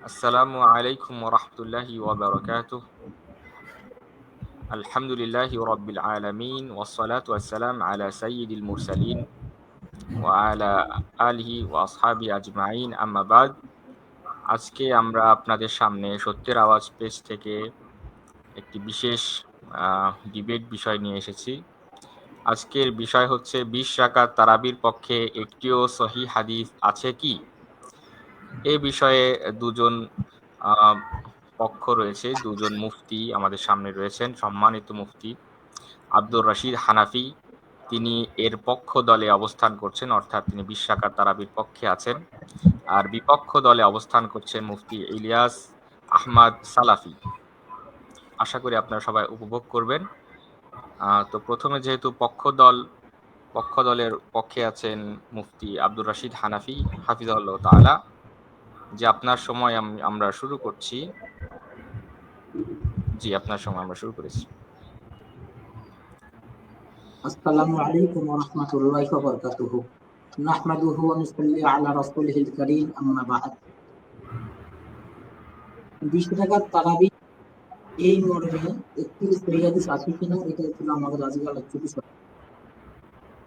আসসালামু আলাইকুম ওয়া রাহমাতুল্লাহি ওয়া বারাকাতুহু। আলহামদুলিল্লাহি রাব্বিল আলামিন ওয়াস সালাতু ওয়াস সালাম আলা সাইয়্যিদিল মুরসালিন ওয়া আলা আলিহি ওয়া আসহাবিহি আজমাইন, আম্মা বাদ। আজকে আমরা আপনাদের সামনে সত্যের আওয়াজ পেজ থেকে একটি বিশেষ ডিবেট বিষয় নিয়ে এসেছি। আজকের বিষয় হচ্ছে ২০ রাকাত তারাবির পক্ষে একটিও সহিহ হাদিস আছে কি? এ বিষয়ে দুজন আহ, পক্ষ রয়েছে, দুজন মুফতি আমাদের সামনে রয়েছেন। সম্মানিত মুফতি আব্দুর রশিদ হানাফি, তিনি এর পক্ষ দলে অবস্থান করছেন, অর্থাৎ তিনি ২০ রাকাত তারাবির পক্ষে আছেন। আর বিপক্ষ দলে অবস্থান করছেন মুফতি ইলিয়াস আহমদ সালাফি। আশা করি আপনারা সবাই উপভোগ করবেন। তো প্রথমে যেহেতু পক্ষ দলের পক্ষে আছেন মুফতি আব্দুর রশিদ হানাফি হাফিজাহুল্লাহ তাআলা, যে আপনার সময় আমরা শুরু করছি। জি, আপনার সময় আমরা শুরু করেছি। আসসালামু আলাইকুম ওয়া রাহমাতুল্লাহি ওয়া বারাকাতুহু। নাহমাদুহু ওয়া নুসাল্লি আলা রাসূলিহিল কারীম, আম্মা বা'দ। ২০ রাকাত তারাবি এই মর্মে একটি সহিহ হাদিস আছে কিনা, এটা ছিল আমাদের আজকের আলোচ্য বিষয়।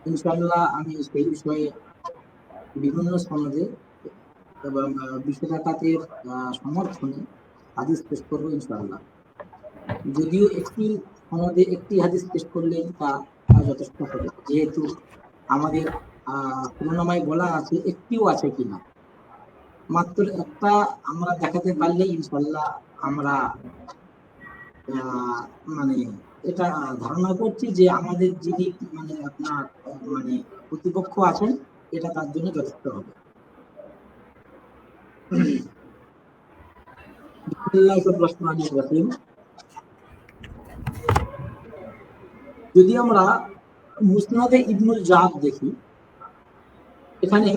ইনশাআল্লাহ আমি সেই বিষয়ে বিভিন্ন সনদে এবং ২০ রাকাতের সমর্থনে হাদিস পেশ করবো ইনশাআল্লাহ। যদিও একটি সনদে একটি হাদিস পেশ করলে তা যথেষ্ট হবে, যেহেতু আমাদের তুলনায় বলা আছে একটিও আছে কিনা। মাত্র একটা আমরা দেখাতে পারলে ইনশাআল্লাহ আমরা মানে এটা ধারণা করছি যে আমাদের যিনি মানে আপনার মানে প্রতিপক্ষ আছেন, এটা তার জন্য যথেষ্ট হবে। যদি আমরা মুসনাদে ইবনুল জাদ দেখি, এখানে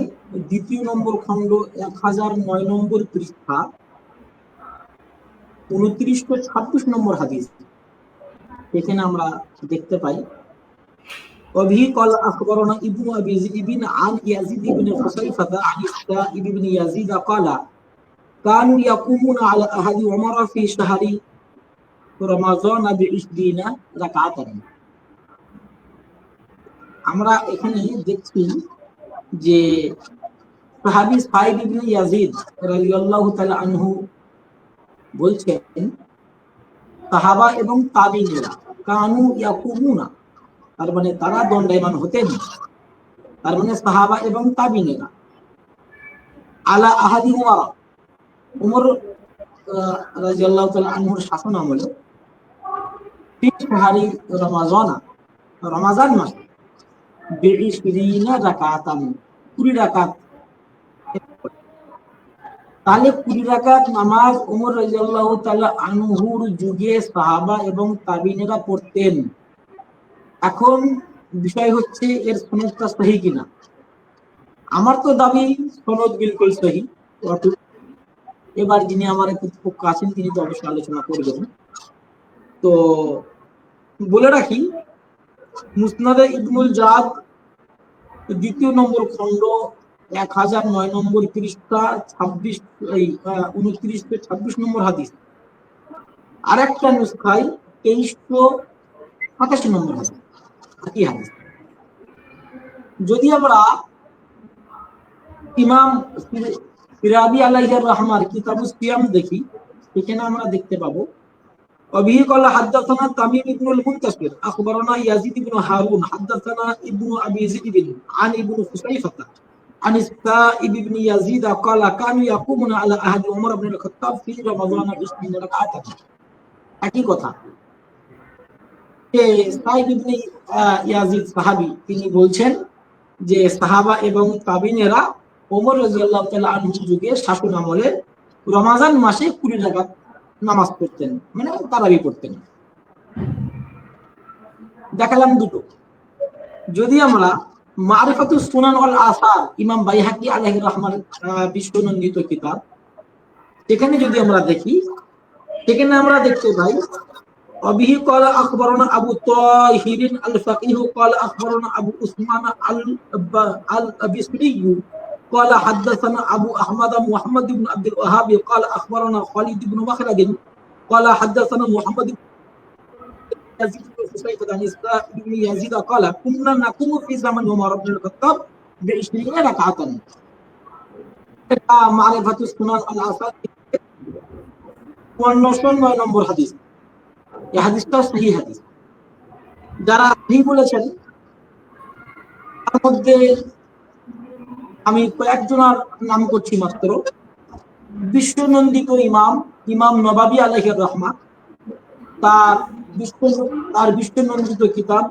দ্বিতীয় নম্বর খণ্ড 1009 নম্বর পৃষ্ঠা 29-26 নম্বর হাদিস, এখানে আমরা দেখতে পাই وبه قال أخبرنا ابن أبي ذئب عن يزيد بن خصيفة عن السائب بن يزيد قال كانوا يقومون على أحد عمر في شهر رمضان ب20 ركعة। আমরা এখানে দেখছি যে সাহাবী সাইদ ইবনে ইয়াজিদ রাদিয়াল্লাহু তাআলা আনহু বলছেন, সাহাবা এবং তাবিঈনরা কানু ইয়াকুমুনা, তার মানে তারা দণ্ডায়মান হতেন, তার মানে সাহাবা এবং তাবিঈনরা, আলা আহাদি উমর রাদিয়াল্লাহু তাআলা আনহুর শাসন আমলে ফি শাহরি রমাজান মাসে 20 রাকাতান 20 রাকাত। তাহলে 20 রাকাত নামাজ উমর রাদিয়াল্লাহু তাআলা আনহুর যুগে সাহাবা এবং তাবিঈনরা পড়তেন। এখন বিষয় হচ্ছে এর সনদটা সহি কিনা। আমার তো দাবি সনদ বিলকুল সহি। এবার যিনি আমার প্রতিপক্ষ আছেন তিনি তো অবশ্যই আলোচনা করবেন। তো বলে রাখি, মুসনাদে ইবনুল জাদ দ্বিতীয় নম্বর খণ্ড 1009 নম্বর পৃষ্ঠা 29-26 নম্বর হাদিস, আর একটা নুসখায় 2387 নম্বর হাদিস। যদি আমরা ইমাম ফিরাবি আলাইহির রহমার কিতাবুস সিয়াম দেখি, এখানে আমরা দেখতে পাবো وبه قال حدثنا تميم بن المنتصر اخبرنا يزيد بن هارون حدثنا ابن ابي ذئب عن ابن خصيفة عن السائب بن يزيد قال كانوا يقومون على عهد عمر بن الخطاب في رمضان 20 ركعة। একই কথা, সাইব ইবনে ইয়াজিদ সাহাবী তিনি বলছেন যে সাহাবা এবং তাবিঈনরা ওমর রাদিয়াল্লাহু তাআলা আনহুর যুগে শাসন আমলে রমাজান মাসে 20 রাকাত নামাজ পড়তেন, মানে তারাবি পড়তেন। দেখালাম দুটো। যদি আমরা মারিফাতুস সুনান ওয়াল আসার ইমাম বাইহাকি আলাইহির রহমান বিশ্বনন্দিত কিতাব, সেখানে যদি আমরা দেখি, সেখানে আমরা দেখতে পাই وبه قال أخبرنا أبو طاهر الفقيه قال أخبرنا أبو عثمان البصري قال حدثنا أبو أحمد محمد بن عبد الوهاب قال أخبرنا خالد بن مخلد قال حدثنا محمد بن يزيد بن حسيفة عن إسحاق بن يزيد قال كنا نقوم في زمن عمر بن الخطاب ب20 ركعة معرفة السنن الأساطير 59 নম্বর হাদিস। এই হাদিসটা সহিহ হাদিস। যারা সহিহ বলেছেন তার মধ্যে আমি কয়েকজনের নাম করছি মাত্র। বিশ্বনন্দিত ইমাম নবাবী আলাইহির রাহমা, তার বিশ্বনন্দিত কিতাব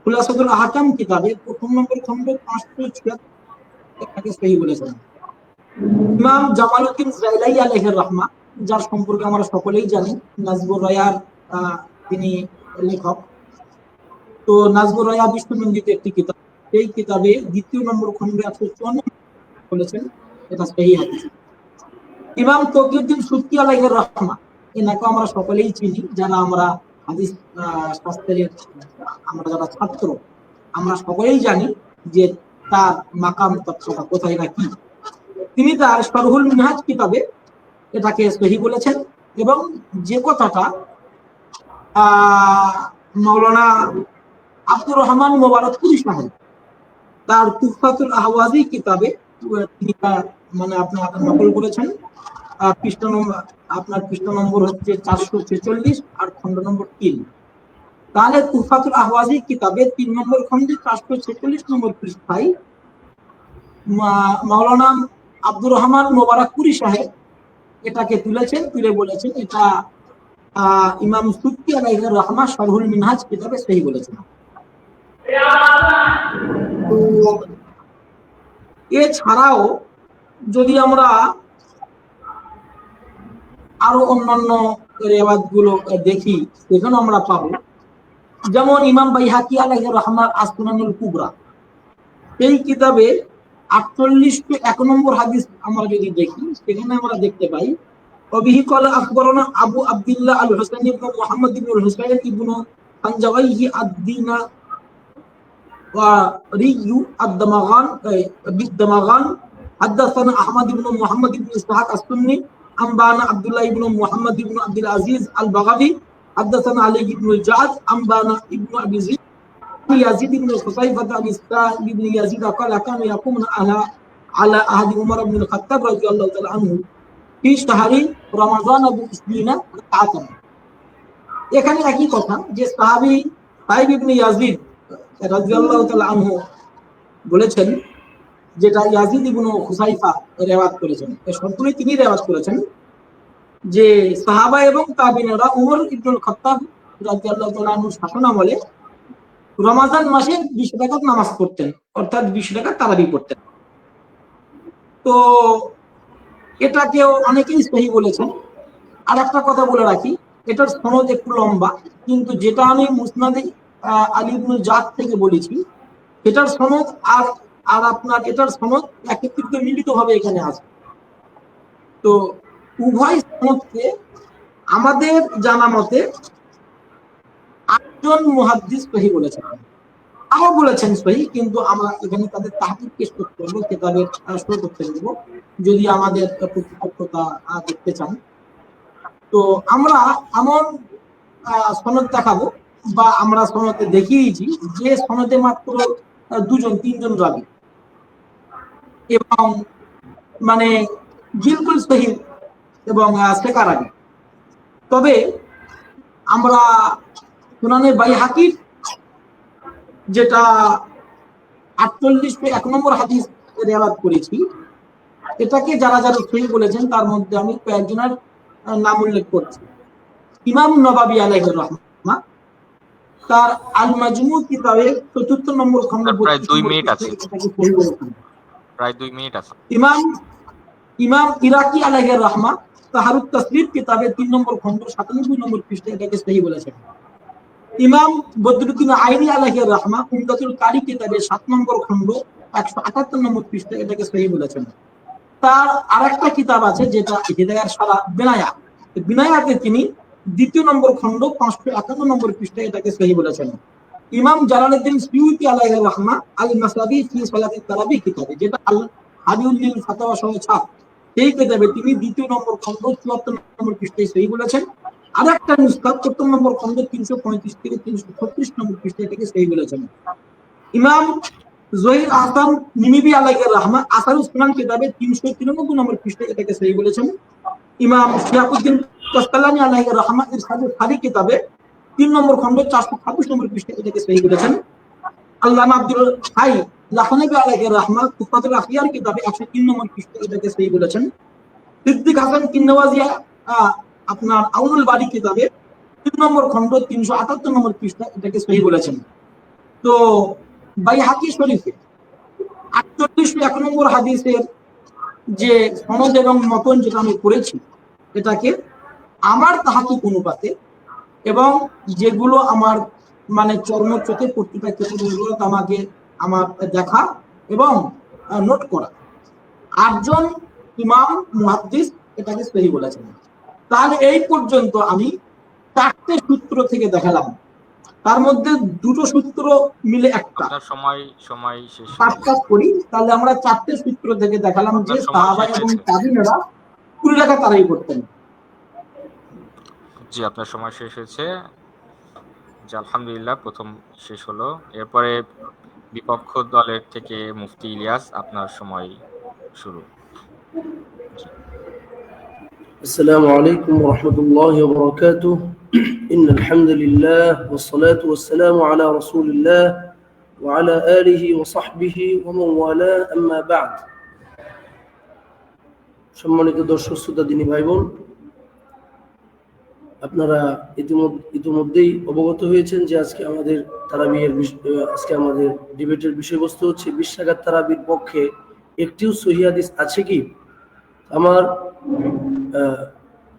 খুলাসাতুল আহকাম কিতাবে ১ম নম্বর খণ্ড 576 সহিহ বলেছেন। ইমাম জামালউদ্দিন জাইলাই আলাইহির রাহমা, যার সম্পর্কে আমরা সকলেই জানি, নাজবুর রায়ার তিনি লেখক। তো নাজবুর রায়া বিশ্বনন্দিত একটি কিতাব, এই কিতাবে ২য় নম্বর খণ্ডে 154 বলেছেন এটা সহিহ হাদিস। ইমাম তকিউদ্দিন সুবকি আলাইহির রাহমা, এনাকে আমরা সকলেই চিনি, যারা আমরা হাদিস শাস্ত্রের আমরা যারা ছাত্র, আমরা সকলেই জানি যে তার মাকাম তথ্যটা কোথায় না কি। তিনি তার শরহুল মিনহাজ কিতাবে এটাকে সহিহ বলেছেন, এবং যে কথাটা মাওলানা আব্দুর রহমান মোবারকপুরি সাহেব তার তুফাতুল আহওয়াজি কিতাবে তিনি মানে আপনার নকল করেছেন। পৃষ্ঠা নম্বর হচ্ছে 446 আর খণ্ড নম্বর 3। তাহলে তুফাতুল আহওয়াজি কিতাবে 3 নম্বর খণ্ডে 446 নম্বর পৃষ্ঠায় মাওলানা আব্দুর রহমান মোবারকপুরি সাহেব এটাকে তুলে বলেছেন এটা ইমাম সুবকি আলাইহির রাহমা শরহুল মিনহাজ কিতাবে সহিহ বলেছেন। এছাড়াও যদি আমরা আরো অন্যান্য রিওয়ায়াতগুলো দেখি, সেখানে আমরা পাবো, যেমন ইমাম বাইহাকি আলাইহির রাহমার আসনানুল কুবরা, এই কিতাবে 48 নম্বর হাদিস আমরা যদি দেখি, সেখানে আমরা দেখতে পাই অবিহি ক্বালা আখবারানা আবু আব্দুল্লাহ আল হুসাইন ইবনে মুহাম্মদ ইবনে হুসাইন ইবনে আনজাওয়াইহি আদ-দিনা ওয়া রিয়ু আদ-দামাগান বিদ-দামাগান حدثنا احمد بن محمد بن اسحاق السني انبانا عبد الله بن محمد بن عبد العزيز البغوي حدثنا علي بن الجعد انبانا ابن ابي زيد يزيد بن حسيفة عن إسحاق بن يزيد قال كانوا يقومون على عهد عمر بن الخطاب رضي الله تعالى عنه في شهر رمضان ب20 ركعة। এখানে একই কথা যে সাহাবী সাইব ইবনে ইয়াজিদ রাদিয়াল্লাহু তাআলা আনহু বলেছেন, যেটা ইয়াজিদ ইবনে হুসাইফা রিওয়ায়াত করেছেন, এই সবগুলোই তিনি রিওয়ায়াত করেছেন যে সাহাবা এবং তাবিঈনরা উমর ইবনুল খাত্তাব রাদিয়াল্লাহু তাআলা আনহু শাসনামলে রমাজান মাসে 20 রাকাত নামাজ পড়তেন, অর্থাৎ 20 রাকাত তারাবি পড়তেন। তো এটাকেও অনেকেই সহিহ বলেছেন। আর একটা কথা বলে রাখি, এটার সনদ একটু লম্বা, কিন্তু যেটা আমি মুসনাদে আলী ইবনে জাদ থেকে বলেছি, এটার সনদ আর আপনার এটার সনদ একত্রিত মিলিতভাবে এখানে আছে। তো উভয় সনদকে আমাদের জানা মতে 8 জন মুহাদ্দিস সহিহ বলেছেন, আরো বলেছেন সহিহ, কিন্তু আমরা এখানে তাদের তাহকিক পেশ করতে হবে, কিতাবের শুরু করতে দেব যদি আমাদের প্রতিপক্ষতা দেখতে চান। তো আমরা এমন সনদ দেখাবো বা আমরা সনদে দেখিয়েছি যে সনদে মাত্র 2-3 রাবি এবং মানে বিলকুল সহিহ এবং সেকা রাবি। তবে আমরা সুনানে বাইহাকির যেটা 48 নম্বর হাদিস রিওয়ায়াত করেছি, এটাকে যারা সহিহ বলেছেন তার মধ্যে আমি কয়েকজনের নাম উল্লেখ করছি। ইমাম নবাবী আলাইহির রাহমা তার আল মাজমু কিতাবে ৪র্থ নম্বর খণ্ড প্রায় 2 মিনিট আছে, প্রায় 2 মিনিট আছে। ইমাম ইরাকি আলাইহির রাহমা তাহারুত তাসরিফ কিতাবে 3 নম্বর খণ্ড 97 নম্বর পৃষ্ঠায় এটাকে সহিহ বলেছেন। ইমাম বদরুদ্দিন আইনি আলাইহির রাহমা উমদাতুল কারি কিতাবে 7 নম্বর খণ্ড 178 নম্বর পৃষ্ঠায় এটাকে সহিহ বলেছেন। তার আরেকটা কিতাব আছে যেটা হিদায়ার সারা বিনায়াতে তিনি 2য় নম্বর খণ্ড 551 নম্বর পৃষ্ঠায় এটাকে সহিহ বলেছেন। ইমাম জালালউদ্দিন সুয়ুতি আলাইহির রাহমা আল মাসাবি ফি সালাতিত তারাবি কিতাবে, যেটা হাবিউল ফাতাওয়া সহ ছাপ, সেই কিতাবে তিনি 2 নম্বর খণ্ড 74 নম্বর পৃষ্ঠায় সহি বলেছেন। আর একটা নুসখা 70 নম্বর খণ্ড 335 থেকে 336 নম্বর পৃষ্ঠায় থেকে সহি বলেছেন। ইমাম জহির আহসান নিমিবি আলাইহির রাহমা আসারুস সুনান কিতাবে 393 নম্বর পৃষ্ঠায় এটাকে সহি বলেছেন। ইমাম শিহাবুদ্দিন কাস্তালানি আলাইহির রাহমা ইরশাদুল হাদি কিতাবে 3 নম্বর খণ্ড 426 নম্বর পৃষ্ঠায় এটাকে সহি বলেছেন। আল্লামা আব্দুল হাই লাখনবী আলাইহির রাহমা তুফাতুল আখিয়ার কিতাবে 103 নম্বর পৃষ্ঠায় এটাকে সহি বলেছেন। সিদ্দিক হাসান কিন্নাওয়াজিয়া আপনার আউনুল বারী কিতাবে 3 নম্বর খণ্ড 378 নম্বর পৃষ্ঠায় এটাকে সহি বলেছেন। তো বাইহাকি শরীফে 4801 নম্বর হাদিসের যে সনদ এবং মতন যেটা আমি করেছি, এটাকে আমার তাহাকিক অনুপাতে এবং যেগুলো আমার মানে চর্মচোখে প্রত্যেকটা ক্ষেত্রে আমাকে আমার দেখা এবং নোট করা 8 জন ইমাম মুহাদ্দিস এটাকে সহি বলেছেন। তাহলে এই পর্যন্ত আমি 4টে সূত্র থেকে দেখালাম, তার মধ্যে 2টো সূত্র মিলে একটা সময় শেষ কাজ করি, তাহলে আমরা 4টে সূত্র থেকে দেখালাম যে সাহাবা এবং তাবিঈনরা 20 রাকাত তারাই করতেন। জি, আপনার সময় শেষ হয়েছে। জি, আলহামদুলিল্লাহ, প্রথম শেষ হলো। এরপরে বিপক্ষ দলের থেকে মুফতি ইলিয়াস, আপনার সময় শুরু। السلام عليكم ورحمة الله وبركاته. إن الحمد لله والصلاة والسلام على رسول الله وعلى آله وصحبه ومن والاه أما بعد. সম্মানিত দর্শক শ্রোতা দিনী ভাই বোন, আপনারা ইতিমধ্যেই অবগত হয়েছেন যে আজকে আমাদের ডিবেটের বিষয়বস্তু হচ্ছে 20 রাকাত তারাবির পক্ষে একটিও সহিহ হাদিস আছে কি। আমার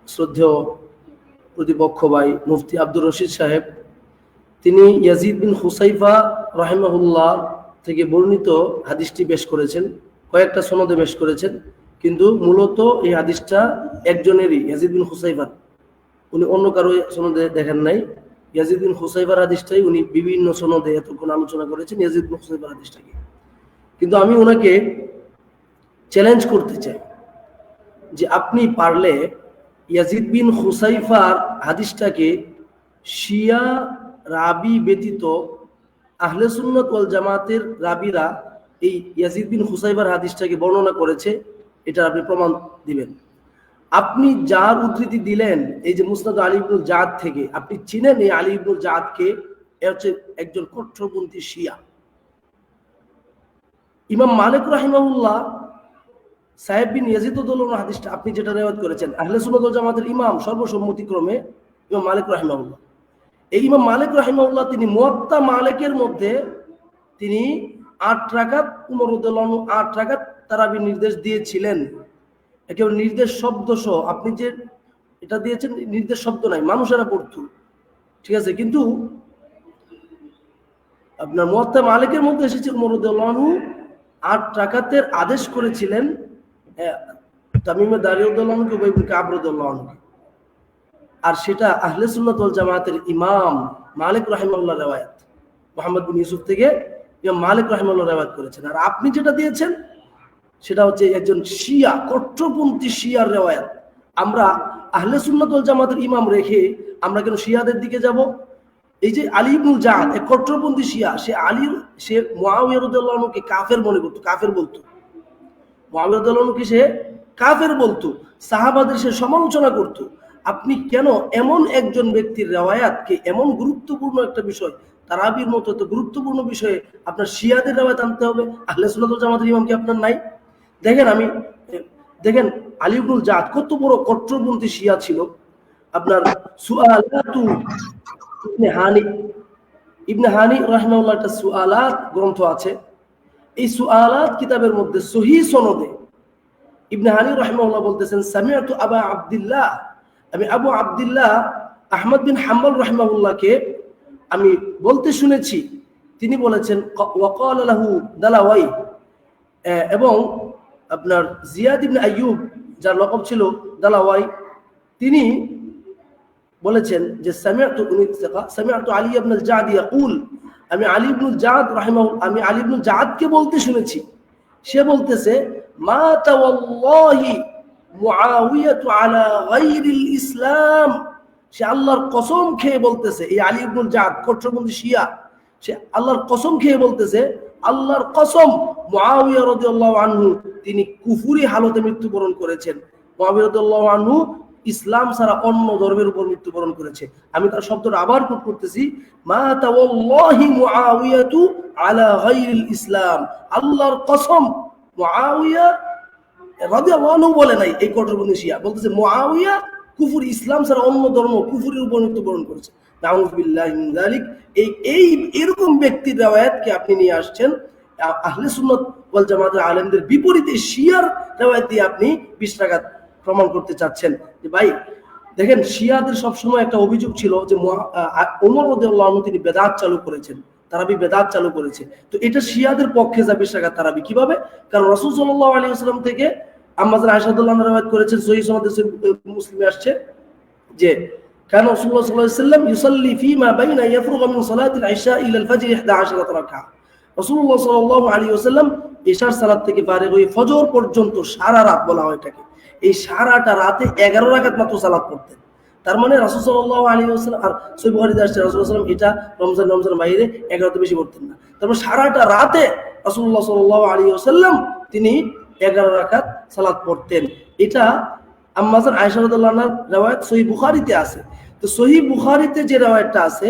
শ্রদ্ধেয় প্রতিপক্ষ ভাই মুফতি আব্দুর রশিদ সাহেব, তিনি ইয়াজিদ বিন হুসাইফা রাহিমাহুল্লাহ থেকে বর্ণিত হাদিসটি পেশ করেছেন, কয়েকটা সনদে পেশ করেছেন, কিন্তু মূলত এই হাদিসটা একজনেরই, ইয়াজিদ বিন হুসাইফার। উনি অন্য কারো সনদে দেখেন নাই। ইয়াজিদ বিন হুসাইফার হাদিসটাই উনি বিভিন্ন সনদে এতক্ষণ আলোচনা করেছেন, ইয়াজিদ বিন হুসাইফার হাদিসটাকে। কিন্তু আমি ওনাকে চ্যালেঞ্জ করতে চাই যে আপনি পারলে ইয়াজিদ বিন হুসাইফার হাদিসটাকে শিয়া রাবি ব্যতীত আহলে সুন্নাত ওয়াল জামাতের রাবিরা এই ইয়াজিদ বিন হুসাইফার হাদিসটাকে বর্ণনা করেছে, এটা আপনি প্রমাণ দিবেন। আপনি যার উদ্ধৃতি দিলেন এই যে মুসনাদ আলী ইবনুল জাদ থেকে, আপনি চিনেন এই আলী ইবনুল জাদকে? এ হচ্ছে একজন কট্টরপন্থী শিয়া। ইমাম মালিক রাহিমাহুল্লাহ সাহেব বিন ইয়াজিদ উদ-দৌলার হাদিসটা আপনি যেটা রিওয়ায়াত করেছেন, আহলে সুন্নাত ওয়াল জামাতের ইমাম সর্বসম্মতিক্রমে ইমাম মালিক রাহিমাহুল্লাহ, এই ইমাম মালিক রাহিমাহুল্লাহ তিনি মুয়াত্তা মালিকের মধ্যে তিনি 8 রাকাত, উমর রাদিয়াল্লাহু আনহু 8 রাকাত তারাবির নির্দেশ দিয়েছিলেন। একেবারে নির্দেশ শব্দ সহ, আপনি যে এটা দিয়েছেন নির্দেশ শব্দ নাই, মানুষেরা পড়তো, ঠিক আছে, কিন্তু আপনার মুয়াত্তা মালিকের মধ্যে এসেছে উমর রাদিয়াল্লাহু আনহু 8 রাকাতের আদেশ করেছিলেন তামিমে দারি রাদিয়াল্লাহু আনহু উবাই ইবনে কাব রাদিয়াল্লাহু আনহু, আর সেটা আহলে সুন্নাত ওয়াল জামাতের ইমাম মালিক রাহিমাহুল্লাহ রিওয়ায়াত, মুহাম্মদ বিন ইউসুফ থেকে ইমাম মালিক রাহিমাহুল্লাহ রিওয়ায়াত করেছেন। আর আপনি যেটা দিয়েছেন সেটা হচ্ছে একজন শিয়া, কট্টরপন্থী শিয়ার রিওয়ায়াত। আমরা আহলে সুন্নাত ওয়াল জামাতের ইমাম রেখে আমরা কেন শিয়াদের দিকে যাব? এই যে আলী ইবনুল জাদ, এক কট্টরপন্থী শিয়া, সে মুআবিয়া রাদিয়াল্লাহু আনহুকে কাফের মনে করতো, কাফের বলতো, মুআবিয়া রাদিয়াল্লাহু আনহুকে সে কাফের বলতো, সাহাবাদের সে সমালোচনা করতো। আপনি কেন এমন একজন ব্যক্তির রিওয়ায়াতকে, এমন গুরুত্বপূর্ণ একটা বিষয়, তারাবির মতো এত গুরুত্বপূর্ণ বিষয়ে আপনার শিয়াদের রিওয়ায়াত আনতে হবে? আহলে সুন্নাত ওয়াল জামাতের ইমাম কি আপনার নাই? দেখেন আলী ইবনুল জাদ কত বড় কট্টরপন্থী শিয়া ছিল। আপনার সুআলাতু ইবনে হানি রাহিমাহুল্লাহ একটা সুআলাত গ্রন্থ আছে। এই সুআলাত কিতাবের মধ্যে সহিহ সনদে ইবনে হানি রাহিমাহুল্লাহ বলতেছেন, সামিআতু আবা আব্দুল্লাহ, আমি আবু আব্দুল্লাহ আহমদ বিন হাম্বল রাহিমাহুল্লাহকে আমি বলতে শুনেছি, তিনি বলেছেন ওয়াকাল লাহু দালাওয়াই, এবং আপনার জিয়াদ ইবনে আইয়ুব যার লকব ছিল দালাওয়াই, তিনি বলেছেন যে সামিআতু আলী ইবনুল জাদ ইয়াকুল, আমি আলী ইবনুল জাদ রাহিমাহুল্লাহ, আমি আলী ইবনুল জাদকে বলতে শুনেছি। সে বলতেছে মাতা ওয়াল্লাহি মুআওিয়াতু আলা গায়রিল ইসলাম, সে আল্লাহর কসম খেয়ে বলতেছে, এই আলী ইবনুল জাদ কট্টরপন্থী শিয়া, সে আল্লাহর কসম খেয়ে বলতেছে, আল্লাহর কসম মুআওিয়া রাদিয়াল্লাহু আনহু তিনি কুফরি হালতে মৃত্যুবরণ করেছেন। মুআওিয়া রাদিয়াল্লাহু আনহু ইসলাম ছাড়া অন্য ধর্মের উপর মৃত্যুবরণ করেছে। আমি তার শব্দটা আবার কোট করতেছি, মাতা ওয়াল্লাহি মুআওিয়াতু আলা গায়রিল ইসলাম, আল্লাহর কসম মুআওিয়া রাদিয়াল্লাহু আনহু বলে নাই, এই কট্টরপন্থী শিয়া বলতেছে মুআওিয়া কুফর, ইসলাম ছাড়া অন্য ধর্ম কুফরের উপর মৃত্যুবরণ করেছে। নাউযু বিল্লাহি মিন যালিক। এই এরকম ব্যক্তির riwayatকে আপনি নিয়ে আসছেন আহলে সুন্নাত ওয়াল জামাতের আলেমদের বিপরীতে শিয়ার riwayat দিয়ে আপনি 20 রাকাত প্রমাণ করতে চাচ্ছেন। যে ভাই দেখেন, শিয়াদের সবসময় একটা অভিযোগ ছিল যে ওমর রাদিয়াল্লাহু আনহু তিনি বেদাত চালু করেছেন, তারাবি বেদাত চালু করেছে। তো এটা শিয়াদের পক্ষে যা 20 রাকাত তারাবি কিভাবে? কারণ রাসূল সাল্লাল্লাহু আলাইহি ওয়াসাল্লাম থেকে আম্মা জান আয়েশা রাদিয়াল্লাহু আনহা riwayat করেছেন, সহিহ সনদে মুসলিমে আসছে যে কান রাসূলুল্লাহ সাল্লাল্লাহু আলাইহি ওয়াসাল্লাম ইউসাল্লি ফীমা বাইনা ইয়াফরুগু মিন সালাতিল ইশা ইলা আল ফজর 11 রাকাত। রাসূলুল্লাহ সাল্লাল্লাহু আলাইহি ওয়াসাল্লাম ইশার সালাত থেকে ফারিগ হয়ে ফজর পর্যন্ত সারা রাত বলা হয় এটাকে, এই সারাটা রাতে 11 রাকাত মাত্র সালাত পড়তেন। তার মানে রাসূল সাল্লাল্লাহু আলাইহি ওয়াসাল্লাম, আর সহিহ বুখারীতে আসছে রাসূলুল্লাহ সাল্লাল্লাহু আলাইহি ওয়াসাল্লাম এটা রমজানের বাইরে 11তে বেশি পড়তেন না। তারপর সারাটা রাতে রাসূলুল্লাহ সাল্লাল্লাহু আলাইহি ওয়াসাল্লাম তিনি 11 রাকাত সালাত পড়তেন। এটা আম্মা জান আয়েশা রাদিয়াল্লাহু আনহার riwayat সহিহ বুখারীতে আছে। তো সহিহ বুখারীতে যে riwayatটা আছে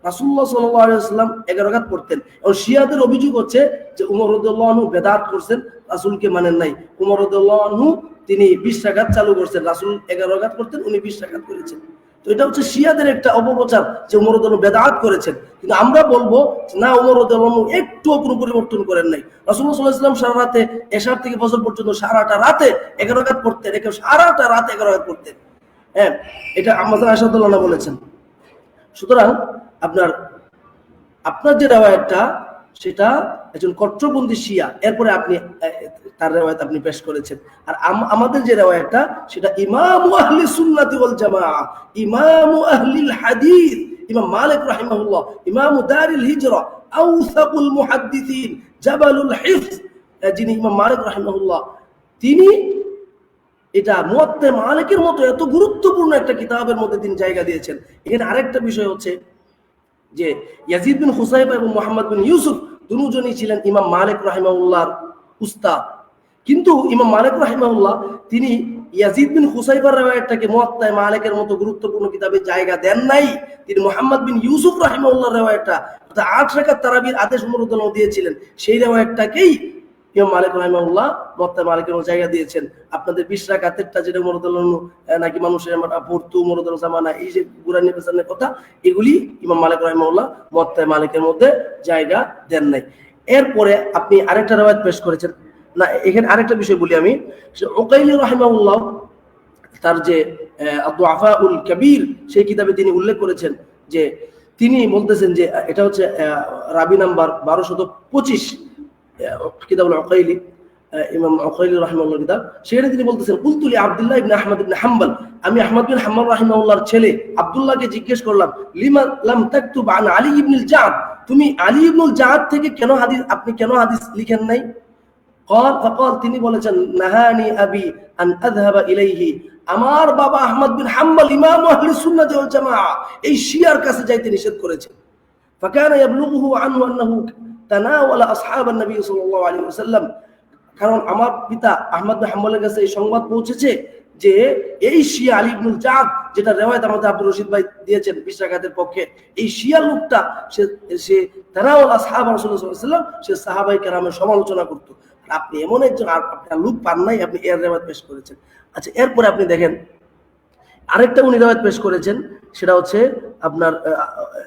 রাসূলুল্লাহ সাল্লাল্লাহু আলাইহি ওয়াসাল্লাম 11 রাকাত পড়তেন। আর শিয়াদের অভিযোগ হচ্ছে যে ওমর রাদিয়াল্লাহু আনহু বেদাত করছেন, রাসূলকে মানেন নাই। ওমর রাদিয়াল্লাহু আনহু তিনি 20 রাকাত চালু করছেন, রাসূল 11 রাকাত করতেন, উনি 20 রাকাত করেছেন। তো এটা হচ্ছে শিয়াদের একটা অপপ্রচার যে ওমর রাদিয়াল্লাহু বেদাত করেছেন। কিন্তু আমরা বলবো না, ওমর রাদিয়াল্লাহু একটুও কোনো পরিবর্তন করেন নাই। রাসূলুল্লাহ সাল্লাল্লাহু আলাইহি ওয়াসাল্লাম সারা রাতে এশার থেকে ফজর পর্যন্ত সারাটা রাতে 11 রাকাত পড়তেন, একে সারাটা রাতে 11 রাকাত পড়তেন। হ্যাঁ, এটা আম্মা জান আয়েশা রাদিয়াল্লাহু আনহা বলেছেন। সুতরাং আপনার যে riwayatটা সেটা একজন কট্টরপন্থী শিয়া, এরপরে আপনি তার riwayat আপনি পেশ করেছেন। আর আমাদের যে riwayatটা সেটা ইমাম আহলে সুন্নাতি ওয়াল জামাআহ, ইমাম আহলিল হাদিস, ইমাম মালিক রাহিমাহুল্লাহ, ইমাম দারিল হিজরা, আওসাকুল মুহাদ্দিসিন, জাবালুল হিফজ, যিনি ইমাম মালিক রাহিমাহুল্লাহ, তিনি এটা মুওয়াত্তা মালিকের মতো এত গুরুত্বপূর্ণ একটা কিতাবের মধ্যে তিনি জায়গা দিয়েছেন। এখানে আরেকটা বিষয় হচ্ছে যে ইয়াজিদ বিন হুসাইফা এবং মুহাম্মদ বিন ইউসুফ দুজনই ছিলেন ইমাম মালিক রাহিমাহুল্লাহর উস্তাদ। কিন্তু ইমাম মালিক রাহিমাহুল্লাহ তিনি ইয়াজিদ বিন হুসাইফার riwayatটাকে মুওয়াত্তা মালিকের মতো গুরুত্বপূর্ণ কিতাবে জায়গা দেন নাই। তিনি মুহাম্মদ বিন ইউসুফ রাহিমাহুল্লাহর riwayatটা 8 রাকাত তারাবির আদেশ ওমর রাদিয়াল্লাহু দিয়েছিলেন, সেই riwayatটাকেই ইমাম মালিক রাহিমাহুল্লাহ মুওয়াত্তা মালিকের মতো জায়গা দিয়েছেন। আপনাদের 20 রাকাতেরটা যেটা ওমর রাদিয়াল্লাহু নাকি মানুষের পড়তো ওমর রাদিয়াল্লাহু জামানা, এই যে কুরআনের পেছনের কথা, এগুলি ইমাম মালিক রাহিমাহুল্লাহ মুওয়াত্তা মালিকের মধ্যে জায়গা দেন নাই। এরপরে আপনি আরেকটা riwayat পেশ করেছেন না, এখানে আরেকটা বিষয় বলি আমি, উকাইলি রাহিমাহুল্লাহ তার যে আদ-দুআফাউল কাবীর সেই কিতাবে তিনি উল্লেখ করেছেন যে তিনি বলতেছেন যে এটা হচ্ছে রাবি নাম্বার 1225 কিতাবুল উকাইলি, ইমাম উকাইলি রাহিমাহুল্লাহ কিতাব। সেখানে তিনি বলতেছেন কুলতু লি আব্দুল্লাহ ইবনে আহমদ ইবনে হাম্বল, আমি আহমদ বিন হাম্বল রাহিমাহুল্লাহর ছেলে আব্দুল্লাহকে জিজ্ঞেস করলাম লিমা লাম তাকতুব আন আলী ইবনুল জাদ, তুমি আলী ইবনুল জাদ থেকে আপনি কেন হাদিস লিখেন নাই? ফাকাল, তিনি বলেছেন নাহানি আবি আন আযহাবা ইলাইহি, আমার বাবা আহমদ বিন হাম্বল ইমাম আহলে সুন্নাত ওয়াল জামাআহ এই শিয়ার কাছে যাইতে নিষেধ করেছেন। ফাকানা ইয়াবলুগুহু আনহু আন্নাহু তানাওয়ালা আসহাবান নবী সাল্লাল্লাহু আলাইহি ওয়াসাল্লাম, কারণ আমার পিতা আহমদ বিন হাম্বলের কাছে এই সংবাদ পৌঁছেছে যে এই শিয়া আলী ইবনুল জাদ, যেটা riwayat আমাদের আব্দুর রশিদ ভাই দিয়েছেন 20 রাকাতের পক্ষে, এই শিয়া লোকটা সে তানাওয়ালা আসহাব রাসূলুল্লাহ সাল্লাল্লাহু আলাইহি ওয়াসাল্লাম, সে সাহাবায়ে কেরামের সমালোচনা করত। আর আপনি এমন একজন, আপনি লোক পান নাই, আপনি এর riwayat পেশ করেছেন। আচ্ছা, এরপরে আপনি দেখেন আরেকটা উনি riwayat পেশ করেছেন, সেটা হচ্ছে আপনার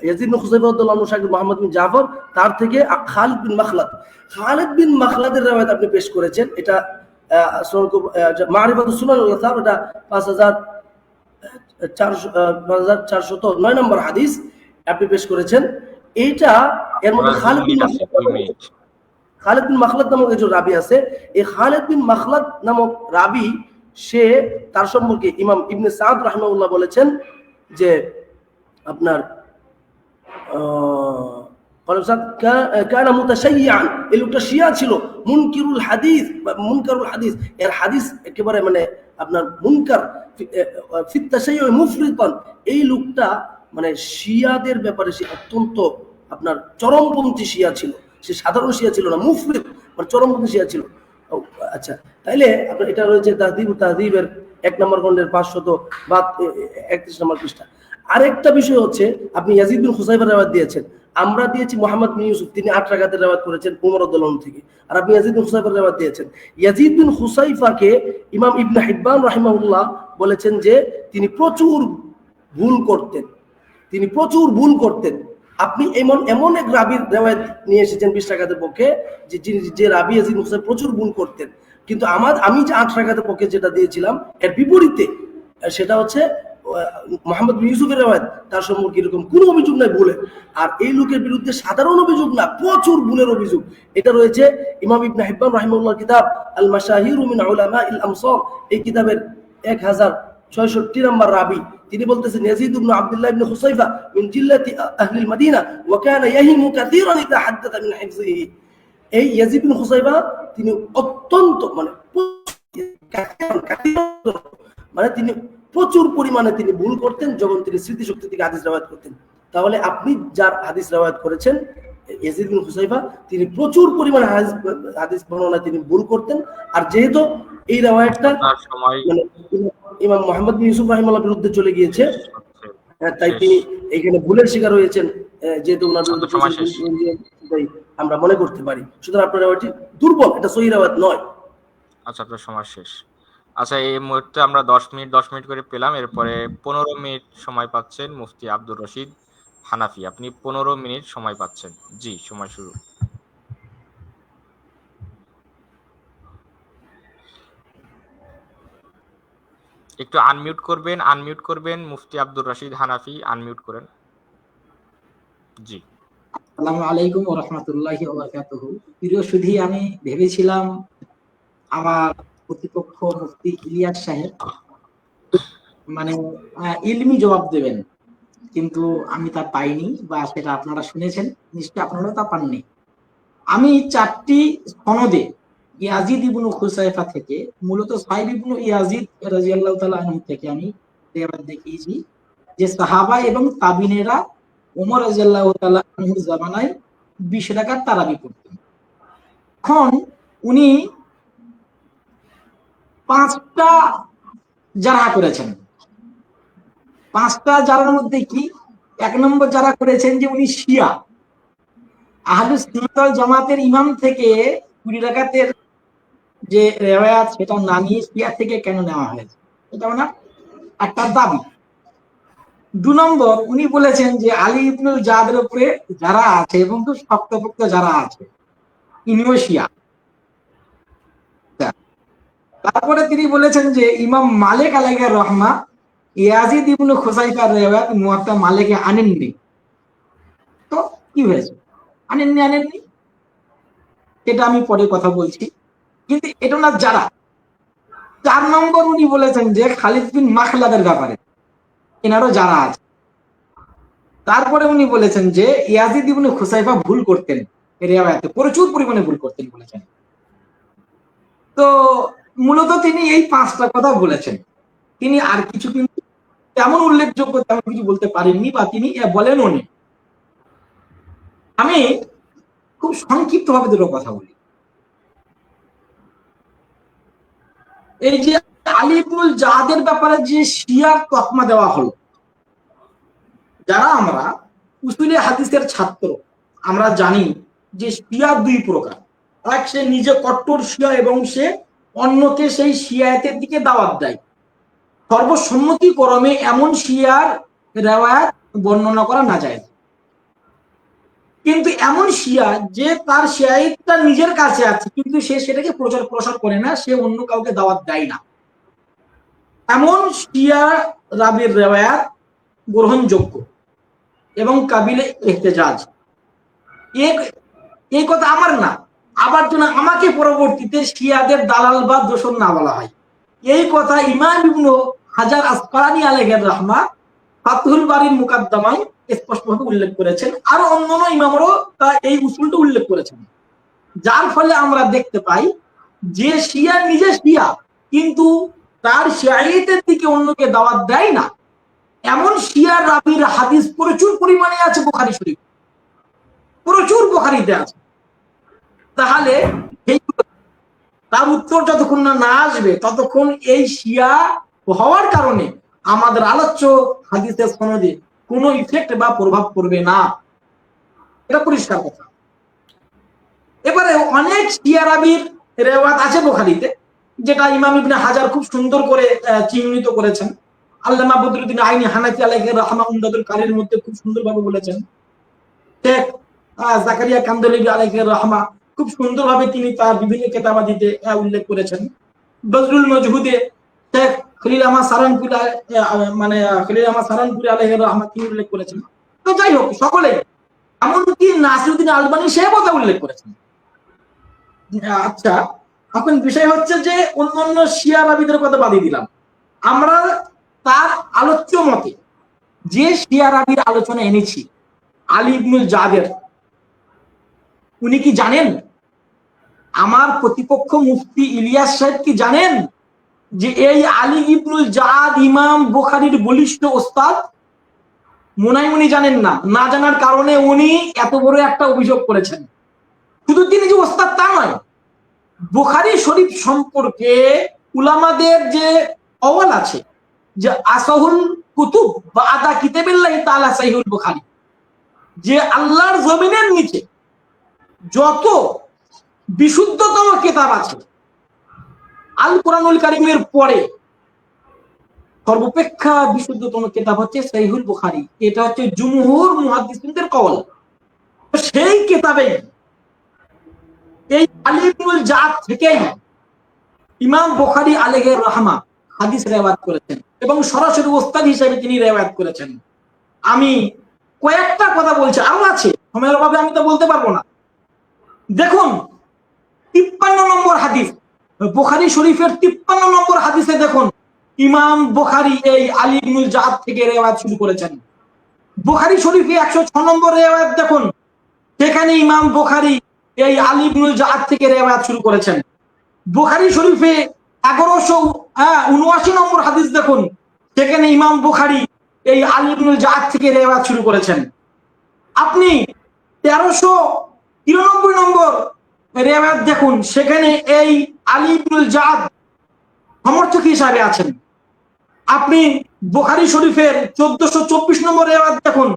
ইয়াজিদ বিন হুসাইফা রাদিয়াল্লাহু আনহু শাকির মুহাম্মদ বিন জাফর, তার থেকে খালিদ বিন মাখলাদের riwayat আপনি পেশ করেছেন। এটা মারিফাতুস সুনান ওয়াল আসার, এটা 5409 নম্বর হাদিস আপনি পেশ করেছেন। এইটা এর মধ্যে খালিদ বিন মাখলাদ নামক একজন রাবি আছে। এই খালিদ বিন মাখলাদ নামক রাবি, সে তার সম্পর্কে ইমাম ইবনে সাদ রাহিমাহুল্লাহ বলেছেন যে আপনার কানা মুতাশাইয়্যান, এই লোকটা শিয়া ছিল, মুনকিরুল হাদিস, মুনকারুল হাদিস, এর হাদিস একেবারে মানে আপনার মুনকার, ফিত তাশাইয়্যু মুফরিতান, এই লোকটা মানে শিয়াদের ব্যাপারে সে অত্যন্ত আপনার চরমপন্থী শিয়া ছিল, সে সাধারণ শিয়া ছিল না, মুফরিত মানে চরমপন্থী শিয়া ছিল। আচ্ছা, তাইলে আপনার এটা রয়েছে তাহদিবের 1 নম্বর খণ্ডের 531 নম্বর পৃষ্ঠা। আরেকটা বিষয় হচ্ছে, আপনি ইয়াজিদ বিন খুসাইফার রিওয়ায়াত দিয়েছেন, আমরা দিয়েছি মুহাম্মদ বিন ইউসুফ, তিনি 8 রাকাতের রিওয়ায়াত করেছেন উমর রাদিয়াল্লাহু আনহু থেকে, আর আপনি ইয়াজিদ বিন খুসাইফার রিওয়ায়াত দিয়েছেন। ইয়াজিদ বিন খুসাইফাকে ইমাম ইবনে হিব্বান রাহিমাহুল্লাহ বলেছেন যে তিনি প্রচুর ভুল করতেন, তিনি প্রচুর ভুল করতেন। আপনি এমন এক রাবির রিওয়ায়াত নিয়ে এসেছেন 20 রাকাতের পক্ষে, যে রাবি ইয়াজিদ বিন খুসাইফা প্রচুর ভুল করতেন, কিন্তু আমি যে 8 রাকাতের পক্ষে যেটা দিয়েছিলাম এর বিপরীতে, সেটা হচ্ছে মুহাম্মদ বিন ইউসুফের রিওয়ায়াত, তার সম্পর্কে এরকম কোনো অভিযোগ নাই ভুলের। আর এই লোকের বিরুদ্ধে সাধারণ অভিযোগ না, প্রচুর ভুলের অভিযোগ। এটা রয়েছে ইমাম ইবনে হিব্বান রাহিমাহুল্লাহর কিতাব আল মাশাহিরু মিন উলামাইল আমসার, এই কিতাবের 1066 নম্বর রাবি, তিনি বলতেছেন ইয়াজিদ ইবনে আব্দুল্লাহ ইবনে খুসাইফা মিন জিল্লাতি আহলিল মাদিনা ওয়া কানা ইয়াহিমু কাসীরান ইযা হাদাথা মিন হিফযিহি। এই ইয়াজিদ বিন খুসাইফা তিনি অত্যন্ত মানে তিনি প্রচুর পরিমাণে তিনি ভুল করতেন যখন তিনি স্মৃতিশক্তি থেকে হাদিস রিওয়ায়াত করতেন। তাহলে আপনি যার হাদিস রিওয়ায়াত করেছেন ইয়াজিদ বিন খুসাইফা, তিনি প্রচুর পরিমাণে হাদিস বর্ণনায় তিনি ভুল করতেন। আর যেহেতু এই রিওয়ায়াতটা মানে ইমাম মুহাম্মদ বিন ইউসুফ রাহিমাহুল্লাহর বিরুদ্ধে চলে গিয়েছে, তাই তিনি এখানে ভুলের শিকার হয়েছেন, যেহেতু ওনার বিরুদ্ধে আমরা মনে করতে পারি। সুতরাং আপনার রিওয়ায়াতটি দুর্বল, এটা সহিহ রিওয়ায়াত নয়। আচ্ছা, আপনার সময় শেষ। আচ্ছা, এই মুহূর্তে আমরা 10 মিনিট করে পেলাম। এরপরে 15 মিনিট সময় পাচ্ছেন মুফতি আব্দুর রশিদ হানাফি। আপনি 15 মিনিট সময় পাচ্ছেন। জি, সময় শুরু। একটু আনমিউট করবেন মুফতি আব্দুর রশিদ হানাফি, আনমিউট করেন। জি। আসসালামু আলাইকুম ওয়া রাহমাতুল্লাহি ওয়া বারাকাতুহু। প্রিয় সুধী, আমি ভেবেছিলাম আমার প্রতিপক্ষ মুফতি ইলিয়াস সাহেব মানে ইলমি জবাব দেবেন, কিন্তু আমি তা পাইনি, বা সেটা আপনারা শুনেছেন, নিশ্চয়ই আপনারা তা পাননি। আমি 4টি সনদে ইয়াজিদ ইবনে খুসাইফা থেকে, মূলত সাইদ ইবনে ইয়াজিদ রাদিয়াল্লাহু তাআলা আনহু থেকে আমি রিওয়ায়াত দেখিয়েছি যে সাহাবা এবং তাবিনেরা ওমর রাদিয়াল্লাহু তাআলা আনহুর জামানায় 20 রাকাত তারাবি পড়তেন। এখন উনি 5টা জারা করেছেন। 5টা জারার মধ্যে কি, 1 নম্বর জারা করেছেন যে উনি শিয়া, আহলুস সুন্নাত ওয়াল জামাতের ইমাম থেকে 20 রাকাতের যে রিওয়ায়াত সেটা না নিয়ে শিয়া থেকে কেন নেওয়া হয়েছে, এটা ওনার একটা দাবি। 2 নম্বর, উনি বলেছেন যে আলী ইবনুল জাদের উপরে যারা আছে এবং খুব শক্তপোক্ত যারা আছে, ইনিও শিয়া। তারপরে তিনি বলেছেন যে ইমাম মালিক আলাইহির রহমা ইয়াজিদ ইবনে খুসাইফার রিওয়ায়াত মুয়াত্তা মালিকে আনেননি। তো কি হয়েছে, আনেননি, এটা আমি পরে কথা বলছি, কিন্তু এটা না যারা। 4 নম্বর, উনি বলেছেন যে খালিদ বিন মাখলাদের ব্যাপারে এনারও যারা আছে। তারপরে উনি বলেছেন যে ইয়াজিদ ইবনে খুসাইফা ভুল করতেন, রিওয়ায়াতে প্রচুর পরিমাণে ভুল করতেন বলেছেন। তো মূলত তিনি এই 5টা কথা বলেছেন, তিনি আর কিছু কিন্তু তেমন উল্লেখযোগ্য তেমন কিছু বলতে পারেননি, বা তিনি বলেনও নি। আমি খুব সংক্ষিপ্ত ভাবে দুটো কথা বলি। এই যে আলী ইবনুল জাদের ব্যাপারে যে শিয়ার তকমা দেওয়া হলো, যারা আমরা উসুলে হাদিসের ছাত্র, আমরা জানি যে শিয়া 2 প্রকার। এক, সে নিজে কট্টর শিয়া এবং সে অন্যকে সেই শিয়াতের দিকে দাওয়াত দেয়। সর্বসম্মতিক্রমে এমন শিয়ার রিওয়ায়াত বর্ণনা করা না যায়, কিন্তু এমন শিয়া যে তার শিয়াইতটা নিজের কাছে আছে কিন্তু সে সেটাকে প্রচার প্রসার করে না, সে অন্য কাউকে দাওয়াত দেয় না, এমন শিয়া রাবির রিওয়ায়াত গ্রহণযোগ্য এবং কাবিলে ইহতেজাজ। এই কথা আমার না, আবার যেন আমাকে পরবর্তীতে শিয়াদের দালাল বা দোষর না বলা হয়। এই কথা ইমাম ইবনে হাজার আসকালানী আলাইহির রাহমা ফাতহুল বারির মুকাদ্দমায় স্পষ্টভাবে উল্লেখ করেছেন, আরো অন্যান্য ইমামরাও তা এই উসুলটা উল্লেখ করেছেন। যার ফলে আমরা দেখতে পাই যে শিয়া নিজে শিয়া কিন্তু তার শিয়াইতের দিকে অন্যকে দাওয়াত দেয় না, এমন শিয়া রাবির হাদিস প্রচুর পরিমাণে আছে বুখারী শরীফ, প্রচুর বুখারীতে আছে। তাহলে তার উত্তর যতক্ষণ না আসবে ততক্ষণ এই শিয়া হওয়ার কারণে আমাদের আলোচ্য হাদিসের সনদে কোনো ইফেক্ট বা প্রভাব পড়বে না, এটা পরিষ্কার কথা। এবারে অনেক শিয়া রাবির রেওয়ায়াত আছে বুখারীতে, যেটা ইমাম ইবনে হাজার খুব সুন্দর করে চিহ্নিত করেছেন। আল্লামা বদরুদ্দিন আইনি হানাফি আলাইহি রাহমা উমদাতুল কারীর মধ্যে খুব সুন্দরভাবে বলেছেন। শেখ জাকারিয়া কান্দলিবি আলাইহি রাহমা খুব সুন্দরভাবে তিনি তার বিভিন্ন কিতাবাদিতে উল্লেখ করেছেন। বজরুল মজহুদে শেখ খলিল আহমদ সারানপুরি খলিল আহমদ সারানপুরি আলাইহি রাহমা তিনি উল্লেখ করেছেন। তো যাই হোক, সকলেই, এমনকি নাসিরউদ্দিন আলবানী সাহেব কথা উল্লেখ করেছেন। আচ্ছা, এখন বিষয় হচ্ছে যে অন্যান্য শিয়া রাবিদের কথা বাদই দিলাম, আমরা তার আলোচ্য মতে যে শিয়া রাবির আলোচনা এনেছি আলী ইবনুল জাদের, উনি কি জানেন, আমার প্রতিপক্ষ মুফতি ইলিয়াস সাহেব কি জানেন যে এই আলী ইবনুল জাদ ইমাম বুখারীর বলিষ্ঠ ওস্তাদ? মনে হয় উনি জানেন না। না জানার কারণে উনি এত বড় একটা অভিযোগ করেছেন। শুধু তিনি যে ওস্তাদ তা নয়, বুখারী শরীফ সম্পর্কে উলামাদের যে কওয়াল আছে যে আসাহুল কুতুব বাদা কিতাবিল্লাহি তাআলা সহিহুল বুখারী, যে আল্লাহর জমিনের নিচে যত বিশুদ্ধতম কিতাব আছে আল কোরআনুল কারীমের পরে সর্বাপেক্ষা বিশুদ্ধতম কিতাব হচ্ছে সহিহুল বুখারী। এটা হচ্ছে জুমহুর মুহাদ্দিসিনদের কওল। সেই কিতাবে এই আলী ইবনুল জাদ থেকেই ইমাম বুখারী আলাইহি রাহমা হাদিস রিওয়ায়াত করেছেন এবং সরাসরি ওস্তাদ হিসেবে তিনি রিওয়ায়াত করেছেন। আমি কয়েকটা কথা বলছি, আরো আছে, সময়ের অভাবে আমি তো বলতে পারবো না। দেখুন 53 নম্বর হাদিস, বুখারী শরীফের 53 নম্বর হাদিসে দেখুন ইমাম বুখারী এই আলী ইবনুল জাদ থেকে রিওয়ায়াত শুরু করেছেন। বুখারী শরীফে 106 নম্বর রিওয়ায়াত দেখুন, সেখানে ইমাম বুখারী এই আলী ইবনুল জাদ থেকে রিওয়ায়াত শুরু করেছেন। বুখারী শরীফে 1179 নম্বর হাদিস দেখুন, সেখানে ইমাম বুখারী এই আলী ইবনুল জাদ থেকে রিওয়ায়াত শুরু করেছেন। আপনি 1393 নম্বর রিওয়ায়াত দেখুন, সেখানে এই আলী ইবনুল জাদ সমর্থক হিসাবে আছেন। আপনি বুখারী শরীফের 1424 নম্বর রিওয়ায়াত দেখুন,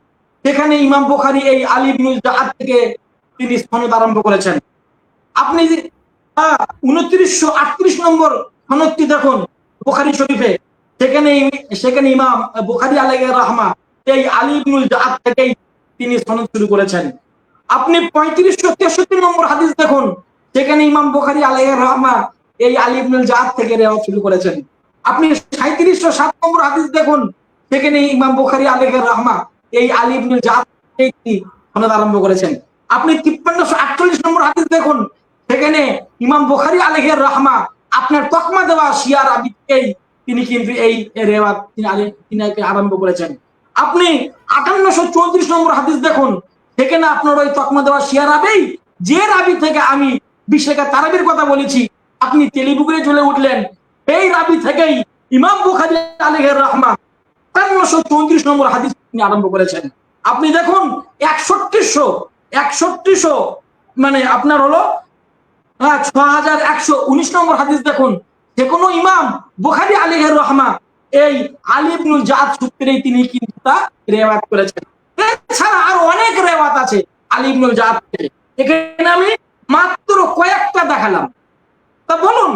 সেখানে ইমাম বুখারী এই আলী ইবনুল জাদ থেকে তিনি সনদ আরম্ভ করেছেন। আপনি 2938 নম্বর সনদটি দেখুন বুখারী শরীফে, সেখানে ইমাম বুখারী আলাইহি রাহমা এই আলী ইবনুল জাদ থেকেই তিনি সনদ শুরু করেছেন। আপনি 3563 নম্বর হাদিস দেখুন, সেখানে ইমাম বুখারী আলাইহি রাহমা এই আলী ইবনুল জাদ থেকে রিওয়ায়াত শুরু করেছেন। আপনি 3707 নম্বর হাদিস দেখুন, সেখানে ইমাম বুখারী আলাইহি রাহমা এই আলী ইবনুল জাদ থেকে সনদ আরম্ভ করেছেন। আপনি 5348 নম্বর হাদিস দেখুন, সেখানে ইমাম বুখারী আলাইহি রাহমা আপনার তকমা দেওয়া শিয়া রাবিকেই তিনি কিন্তু এই রিওয়ায়াত তিনি আরম্ভ করেছেন। আপনি 5834 নম্বর হাদিস দেখুন, সেখানে আপনার ওই তকমা দেওয়া শিয়া রাবি, যে রাবি থেকে আমি 20 টাকা তারাবির কথা বলেছি, আপনি তেলিবুকে চলে উঠলেন, এই রাবি থেকেই ইমাম বুখারী আলাইহি রাহমা 5834 নম্বর হাদিস তিনি আরম্ভ করেছেন। আপনি দেখুন 6119 মানে আপনার হলো 6119 নম্বর হাদিস দেখুন, যে কোনো ইমাম বুখারী আলাইহি রাহমা এই আলী ইবনুল জাদ সূত্রেই তিনি কিন্তু তা রিওয়ায়াত করেছেন। এছাড়া আরো অনেক রিওয়ায়াত আছে আলী ইবনুল জাদ থেকে, এখানে আমি মাত্র কয়েকটা দেখালাম। তা বলুন,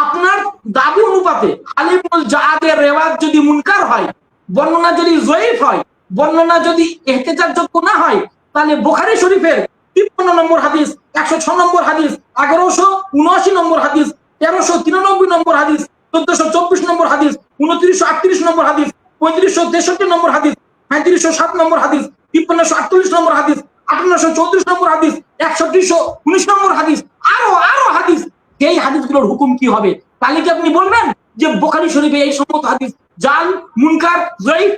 আপনার দাবি অনুপাতে আলী ইবনুল জাদের রিওয়ায়াত যদি মুনকার হয়, বর্ণনা যদি যঈফ হয়, বর্ণনা যদি ইহতিজাজযোগ্য না হয়, তাহলে বুখারী শরীফের 53 নম্বর হাদিস, 106 নম্বর হাদিস, 1179 নম্বর হাদিস, 1393 নম্বর হাদিস, 1424 নম্বর হাদিস, 2938 নম্বর হাদিস, 3563 নম্বর হাদিস, 3507 নম্বর হাদিস, 5348 নম্বর হাদিস, 5834 নম্বর হাদিস, 6119 নম্বর হাদিস, আরো হাদিস। এই হাদিসগুলোর হুকুম কি হবে? তাহলে কি আপনি বলবেন যে বুখারী শরীফে এই সমস্ত হাদিস জাল, মুনকার, যঈফ?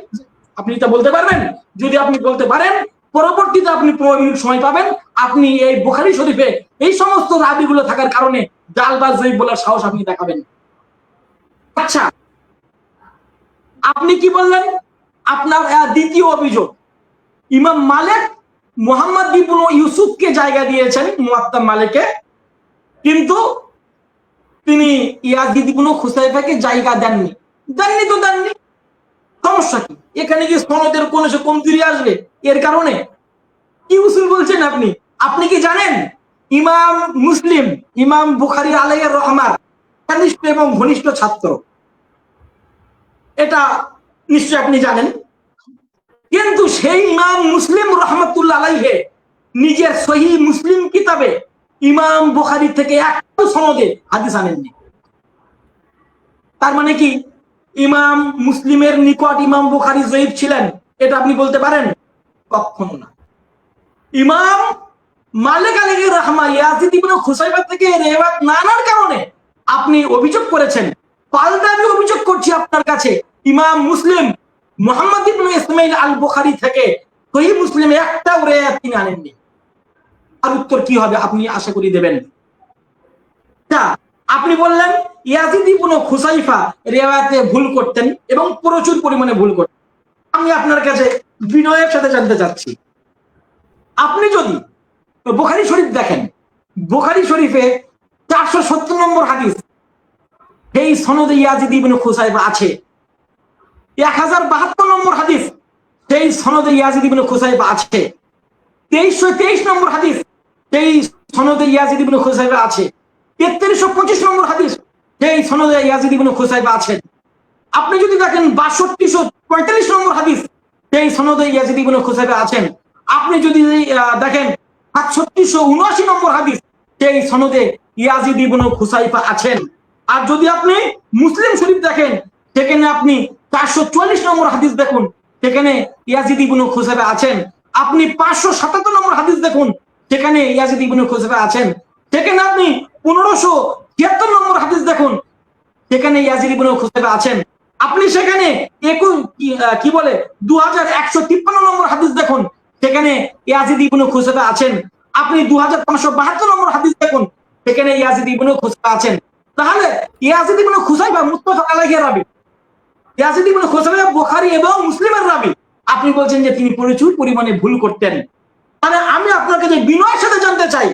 আপনি এটা বলতে পারবেন? যদি আপনি বলতে পারেন, পরবর্তীতে আপনি 15 মিনিট সময় পাবেন, আপনি এই বুখারী শরীফে এই সমস্ত রাবিগুলো থাকার কারণে জাল বা জয়ীফ বলার সাহস আপনি দেখাবেন। আচ্ছা, আপনি কি বললেন? আপনার দ্বিতীয় অভিযোগ, ইমাম মালিক মুহাম্মদ ইবনে ইউসুফকে জায়গা দিয়েছেন মুয়াত্তা মালিকে, কিন্তু তিনি ইয়াজিদ ইবনে খুসাইফাকে জায়গা দেননি। তো দেননি, সমস্যা কি? এখানে কি সনদের কোন কমজোরি আসবে এর কারণে? কি উসুল বলছেন আপনি? আপনি কি জানেন ইমাম মুসলিম, ইমাম বুখারী আলাইহির রহমাত কনিষ্ঠ এবং ঘনিষ্ঠ ছাত্র? এটা নিশ্চয় আপনি জানেন। কিন্তু সেই ইমাম মুসলিম রহমাতুল্লাহ আলাইহি নিজের সহিহ মুসলিম কিতাবে ইমাম বুখারী থেকে একটা সনদে হাদিস আনেননি। তার মানে কি ইমাম মুসলিমের নিকট ইমাম বুখারী জয়ীফ ছিলেন? এটা আপনি বলতে পারেন? কখনো না। ইমাম মালিক আলাইহির রহমা ইয়াজিদ ইবনে খুসাইফা থেকে রিওয়ায়াত না আনার কারণে আপনি অভিযোগ করেছেন। পাল্টা আমি অভিযোগ করছি আপনার কাছে, ইমাম মুসলিম মুহাম্মদ ইবনে ইসমাইল আল বুখারী থেকে সহিহ মুসলিমে একটাও রিওয়ায়াত তিনি আনেননি। আর উত্তর কি হবে আপনি আশা করি দেবেন? আপনি বললেন ইয়াজিদ ইবনে খুসাইফা রিওয়ায়াতে ভুল করতেন এবং প্রচুর পরিমাণে ভুল করতেন। আমি আপনার কাছে বিনয়ের সাথে জানতে চাচ্ছি, আপনি যদি বুখারী শরীফ দেখেন, বুখারী শরীফে 470 নম্বর হাদিস, এই সনদে ইয়াজিদ ইবনে খুসাইফা আছে। 1072 নম্বর হাদিস, সেই সনদে ইয়াজিদ ইবনে খুসাইফা আছে। 2323 নম্বর হাদিস, সেই সনদে ইয়াজিদ ইবনে খুসাইফা আছে। 3325 নম্বর হাদিস, সেই সনদে ইয়াজিদ ইবনে খুসাইফা আছেন। আপনি যদি দেখেন 6245 নম্বর হাদিস, সেই সনদে ইয়াজিদ ইবনে খুসাইফা আছেন। আপনি যদি দেখেন 6779 নম্বর হাদিস, সেই সনদে ইয়াজিদ ইবনে খুসাইফা আছেন। আর যদি আপনি মুসলিম শরীফ দেখেন, সেখানে আপনি 444 নম্বর হাদিস দেখুন, সেখানে ইয়াজিদ ইবনে খুসাইফা আছেন। আপনি 577 নম্বর হাদিস দেখুন, সেখানে ইয়াজিদ ইবনে খুসাইফা আছেন। সেখানে আপনি 1573 নম্বর হাদিস দেখুন, সেখানে ইয়াজিদ ইবনে খুসাইফা আছেন। আপনি সেখানে 2153 নম্বর হাদিস দেখুন, সেখানে ইয়াজিদ ইবনে খুসাইফা আছেন। আপনি 2572 নম্বর হাদিস দেখুন, সেখানে ইয়াজিদ ইবনে খুসাইফা আছেন। তাহলে ইয়াজিদ ইবনে খুসাইফা মুত্তাফাক আলাইহি রাবী, ইয়াজিদ ইবনে খুসাইফা বুখারী এবং মুসলিমের রাবী। আপনি বলছেন যে তিনি প্রচুর পরিমাণে ভুল করতেন। তাহলে আমি আপনার কাছে বিনয়ের সাথে জানতে চাই,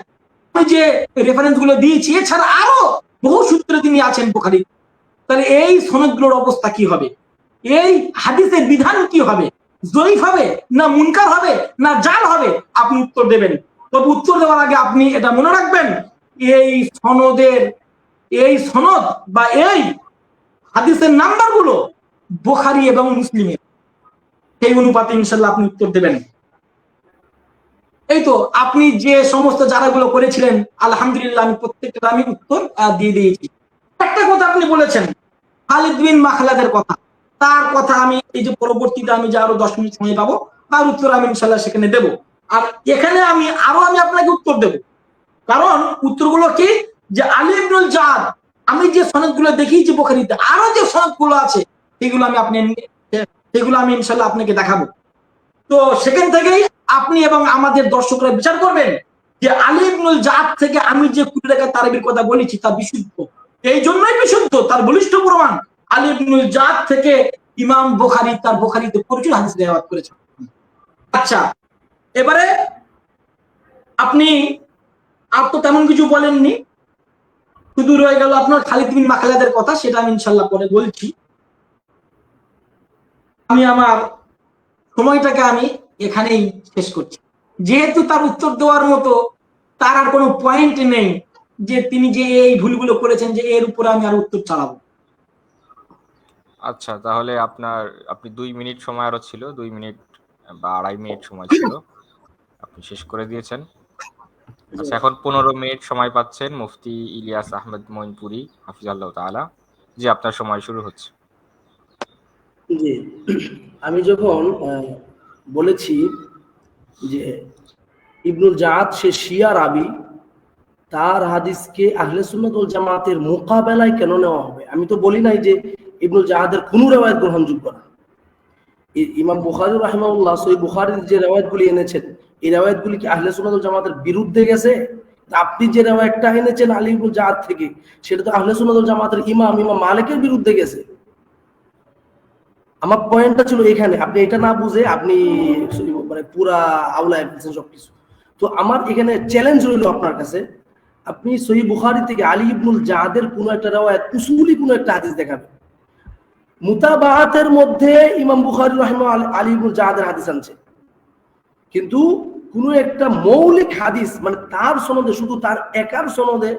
আমি যে রেফারেন্স গুলো দিয়েছি এছাড়া আরো বহু সূত্রে তিনি আছেন বুখারী, তাহলে এই সনদগুলোর অবস্থা কি হবে? এই হাদিসের বিধান কি হবে? জয়ীফ হবে না মুনকার হবে না জাল হবে? আপনি উত্তর দেবেন। তবে উত্তর দেওয়ার আগে আপনি এটা মনে রাখবেন, এই সনদ বা এই হাদিসের নাম্বারগুলো বুখারী এবং মুসলিমের, সেই অনুপাতে ইনশাআল্লাহ আপনি উত্তর দেবেন। এই তো আপনি যে সমস্ত যারাগুলো করেছিলেন, আলহামদুলিল্লাহ আমি প্রত্যেকটা আমি উত্তর দিয়ে দিয়েছি। একটা কথা আপনি বলেছেন খালিদ বিন মাখলাদের কথা, তার কথা আমি এই যে পরবর্তীতে আমি যে আরো 10 মিনিট সময় পাবো তার উত্তর আমি ইনশাআল্লাহ সেখানে দেব। আর এখানে আমি আপনাকে উত্তর দেব, কারণ উত্তরগুলো কি যে আলী ইবনুল জাদ, আমি যে সনদগুলো দেখিয়েছি বুখারীতে, আরো যে সনদগুলো আছে সেগুলো আমি ইনশাআল্লাহ আপনাকে দেখাবো। তো সেখান থেকেই আপনি এবং আমাদের দর্শকরা বিচার করবেন যে আলী ইবনুল জাদ থেকে আমি যে 20 টাকা তারাবির কথা বলেছি তা বিশুদ্ধ। এই জন্যই বিশুদ্ধ, তার বলিষ্ঠ প্রমাণ আলী ইবনুল জাদ থেকে ইমাম বুখারী তার বুখারীতে প্রচুর হাদিস রিওয়ায়াত করেছেন। আচ্ছা, এবারে আপনি আর তো তেমন কিছু বলেননি, শুধু রয়ে গেল আপনার খালিদ বিন মাখলাদের কথা, সেটা আমি ইনশাআল্লাহ পরে বলছি। আমি আমার সময়টাকে আমি এখানেই শেষ করছি, যেহেতু তার উত্তর দেওয়ার মতো তার আর কোনো পয়েন্ট নেই যে তিনি যে এই ভুলগুলো করেছেন যে এর উপরে আমি আর উত্তর চালাবো। আচ্ছা, তাহলে আপনি 2 মিনিট সময় আরো ছিল, 2 মিনিট বা 2.5 মিনিট সময় ছিল, আপনি শেষ করে দিয়েছেন। আচ্ছা, এখন 15 মিনিট সময় পাচ্ছেন মুফতি ইলিয়াস আহমেদ মঈনপুরী হাফিজাল্লাহ তাআলা। জি, আপনার সময় শুরু হচ্ছে। জি, আমি যখন বলেছি যে ইবনুল জাদ সে শিয়া রাবী, তার হাদিসকে আহলে সুন্নাত ওয়াল জামাতের মোকাবেলায় কেন নেওয়া হবে? আমি তো বলি নাই যে ইবনুল জাহাদের কোনো রিওয়ায়াত গ্রহণযোগ্য না। ইমাম বুখারী রাহিমাহুল্লাহ সহিহ বুখারীর যে রিওয়ায়াতগুলি এনেছেন, এই রিওয়ায়াতগুলি কি আহলে সুন্নাত ওয়াল জামাতের বিরুদ্ধে গেছে? আপনি যে রিওয়ায়াতটা এনেছেন আলী ইবনে জাদ থেকে, সেটা তো আহলে সুন্নাত ওয়াল জামাতের ইমাম মালিকের বিরুদ্ধে গেছে। আমার পয়েন্টটা ছিল এখানে, আপনি এটা না বুঝে আপনি মানে পুরা আউলায় ফেলছেন সবকিছু। তো আমার এখানে চ্যালেঞ্জ রইল আপনার কাছে, আপনি সহিহ বুখারী থেকে আলী ইবনুল জাদের কোন একটা রিওয়ায়াত, উসুলি কোন একটা হাদিস দেখাবেন। মুতাবাআতের মধ্যে ইমাম বুখারী রাহিমাহুল্লাহ আলী ইবনুল জাদের হাদিস আনছে, কিন্তু কোন একটা মৌলিক হাদিস মানে তার সনদে, শুধু তার একার সনদে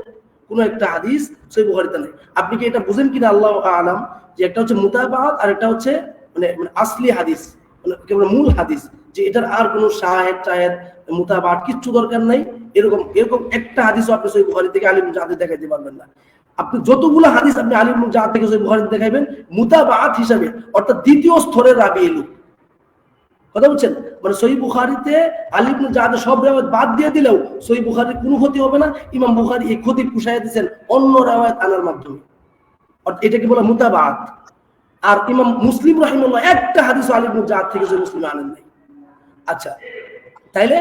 কোন একটা হাদিস সহিহ বুখারীতে নেই। আপনি কি এটা বুঝেন কিনা আল্লাহু আ'লাম, যে একটা হচ্ছে মুতাবাআত আর একটা হচ্ছে মানে আসলি হাদিস, মানে কেবল মূল হাদিস, যে এটার আর কোনো শাহেদ টাহেদ মুতাবাআত কিচ্ছু দরকার নাই। এরকম একটা হাদিসও আপনি সহিহ বুখারী থেকে আলী ইবনুল জাদের দেখাইতে পারবেন না। আপনি যতগুলো হাদিস আপনি আলী ইবনুল জাদ থেকে সহিহ বুখারীতে দেখাইবেন মুতাবাআত হিসাবে, অর্থাৎ দ্বিতীয় স্তরের রাবি এলো। কথা বলছেন? মানে সহিহ বুখারীতে আলী ইবনুল জাদ সব রিওয়ায়াত বাদ দিয়ে দিলেও সহিহ বুখারীর কোনো ক্ষতি হবে না। ইমাম বুখারী এই ক্ষতি পুষাইয়া দিয়েছেন অন্য রিওয়ায়াত আনার মাধ্যমে, অর্থাৎ এটাকে বলা মুতাবাআত। আর ইমাম মুসলিম রাহিমাহুল্লাহ একটা হাদিস আলী ইবনুল জাদ থেকে সহিহ মুসলিমে আনেন নাই। আচ্ছা, তাইলে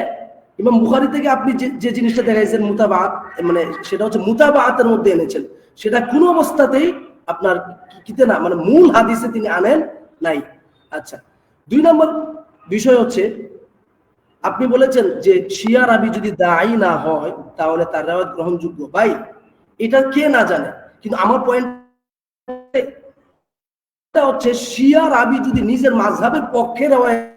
ইমাম বুখারী থেকে আপনি যে জিনিসটা দেখাইছেন মুতাবাআত, মানে সেটা হচ্ছে মুতাবাআতের মধ্যে এনেছেন, সেটা কোনো অবস্থাতেই আপনার কিতে না, মানে মূল হাদিসে তিনি আনেন নাই। আচ্ছা, 2 নম্বর বিষয় হচ্ছে, আপনি বলেছেন যে শিয়া রাবি যদি দায়ী না হয় তাহলে তার রিওয়ায়াত গ্রহণযোগ্য। ভাই, এটা কে না জানে, কিন্তু আমার পয়েন্টটা হচ্ছে শিয়া রাবি যদি নিজের মাযহাবের পক্ষে রিওয়ায়াত,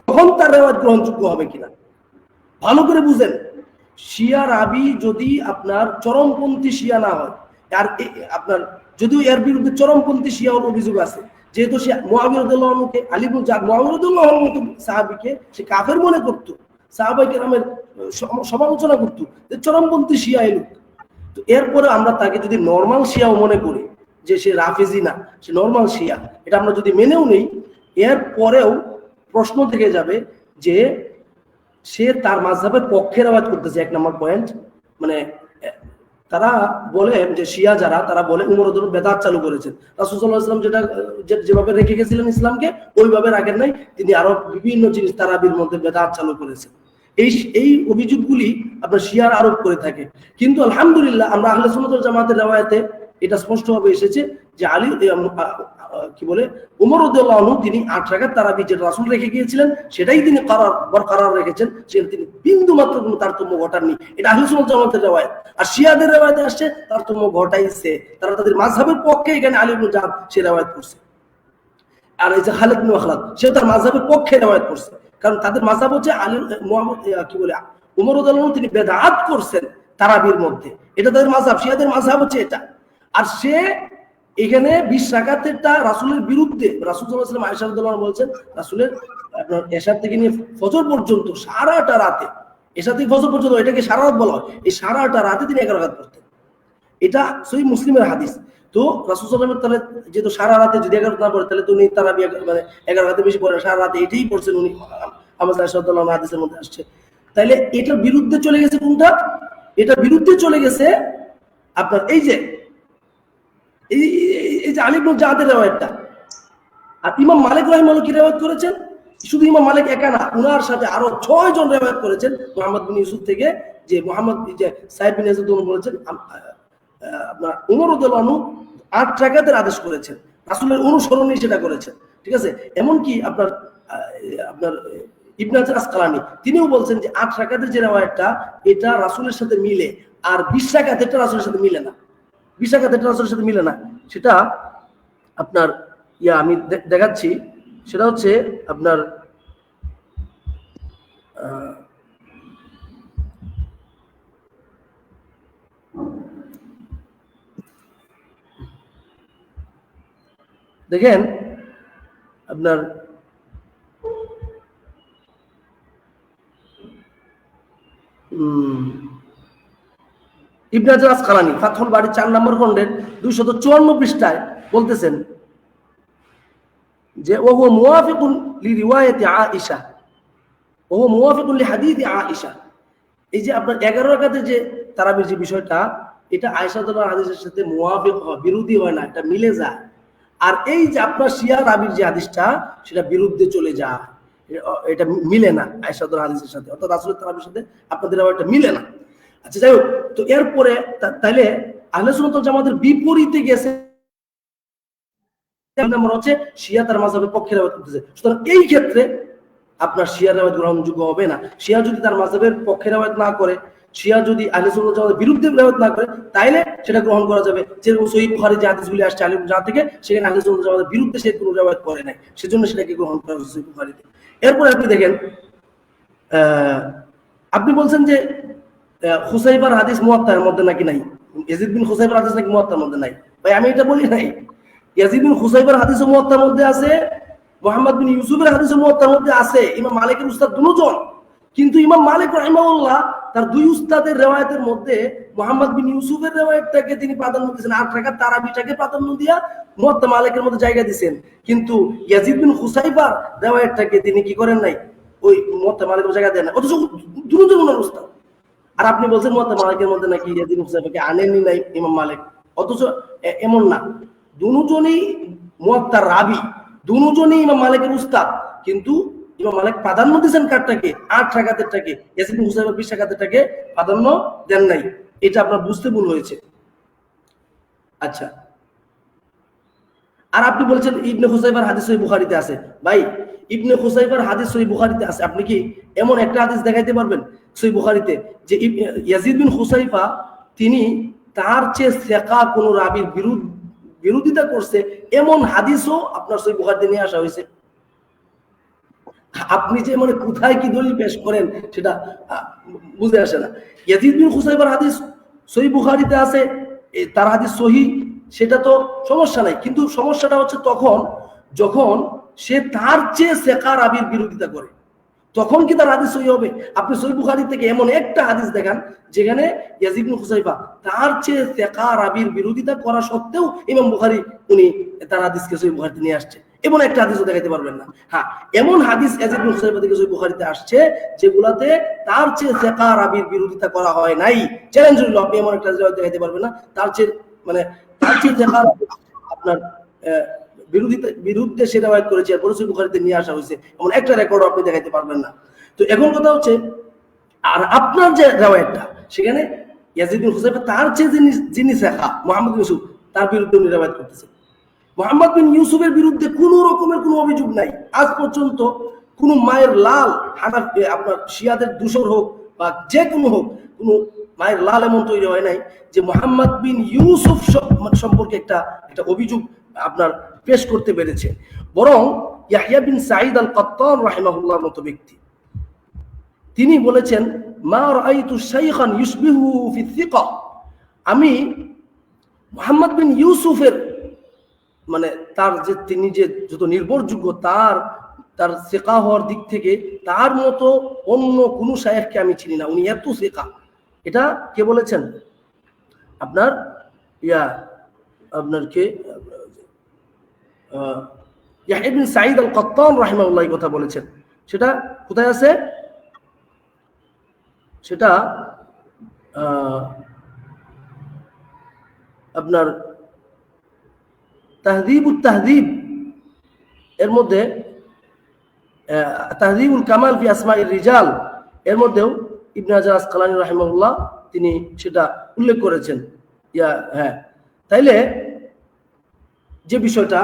তখন তার রিওয়ায়াত গ্রহণযোগ্য হবে কিনা ভালো করে বুঝেন। শিয়া রাবি যদি আপনার চরমপন্থী শিয়া না হয়, আর আপনার যদিও এর বিরুদ্ধে চরমপন্থী শিয়ার অভিযোগ আছে, যেহেতু সে মুআবিয়া রাদিয়াল্লাহু আনহুকে, আলী ইবনে জাদ মুআবিয়া রাদিয়াল্লাহু আনহু মতো সাহাবীকে সে কাফের মনে করত, সাহাবায়ে কেরামের সমালোচনা করত, যে চরমপন্থী শিয়া এলো। তো এরপরে আমরা তাকে যদি নরমাল শিয়াও মনে করি, যে সে রাফেজি না, সে নরমাল শিয়া, এটা আমরা যদি মেনেও নেই, এর পরেও প্রশ্ন থেকে যাবে যে সে তার মাযহাবের পক্ষে রিওয়ায়াত করতেছে। 1 নম্বর পয়েন্ট, মানে তারা বলে যে শিয়া যারা, তারা বলে উমর রাদিয়াল্লাহু আনহু বেদাত চালু করেছেন। রাসূল সাল্লাল্লাহু আলাইহি ওয়াসাল্লাম যেভাবে রেখে গেছিলেন ইসলামকে, ওইভাবে রাখেন নাই, তিনি আরো বিভিন্ন জিনিস তারাবির মধ্যে বেদাত চালু করেছেন। এই অভিযোগগুলি আপনার শিয়ার আরোপ করে থাকে। কিন্তু আলহামদুলিল্লাহ আমরা আহলে সুন্নাত ওয়াল জামাতের রিওয়ায়াতে এটা স্পষ্টভাবে এসেছে যে আলী কি বলে উমর রাদিয়াল্লাহু আনহু তিনি 8 রাকাত তারাবি যেটা রাসূল রেখে গিয়েছিলেন সেটাই তিনি বরকরার রেখেছেন, সেটা তিনি বিন্দু মাত্র কোনো তারতম্য ঘটাননি। এটা আহলে সুন্নাত জামাতের রিওয়ায়াত। আর শিয়াদের রিওয়ায়াতে আসছে তারতম্য ঘটাইছে, তারা তাদের মাযহাবের পক্ষে এখানে আলী ইবনে জাদ সে রিওয়ায়াত করছে। আর এই যে খালিদ বিন মাখলাদ, সে তার মাযহাবের পক্ষে রিওয়ায়াত করছে, কারণ তাদের মাযহাব হচ্ছে আলী মুহাম্মদ কি বলে উমর রাদিয়াল্লাহু আনহু তিনি বেদাত করছেন তারাবির মধ্যে, এটা তাদের মাযহাব। শিয়াদের মাযহাব হচ্ছে এটা। আর সে এখানে 20 রাকাতেরটা রাসূলের বিরুদ্ধে, রাসূল সাল্লাল্লাহু আলাইহি ওয়াসাল্লাম আয়েশা রাদিয়াল্লাহু আনহা বলছেন রাসূলের আপনার এশার থেকে নিয়ে ফজর পর্যন্ত সারাটা রাতে, এশা থেকে ফজর পর্যন্ত, এটাকে সারা রাত বলা হয়, এই সারাটা রাতে তিনি 11 রাকাত পড়তেন। এটা সহিহ মুসলিমের হাদিস। তো রাসূল সাল্লাল্লাহু আলাইহি ওয়াসাল্লাম তাহলে যেহেতু সারা রাতে যদি 11 না পড়ে, তাহলে তো উনি তারাবি মানে 11 রাতে বেশি পড়েন, সারা রাতে এটাই পড়ছেন উনি, আমাদের আয়েশা রাদিয়াল্লাহু আনহা হাদিসের মধ্যে আসছে। তাইলে এটার বিরুদ্ধে চলে গেছে কোনটা? এটার বিরুদ্ধে চলে গেছে আপনার এই যে আলী ইবনে জাদের রিওয়ায়াতটা। আর ইমাম মালিক রাহিমাহুল্লাহ কি রিওয়ায়াত করেছেন? শুধু ইমাম মালিক একা না, উনার সাথে আরো 6 জন রিওয়ায়াত করেছেন মুহাম্মদ বিন ইউসুফ থেকে, যে মুহাম্মদ যে সাইদ বিন ইয়াজিদ বলেছেন আপনার উমর রাদিয়াল্লাহু আনহু 8 রাকাতের আদেশ করেছেন, রাসূলের অনুসরণে সেটা করেছেন। ঠিক আছে? এমন কি আপনার ইবনে হাজার আসকালানী তিনিও বলছেন যে 8 রাকাতের যে রিওয়ায়াতটা এটা রাসূলের সাথে মিলে, আর 20 রাকাতেরটা রাসূলের সাথে মিলে না। 20 রাকাতেরটা রাসূলের সাথে মিলে না, সেটা আপনার আমি দেখাচ্ছি। সেটা হচ্ছে আপনার দেখেন আপনার ইবনে হাজার আসকালানী ফাতহুল বারী 4 নম্বর খণ্ডের 254 পৃষ্ঠায় বলতেছেন যে ওয়া মুওয়াফিকুন লিরিওয়ায়াতি আয়েশা, ওয়া মুওয়াফিকুন লিহাদিথি আয়েশা। এই যে আপনার 11 রাকাতের যে তারাবির যে বিষয়টা, এটা আয়েশা রাদিয়াল্লাহু আনহার হাদিসের সাথে মুওয়াফিক হয়, বিরোধী হয় না, এটা মিলে যায়। আর এই যে আপনার শিয়া রাবির যে হাদিসটা সেটা বিরুদ্ধে চলে যায়, এটা মিলে না আয়েশাতুল হাদিসের সাথে, অর্থাৎ রাসূলের তারাবির সাথে আপনাদের আবার এটা মিলে না। আচ্ছা যাই হোক, তো এরপরে তাইলে আহলে সুন্নাত ওয়াল জামাতের বিপরীতে গেছে আমরা হচ্ছে শিয়া তার মাযহাবের পক্ষে রাওয়াত করতেছে। সুতরাং এই ক্ষেত্রে আপনার শিয়া রাওয়াত গ্রহণযোগ্য হবে না। শিয়া যদি তার মাযহাবের পক্ষে রাওয়াত না করে, শিয়া যদি আহলে সুন্নাত ওয়াল জামাতের বিরুদ্ধে রাওয়াত না করে, তাইলে সেটা গ্রহণ করা যাবে। যেরকম সহিহ বুখারী যে হাদিসগুলি আসছে আলী ইবনে জাদ থেকে, সেখানে আহলে সুন্নাত ওয়াল জামাতের বিরুদ্ধে সে কোনো রাওয়াত করে নাই, সেজন্য সেটাকে গ্রহণ করা হয়েছে সহিহ বুখারীতে। এরপর আপনি দেখেন, আপনি বলছেন যে খুসাইবার হাদিস মুয়াত্তার মধ্যে নাকি নাই, ইয়াজিদ বিন খুসাইবার হাদিস নাকি মুয়াত্তার মধ্যে নাই। ভাই আমি এটা বলি নাই, ইয়াজিদ বিন খুসাইবার হাদিস মুয়াত্তার মধ্যে আছে, মুহাম্মদ বিন ইউসুফের হাদিস মুয়াত্তার মধ্যে আছে, ইমাম মালিকের উস্তাদ দুজন। কিন্তু ইমাম মালিক রাহিমাহুল্লাহ তার দুই উস্তাদের রিওয়ায়াতের মধ্যে মুহাম্মদ বিন ইউসুফের রিওয়ায়াতটাকে তিনি প্রাধান্য দিয়েছেন, 8 রাকাত তারাবিটাকে প্রাধান্য দিয়া মুয়াত্তা মালিকের মধ্যে জায়গা দিয়েছেন। কিন্তু ইয়াজিদ বিন খুসাইবার রিওয়ায়াতটাকে তিনি কি করেন নাই, ওই মুয়াত্তা মালিকের জায়গা দেন না, অথচ দুজন ওনার উস্তাদ। আর আপনি বলছেন মুয়াত্তা মালিকের মধ্যে নাকি ইয়াজিদ বিন খুসাইবাকে আনেননি নাই ইমাম মালিক, অথচ এমন না, দুজনই মুয়াত্তার রাবি, দুজনই ইমাম মালিকের উস্তাদ, কিন্তু ইমাম মালিক প্রাধান্য দিয়েছেন কারটাকে, 8 রাকাতেরটাকে, ইয়াজিদ বিন খুসাইবার 20 রাকাতেরটাকে প্রাধান্য দেন নাই। এটা আপনার বুঝতে ভুল হয়েছে। আচ্ছা, আর আপনি বলছেন ইবনে খুসাইবার হাদিস সহিহ বুখারীতে আছে। ভাই ইবনে খুসাইবার হাদিস সহিহ বুখারীতে আছে, আপনি কি এমন একটা হাদিস দেখাইতে পারবেন সহিহ বুখারীতে যে ইয়াজিদ বিন খুসাইফা তিনি তার চেয়ে সিকা কোন রাবীর বিরোধিতা করছে, এমন হাদিসও আপনার সহিহ বুখারীতে নিয়ে আসা হয়েছে? আপনি যে মানে কোথায় কি দলিল পেশ করেন সেটা বুঝে আসে না। ইয়াজিদ বিন খুসাইবার হাদিস সহিহ বুখারীতে আছে, তার হাদিস সহিহ, সেটা তো সমস্যা নাই, কিন্তু সমস্যাটা হচ্ছে তখন যখন সে তার চেয়ে সিকা রাবীর বিরোধিতা করে, তখন কি তার হাদিস সহিহ হবে? আপনি সহিহ বুখারী থেকে এমন একটা হাদিস দেখান যেখানে ইয়াজিদ বিন খুসাইফা তার চেয়ে সিকা রাবীর বিরোধিতা করা সত্ত্বেও ইমাম বুখারী উনি তার হাদিসকে সহিহ বুখারীতে নিয়ে আসছে, এমন একটা হাদিসও দেখাইতে পারবেন না। হ্যাঁ, এমন হাদিস ইয়াজিদ বিন খুসাইফা থেকে সহিহ বুখারীতে আসছে যেগুলাতে তার চেয়ে সিকা রাবীর বিরোধিতা করা হয় নাই। চ্যালেঞ্জ হলো, আপনি এমন একটা হাদিস দেখাইতে পারবেন না তার চেয়ে মানে তার চেয়ে সিকা আপনার বিরুদ্ধে সে রিওয়ায়াত করেছে, আর সহিহ বুখারীতে নিয়ে আসা হয়েছে, এমন একটা রেকর্ড আপনি দেখাইতে পারবেন না। তো এখন কথা হচ্ছে, আর আপনার যে রিওয়ায়াতটা সেখানে ইয়াজিদ বিন খুসাইফা তার চেয়ে যিনি সিকা মুহাম্মদ বিন ইউসুফ তার বিরুদ্ধে উনি রিওয়ায়াত করতেছেন। মুহাম্মদ বিন ইউসুফের বিরুদ্ধে কোনো রকমের কোনো অভিযোগ নাই, আজ পর্যন্ত কোনো মায়ের লাল হানাফি আপনার শিয়াদের দূষর হোক বা যে কোনো হোক, কোনো মায়ের লাল এমন তৈরি হয় নাই যে মুহাম্মদ বিন ইউসুফ সম্পর্কে একটা অভিযোগ আপনার পেশ করতে পেরেছে। বরং ইয়াহইয়া বিন সাঈদ আল কাত্তান রাহিমাহুল্লাহর মতো ব্যক্তি তিনি বলেছেন, মা রাআইতু শাইখান ইউশবিহু ফি থিকা, আমি মুহাম্মদ বিন ইউসুফের মানে তার যে তিনি যে যত নির্ভরযোগ্য, তার সিকা হওয়ার দিক থেকে তার মতো অন্য কোনো শাইখকে আমি চিনি না, উনি এত সিকা। এটা কে বলেছেন? আপনার আপনার কে ইয়াহইয়া বিন সাঈদ আল কাত্তান রাহিমাহুল্লাহ কথা বলেছেন। সেটা কোথায় আছে? সেটা আপনার তাহযীবুত তাহযীব এর মধ্যে, তাহযীবুল কামাল ফি আসমাইর রিজাল এর মধ্যেও ইবনে হাজার আসকালানী রাহিমাহুল্লাহ তিনি সেটা উল্লেখ করেছেন। হ্যাঁ, তাইলে যে বিষয়টা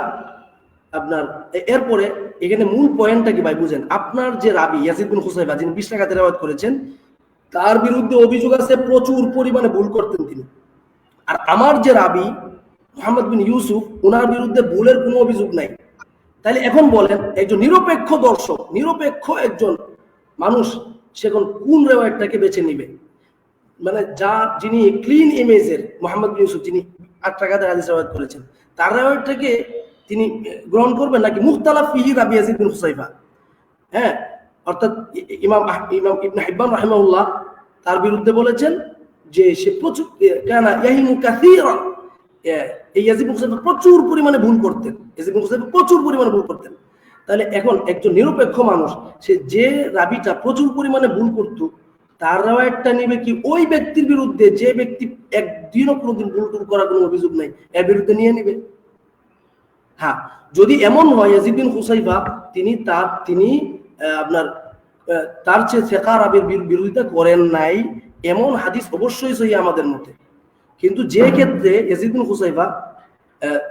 আপনার এরপরে এখানে মূল পয়েন্টটা কি ভাই বুঝেন, আপনার যে রাবি ইয়াজিদ বিন খুসাইফা যিনি 20 রাকাতের রিওয়ায়াত করেছেন, তার বিরুদ্ধে অভিযোগ আছে প্রচুর পরিমাণে ভুল করতেন তিনি। আর আমার যে রাবি মুহাম্মদ বিন ইউসুফ, ওনার বিরুদ্ধে ভুলের কোনো অভিযোগ নাই। তাহলে এখন বলেন, একজন নিরপেক্ষ দর্শক, নিরপেক্ষ একজন মানুষ, সে এখন কোন রিওয়ায়াতটাকে বেছে নিবে? মানে যিনি ক্লিন ইমেজের মুহাম্মদ বিন ইউসুফ, যিনি 8 রাকাতের হাদিস রিওয়ায়াত করেছেন, তার রিওয়ায়াতটাকে তিনি গ্রহণ করবেন নাকি মুখতালাফ ফিহি রাবি ইয়াজিদ বিন খুসাইফা? হ্যাঁ, অর্থাৎ ইমাম ইবনে হিব্বান রাহিমাহুল্লাহ তার বিরুদ্ধে বলেছেন যে সে প্রচুর কানা ইয়াহিমু কাসীরান, এই ইয়াজিদ বিন খুসাইফা প্রচুর পরিমাণে ভুল করতেন, ইয়াজিদ বিন খুসাইফা প্রচুর পরিমাণে ভুল করতেন। তাহলে এখন একজন নিরপেক্ষ মানুষ, সে যে রাবিটা প্রচুর পরিমাণে ভুল করত, তার রিওয়ায়াতটা নিবে কি ওই ব্যক্তির বিরুদ্ধে যে ব্যক্তি একদিনও কোনোদিন ভুল করার কোনো অভিযোগ নাই, এর বিরুদ্ধে নিয়ে নিবে? হ্যাঁ, যদি এমন হয় ইয়াজিদ বিন হুসাইফা তিনি আপনার তার চেয়ে সেকা রাবির বিরোধিতা করেন নাই, এমন হাদিস অবশ্যই সহিহ আমাদের মতে। কিন্তু যে ক্ষেত্রে ইয়াজিদ বিন হুসাইফা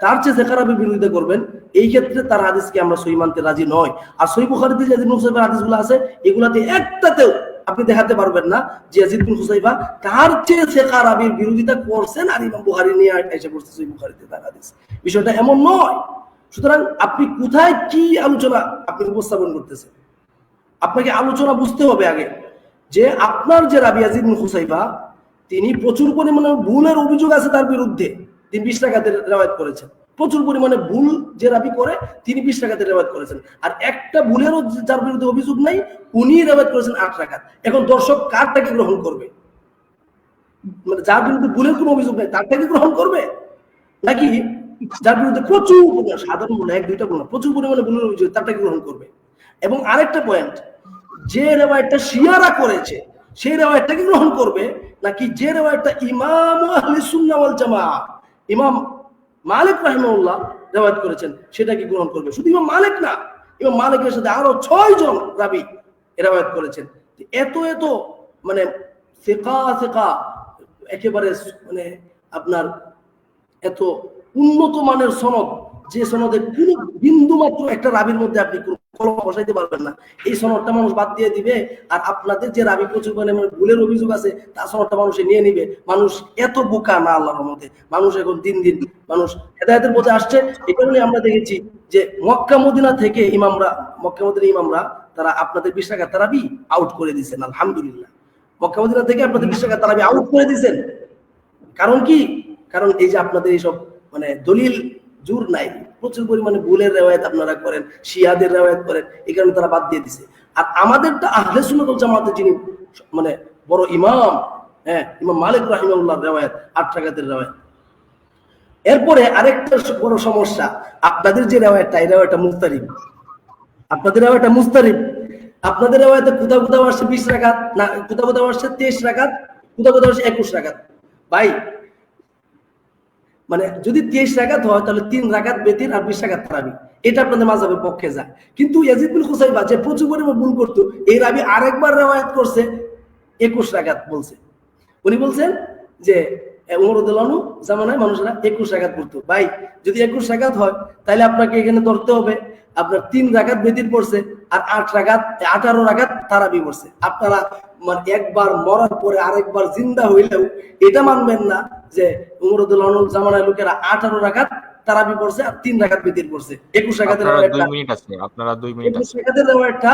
তার চেয়ে সেকা রাবির বিরোধিতা করবেন, এই ক্ষেত্রে তার হাদিসকে আমরা সহিহ মানতে রাজি নয়। আর সহিহ বুখারীতে ইয়াজিদ বিন হুসাইফার হাদিসগুলো আছে, এগুলাতে একটাতেও আপনি দেখাতে পারবেন না যে ইয়াজিদ বিন হুসাইফা তার চেয়ে সেকা রাবির বিরোধিতা করছেন আর ইমাম বুখারী নিয়ে এসে পড়ছে সহিহ বুখারীতে তার হাদিস। বিষয়টা এমন নয়। সুতরাং আপনি কোথায় কি আলোচনা আপনি উপস্থাপন করতেছেন, আপনাকে আলোচনা বুঝতে হবে আগে যে আপনার যে রাবি ইয়াজিদ বিন হুসাইফা তিনি প্রচুর পরিমাণে ভুলের অভিযোগ আছে তার বিরুদ্ধে। তিনি 20 রাকাতের রিওয়ায়াত করেছেন, প্রচুর পরিমাণে ভুল যে রাবি করে তিনি 20 রাকাতের রিওয়ায়াত করেছেন। আর একটা ভুলেরও যার বিরুদ্ধে অভিযোগ নাই উনি রিওয়ায়াত করেছেন 8 রাকাত। এখন দর্শক কারটাকে গ্রহণ করবে? মানে যার বিরুদ্ধে ভুলের কোনো অভিযোগ নাই তারটাকে গ্রহণ করবে, নাকি যার বিরুদ্ধে প্রচুর সাধারণ ভুল, 1-2টা ভুল না, প্রচুর পরিমাণে ভুলের অভিযোগ তারটাকে গ্রহণ করবে? এবং আরেকটা পয়েন্ট, যে রেওয়ায়াতটা শিয়ারা করেছে সেই রেওয়ায়াতটাকে গ্রহণ করবে, নাকি যে রেওয়ায়াতটা ইমাম আহলে সুন্নাহ ওয়াল জামাআহ ইমাম মালিক রাহিমাহুল্লাহ রেওয়ায়াত করেছেন সেটাকে গ্রহণ করবে? শুধু ইমাম মালিক না, ইমাম মালিকের সাথে আরো 6 জন রাবী রেওয়ায়াত করেছেন। এত মানে সিকা একেবারে মানে আপনার এত উন্নত মানের সনদ, যে সনদে কোনো বিন্দু মাত্র একটা রাবির মধ্যে আপনি কলম বসাইতে পারবেন না, এই সনদটা মানুষ বাদ দিয়ে দিবে। আর আপনাদের যে রাবি প্রচুর পরিমাণে ভুলের অভিযোগ আছে তার সনদটা মানুষে নিয়ে নিবে। মানুষ এত বোকা না আল্লাহর মধ্যে, মানুষ এখন দিন দিন মানুষ হেদায়েতের পথে আসছে। এই কারণে আমরা দেখেছি যে মক্কা মদিনা থেকে ইমামরা তারা আপনাদের 20 রাকাত তারাবি আউট করে দিয়েছেন। আলহামদুলিল্লাহ, মক্কা মদিনা থেকে আপনাদের 20 রাকাত তারাবি আউট করে দিয়েছেন। কারণ কি? কারণ এই যে আপনাদের এইসব মানে দলিল জোর নাই, প্রচুর পরিমাণে ভুলের রেওয়ায়াত আপনারা করেন, শিয়াদের রেওয়ায়াত করেন, এই কারণে তারা বাদ দিয়ে দিছে। আর আমাদেরটা আহলে সুন্নাত ওয়াল জামাতের যিনি মানে বড় ইমাম, ইমাম মালিক রাহিমাহুল্লাহর রেওয়ায়াত 8 রাকাতের রেওয়ায়াত। এরপরে আরেকটা বড় সমস্যা, আপনাদের যে রেওয়ায়াতটা এই রেওয়ায়াতটা মুস্তারিব। আপনাদের রেওয়ায়াতটা মুস্তারিব। আপনাদের রেওয়ায়াতে কোথাও আসছে 20 রাকাত, না কোথাও আসছে 23 রাকাত, কোথাও আসছে 21 রাকাত। ভাই মানে যদি 23 রাকাত হয় তাহলে 3 রাকাত বেতির আর 20 রাকাত তারাবি, এটা আপনাদের মাযহাবের পক্ষে যায়। কিন্তু ইয়াজিদ বিন হুসাইফা যে প্রচুর পরিমাণে ভুল করতো, এই রাবি আরেকবার রিওয়ায়াত করছে 21 রাকাত বলছে। উনি বলছেন যে ওমর রাদিয়াল্লাহু আনহু জামানায় মানুষরা 21 রাকাত পড়তো। ভাই যদি 21 রাকাত হয় তাহলে আপনাকে এখানে ধরতে হবে আপনার 3 রাকাত বেতির পড়ছে আর 8 রাকাত 18 রাকাত তারাবি পড়ছে। আপনারা মানে একবার মরার পরে আরেকবার জিন্দা হইলেও এটা মানবেন না যে ওমর রাদিয়াল্লাহু আনহু জামানায় লোকেরা 18 রাকাত তারাবি পড়ছে আর 3 রাকাত বেতির পড়ছে। 21 রাকাতের রেওয়ায়াতটা 2 মিনিট আছে, আপনারা 2 মিনিট আছে। 21 রাকাতের রেওয়ায়াতটা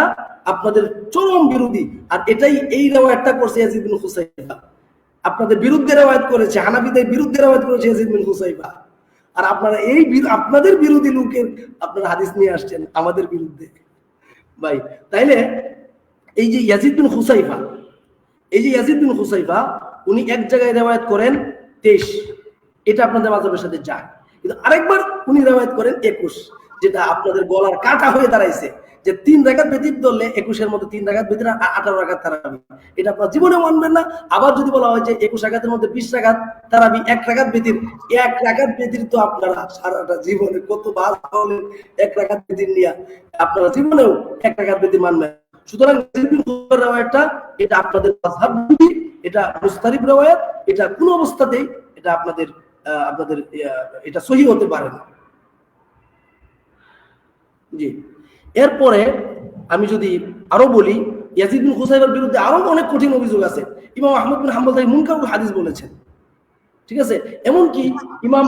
আপনাদের চরম বিরোধী। আর এটাই এই রেওয়ায়াতটা করছে ইয়াজিদ বিন হুসাইফা, আপনাদের বিরুদ্ধে রেওয়ায়াত করেছে, হানাফিদের বিরুদ্ধে রেওয়ায়াত করেছে ইয়াজিদ বিন হুসাইফা। আর আপনারা এই আপনাদের বিরোধী লোকের আপনারা হাদিস নিয়ে আসছেন আমাদের বিরুদ্ধে। ভাই তাইলে এই যে ইয়াজিদ বিন হুসাইফা উনি এক জায়গায় রেওয়ায়াত করেন 23, এটা আপনাদের মাযহাবের সাথে যায়। কিন্তু আরেকবার উনি রেওয়ায়াত করেন 21, যেটা আপনাদের গলার কাটা হয়ে দাঁড়াইছে যে 3 রাকাত বেতির ধরলে 21 এর মধ্যে 3 রাকাত বেতির আর 18 রাকাত তারাবি, এটা আপনারা জীবনে মানবেন না। আবার যদি বলা হয় যে 21 রাকাতের মধ্যে 20 রাকাত তারাবি, 1 রাকাত বেতির, 1 রাকাত বেতির তো আপনারা সারাটা জীবনে কত বার বলেন 1 রাকাত বেতির নিয়ে, আপনারা জীবনেও 1 রাকাত বেতির মানবেন। সুতরাং রেওয়ায়াতটা এটা আপনাদের মাযহাব বিরোধী, এটা মুস্তারিব রেওয়ায়াত, এটা কোন অবস্থাতেই এটা আপনাদের এটা সহিহ হতে পারে না। জি, এরপরে আমি যদি আরো বলি, ইয়াজিদ বিন হুসাইফার বিরুদ্ধে আরো অনেক কঠিন অভিযোগ আছে। ইমাম আহমদ বিন হাম্বল তাকে মুনকারুল হাদিস বলেছেন, ঠিক আছে। এমনকি ইমাম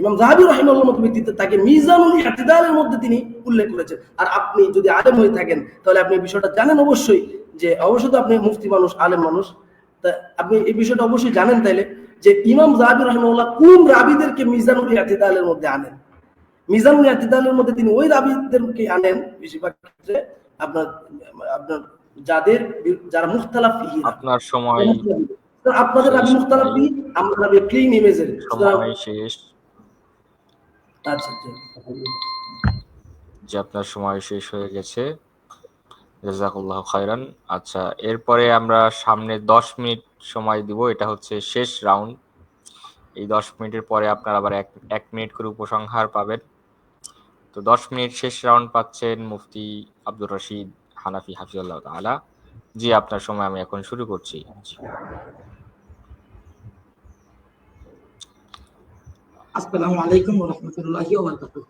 ইমাম যাহাবী রাহিমাহুল্লাহর মতো ব্যক্তি তাকে মিজানুল ইতিদালের মধ্যে তিনি উল্লেখ করেছেন। আর আপনি যদি আলেম হয়ে থাকেন তাহলে আপনি এই বিষয়টা জানেন অবশ্যই, যে অবশ্যই তো আপনি মুফতি মানুষ, আলেম মানুষ, তা আপনি এই বিষয়টা অবশ্যই জানেন তাইলে যে ইমাম যাহাবী রাহিমাহুল্লাহ কোন রাবীদেরকে মিজানুল ইতিদালের মধ্যে আনেন। মিজানুল ইতিদালের মধ্যে তিনি ওই রাবীদেরকে আনেন বেশিরভাগ ক্ষেত্রে আপনার যারা মুখতালাফ ফিহি। আপনার সময়, আপনাদের রাবী মুখতালাফ ফিহি, আমরা রাবী ক্লিন ইমেজের সময় শেষ। আচ্ছা যে আপনার সময় শেষ হয়ে গেছে, জাযাকুল্লাহু খাইরান। আচ্ছা, এরপরে আমরা সামনে 10 মিনিট সময় দিব, এটা হচ্ছে শেষ রাউন্ড। এই 10 মিনিটের পরে আপনারা আবার এক মিনিট করে উপসংহার পাবেন। তো 10 মিনিট শেষ রাউন্ড পাচ্ছেন মুফতি আব্দুর রশিদ হানাফি হাফিজাল্লাহ তাআলা। জি, আপনার সময় আমি এখন শুরু করছি। আসসালামু আলাইকুম ওয়া রাহমাতুল্লাহি ওয়া বারাকাতুহু।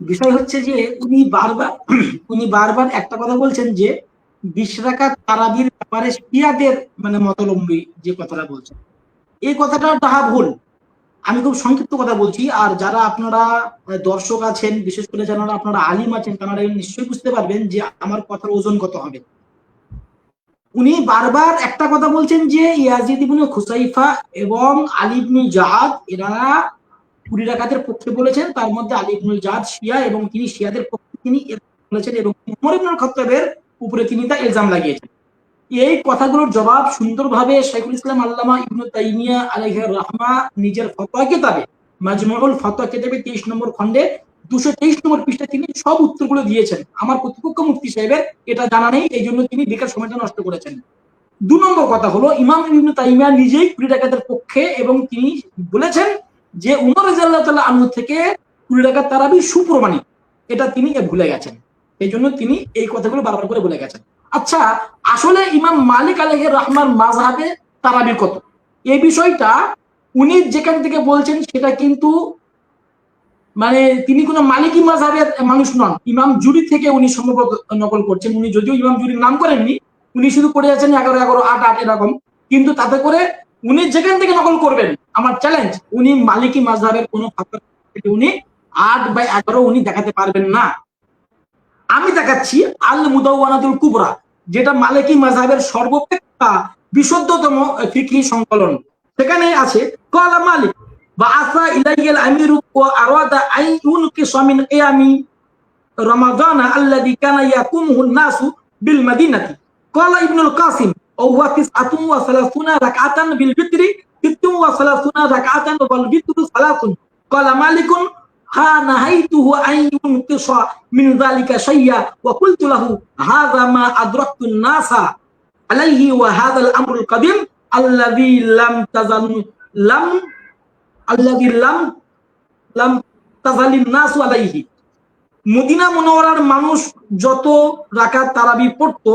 বিষয় হচ্ছে যে উনি বারবার একটা কথা বলছেন যে 20 রাকাত তারাবির ব্যাপারে শিয়াদের মানে মতাবলম্বী যে কথাটা বলছেন, এই কথাটা তাহা ভুল। আমি খুব সংক্ষিপ্ত কথা বলছি, আর যারা আপনারা দর্শক আছেন, বিশেষ করে যারা আপনারা আলিম আছেন, তারা নিশ্চয়ই বুঝতে পারবেন যে আমার কথার ওজন কত হবে। উনি বারবার একটা কথা বলছেন যে ইয়াজিদ ইবনে খুসাইফা এবং আলী ইবনে জাদ এরা 20 রাকাতের পক্ষে বলেছেন, তার মধ্যে আলী ইবনে জাদ শিয়া এবং তিনি শিয়াদের পক্ষে তিনি বলেছেন এবং ওমর ইবনে খাত্তাবের উপরে তিনি তা ইলজাম লাগিয়েছেন। এই কথাগুলোর জবাব সুন্দরভাবে শাইখুল ইসলাম আল্লামা ইবনে তাইমিয়া আলাইহির রাহমা নিজের ফতোয়া কিতাবে মাজমুউল ফতোয়া কিতাবে 23 নম্বর খণ্ডে 223 নম্বর পৃষ্ঠায় তিনি সব উত্তরগুলো দিয়েছেন। আমার প্রতিপক্ষ মুফতি সাহেবের এটা জানা নেই, এই জন্য তিনি বেকার সময়টা নষ্ট করেছেন। 2 নম্বর কথা হলো ইমাম ইবনে তাইমিয়া নিজেই 20 রাকাতের পক্ষে এবং তিনি বলেছেন যে উমর রাদিয়াল্লাহু তাআলা আনহু থেকে 20 রাকাত তারাবি সুপ্রমাণিত, এটা তিনি ভুলে গেছেন। এই জন্য তিনি এই কথাগুলো বারবার করে বলে গেছেন। আচ্ছা, আসলে ইমাম মালিক আলাইহির রহমার মাযহাবে তারাবি কত, এই বিষয়টা উনি যেখান থেকে বলছেন সেটা কিন্তু মানে তিনি কোনো মালিকি মাযহাবের মানুষ নন, ইমাম জুরি থেকে উনি সম্ভবত নকল করছেন। উনি যদিও ইমাম জুরির নাম করেননি, উনি শুধু করে যাচ্ছেন 11 11 8 8 এরকম, কিন্তু তাতে করে উনি যেখান থেকে নকল করবেন আমার চ্যালেঞ্জ, উনি মালিকি মাযহাবের কোনো ফাতোয়া থেকে উনি 8 বা 11 উনি দেখাতে পারবেন না। আমি দেখাচ্ছি আল মুদাওয়ানাতুল কুবরা, যেটা মালিকি মাযহাবের সর্বাপেক্ষা বিশুদ্ধতম ফিকহি সংকলন। সেখানে আছে ক্বালা মালিক বাআসা ইলাইহিল আমিরু ওয়া আরাদা আন ইউনকিসা মিন কিয়ামি রমাদান আল্লাযী কানা ইয়াকুমুহু নাসু বিল মাদিনাতি। ক্বালা ইবনুল কাসিম ওয়া হুয়া 39 রাকআতান বিল বিত্রি 36 রাকআতান ওয়াল বিত্রু 3। ক্বালা মালিকুন হা নাহাইতুহু আন ইউনকিসা মিন যালিকা শাইয়া ওয়া কুলতু লাহু হাযা মা আদরাকতুন নাসা আলাইহি ওয়া হাযাল আমরুল কাদিম আল্লাযী লাম তাযালিন নাসু আলাইহি। মদিনা মুনাওয়ারার মানুষ যত রাকাত তারাবি পড়তো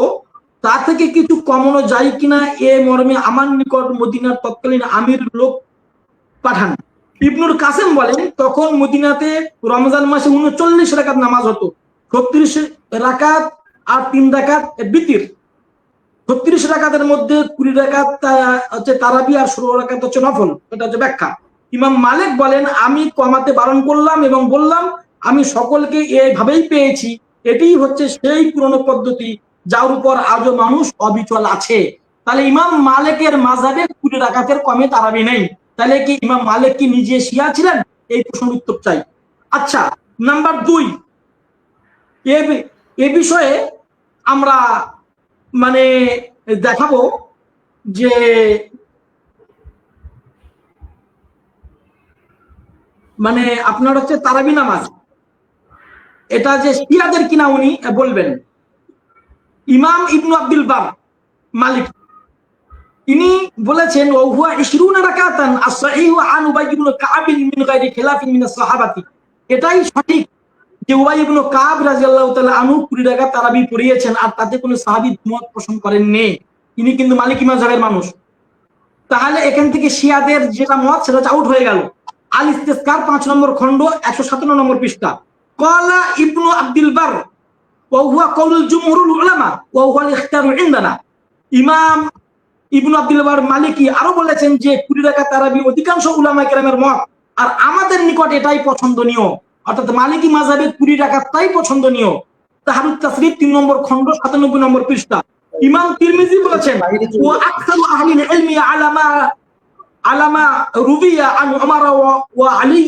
তা থেকে কিছু কমানো যায় কিনা এ মর্মে আমার নিকট মদিনার তৎকালীন আমির লোক পাঠান। ইবনুল কাসিম বলেন তখন মদিনাতে রমজান মাসে 39 রাকাত নামাজ হতো, 36 রাকাত আর 3 রাকাত বিতির। 36 রাকাতের মধ্যে 20 রাকাত হচ্ছে তারাবি আর 16 রাকাত হচ্ছে নফল, এটা হচ্ছে ব্যাখ্যা। ইমাম মালিক বলেন আমি কমাতে বারণ করলাম এবং বললাম আমি সকলকে এইভাবেই পেয়েছি, এটাই হচ্ছে সেই পুরনো পদ্ধতি যার উপর আজও মানুষ অবিচল আছে। তাহলে ইমাম মালিকের মাযহাবে 20 রাকাতের কমে তারাবি নেই। তাহলে কি ইমাম মালিক কি নিজে শিয়া ছিলেন? এই প্রশ্নের উত্তর চাই। আচ্ছা, নাম্বার 2, এ বিষয়ে আমরা মানে দেখাবো যে মানে আপনার হচ্ছে তারাবি নামাজ এটা যে শিয়াদের কিনা উনি বলবেন। ইমাম ইবনু আব্দুল বার মালিক ইনি বলেছেন ওয়া হুয়া 20 রাকাতান as-সাহিহু আন উবাই ইবনে কাব মিন গায়রি খিলাফিন মিনাস সাহাবাতি। এটাই সঠিক যে উবাই ইবনে কাব রাদিয়াল্লাহু তাআলা আনহু 20 রাকাত তারাবি পড়িয়েছেন আর তাতে কোনো সাহাবী মত পোষণ করেননি। ইনি কিন্তু মালিকি মাযহাবের মানুষ। তাহলে এখান থেকে শিয়াদের যেটা মত সেটা আউট হয়ে গেল। আল ইস্তিসকার 5 নম্বর খণ্ড 157 নম্বর পৃষ্ঠা। ক্বালা ইবনু আব্দুল বার ওয়া হুয়া কাউলুল জুমহুরুল উলামা ওয়া হুয়া আল-ইখতিয়ারু ইনদানা। ইমাম ইবনু আব্দুল বার মালিকি আরো বলেছেন যে 20 রাকাত তারাবি অধিকাংশ উলামা কেরামের মত, আর আমাদের নিকট এটাই পছন্দনীয়, অর্থাৎ মালিকি মাযহাবে 20 রাকাতটাই পছন্দনীয়। তাহরুত তাসরিফ 3 নম্বর খণ্ড 97 নম্বর পৃষ্ঠা। ইমাম তিরমিজি বলেছেন ওয়া আকসারু আহলিল ইলমি আলামা রুবিয়া আন উমর ওয়া আলী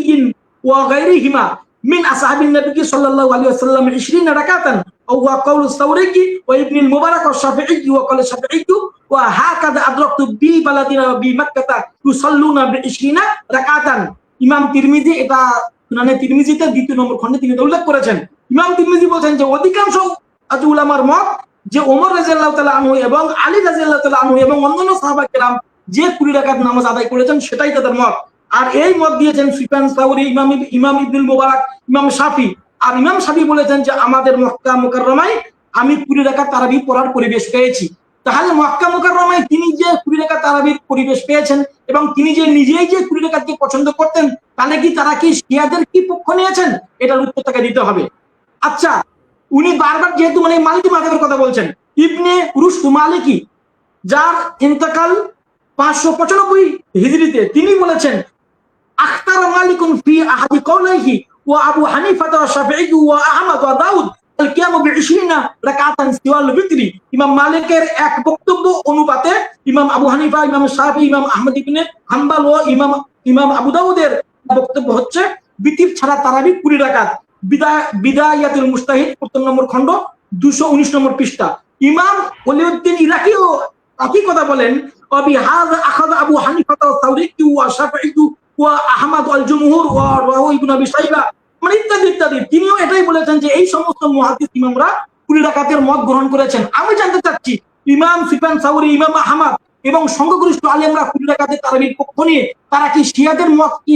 ওয়া গায়রিহিমা মিন আসহাবিন নবী সাল্লাল্লাহু আলাইহি ওয়াসাল্লাম 20 রাকাতান ওয়া হুয়া কাউলু সাওরী ওয়া ইবনুল মুবারাক ওয়া শাফিঈ ওয়া ক্বালা শাফিঈ ওয়া হাকাযা আদরাকতু বি বালাদিনা বি মক্কাতা ইউসাল্লুনা বি 20 রাকাতান। ইমাম তিরমিজি এটা সুনানে তিরমিজিতে 2 নম্বর খণ্ডে তিনি উল্লেখ করেছেন। ইমাম তিরমিজি বলেন যে অধিকাংশ উলামার মত যে ওমর রাদিয়াল্লাহু তাআলা আনহু এবং আলী রাদিয়াল্লাহু তাআলা আনহু এবং অন্যান্য সাহাবা কেরাম যে 20 রাকাত নামাজ আদায় করেছেন সেটাই তাদের মত। আর এই মত দিয়েছেন সুফিয়ান সাউরি, ইমাম ইবনুল মুবারক, ইমাম শাফি। আর ইমাম শাফি বলেছেন যে আমাদের মক্কা মুকাররমায় আমি 20 রাকাত তারাবি পড়ার পরিবেশ পেয়েছি। তাহলে মক্কা মুকাররমায় তিনি যে 20 রাকাত তারাবির পরিবেশ পেয়েছেন এবং তিনি যে নিজেই যে 20 রাকাতকে পছন্দ করতেন, তাহলে কি তারা কি শিয়াদের কি পক্ষ নিয়েছেন? এটার উত্তর তাকে দিতে হবে। আচ্ছা, উনি বারবার যেহেতু মানে মালিকি মাযহাবের কথা বলছেন, ইবনে রুশদ মালিকি, যার ইন্তেকাল 595 হিজরিতে, তিনি বলেছেন আখতার মালিকুন ফি আহাদি কওলাইহি ওয়া আবু হানিফা ওয়া শাফিঈ ওয়া আহমদ ওয়া দাউদ আল কিয়ামু বি20 রাকাতান সিওয়াল বিত্রি। ইমাম মালিকের এক বক্তব্য অনুপাতে ইমাম আবু হানিফা, ইমাম শাফিঈ, ইমাম আহমদ ইবনে হাম্বল ও ইমাম আবু দাউদের বক্তব্য হচ্ছে বিতির ছাড়া তারাবি 20 রাকাত। বিদায়াতুল মুস্তাহিদ 75 নম্বর খণ্ড 219 নম্বর পৃষ্ঠা। ইমাম ওলিউদ্দিন ইরাকিও একই কথা বলেন, وبهذا أخذ أبو حنيفة والثوري والشافعي وأحمد والجمهور ورواه ابن أبي شيبة মানে ইত্যাদি ইত্যাদি। তিনিও এটাই বলেছেন যে এই সমস্ত মুহাদ্দিস ইমামরা 20 রাকাতের মত গ্রহণ করেছেন। আমি জানতে চাচ্ছি ইমাম সুফিয়ান সাউরি, ইমাম আহমদ এবং সংখ্যাগরিষ্ঠ আলেমরা 20 রাকাতের তারাবির পক্ষ নিয়ে তারা কি শিয়াদের মত কি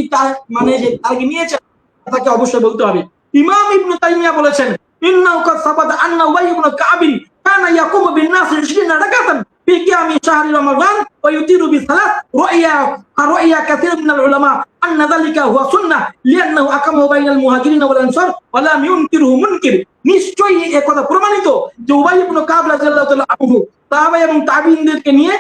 মানে যে তারা কি নিয়েছেন? তাকে অবশ্যই বলতে হবে। ইমাম ইবনে তাইমিয়া বলেছেন ইন্নাহু কাদ সাবাতা আন্না উবাই ইবনে কাবিন কানা ইয়াকুমু বিন নাস 20 রাকাতান في قيام شهر رمضان ويطير بثلاث رؤيا كثير من العلماء أن ذلك هو سنة لأنه أقامه بين المهاجرين والأنصار ولم ينكره منكر। নিশ্চয়ই এই কথা প্রমাণিত যে উবাই ইবনে কাব রাদিয়াল্লাহু তাআলা আনহু সাহাবা এবং তাবিঈনদেরকে নিয়ে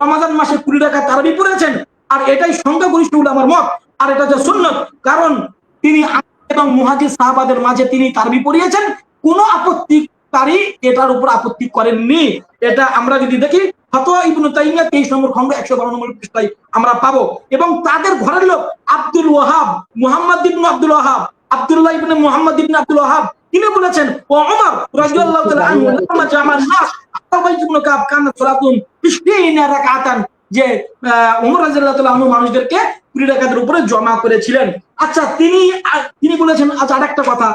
রমাদান মাসে 20 রাকাত তারাবি পড়েছেন, আর এটাই সংখ্যাগরিষ্ঠ উলামার মত, আর এটা যে সুন্নাত, কারণ তিনি এবং মুহাজির সাহাবাদের মাঝে তিনি তারাবি পড়িয়েছেন। কোনো আপত্তিকারী এটার উপর আপত্তি করেননি। এটা আমরা যদি দেখি ফতোয়া ইবনে তাইমিয়া 23 নম্বর খণ্ড 112 নম্বর পৃষ্ঠায় আমরা পাবো। এবং তাদের ঘরের লোক আব্দুল ওয়াহাব, মুহাম্মদ ইবনে আব্দুল ওয়াহাব, আব্দুল্লাহ ইবনে মুহাম্মদ ইবনে আব্দুল ওয়াহাব, তিনি বলেছেন ও ওমর রাদিয়াল্লাহু তাআলা আনহু লাম্মা জামাআ নাস উবাই ইবনে কাব কানা সালাতুন 20 রাকাতান, যে ওমর রাদিয়াল্লাহু তাআলা আনহু মানুষদেরকে 20 রাকাতের উপরে জমা করেছিলেন। আচ্ছা, তিনি বলেছেন আচ্ছা আরেকটা কথা,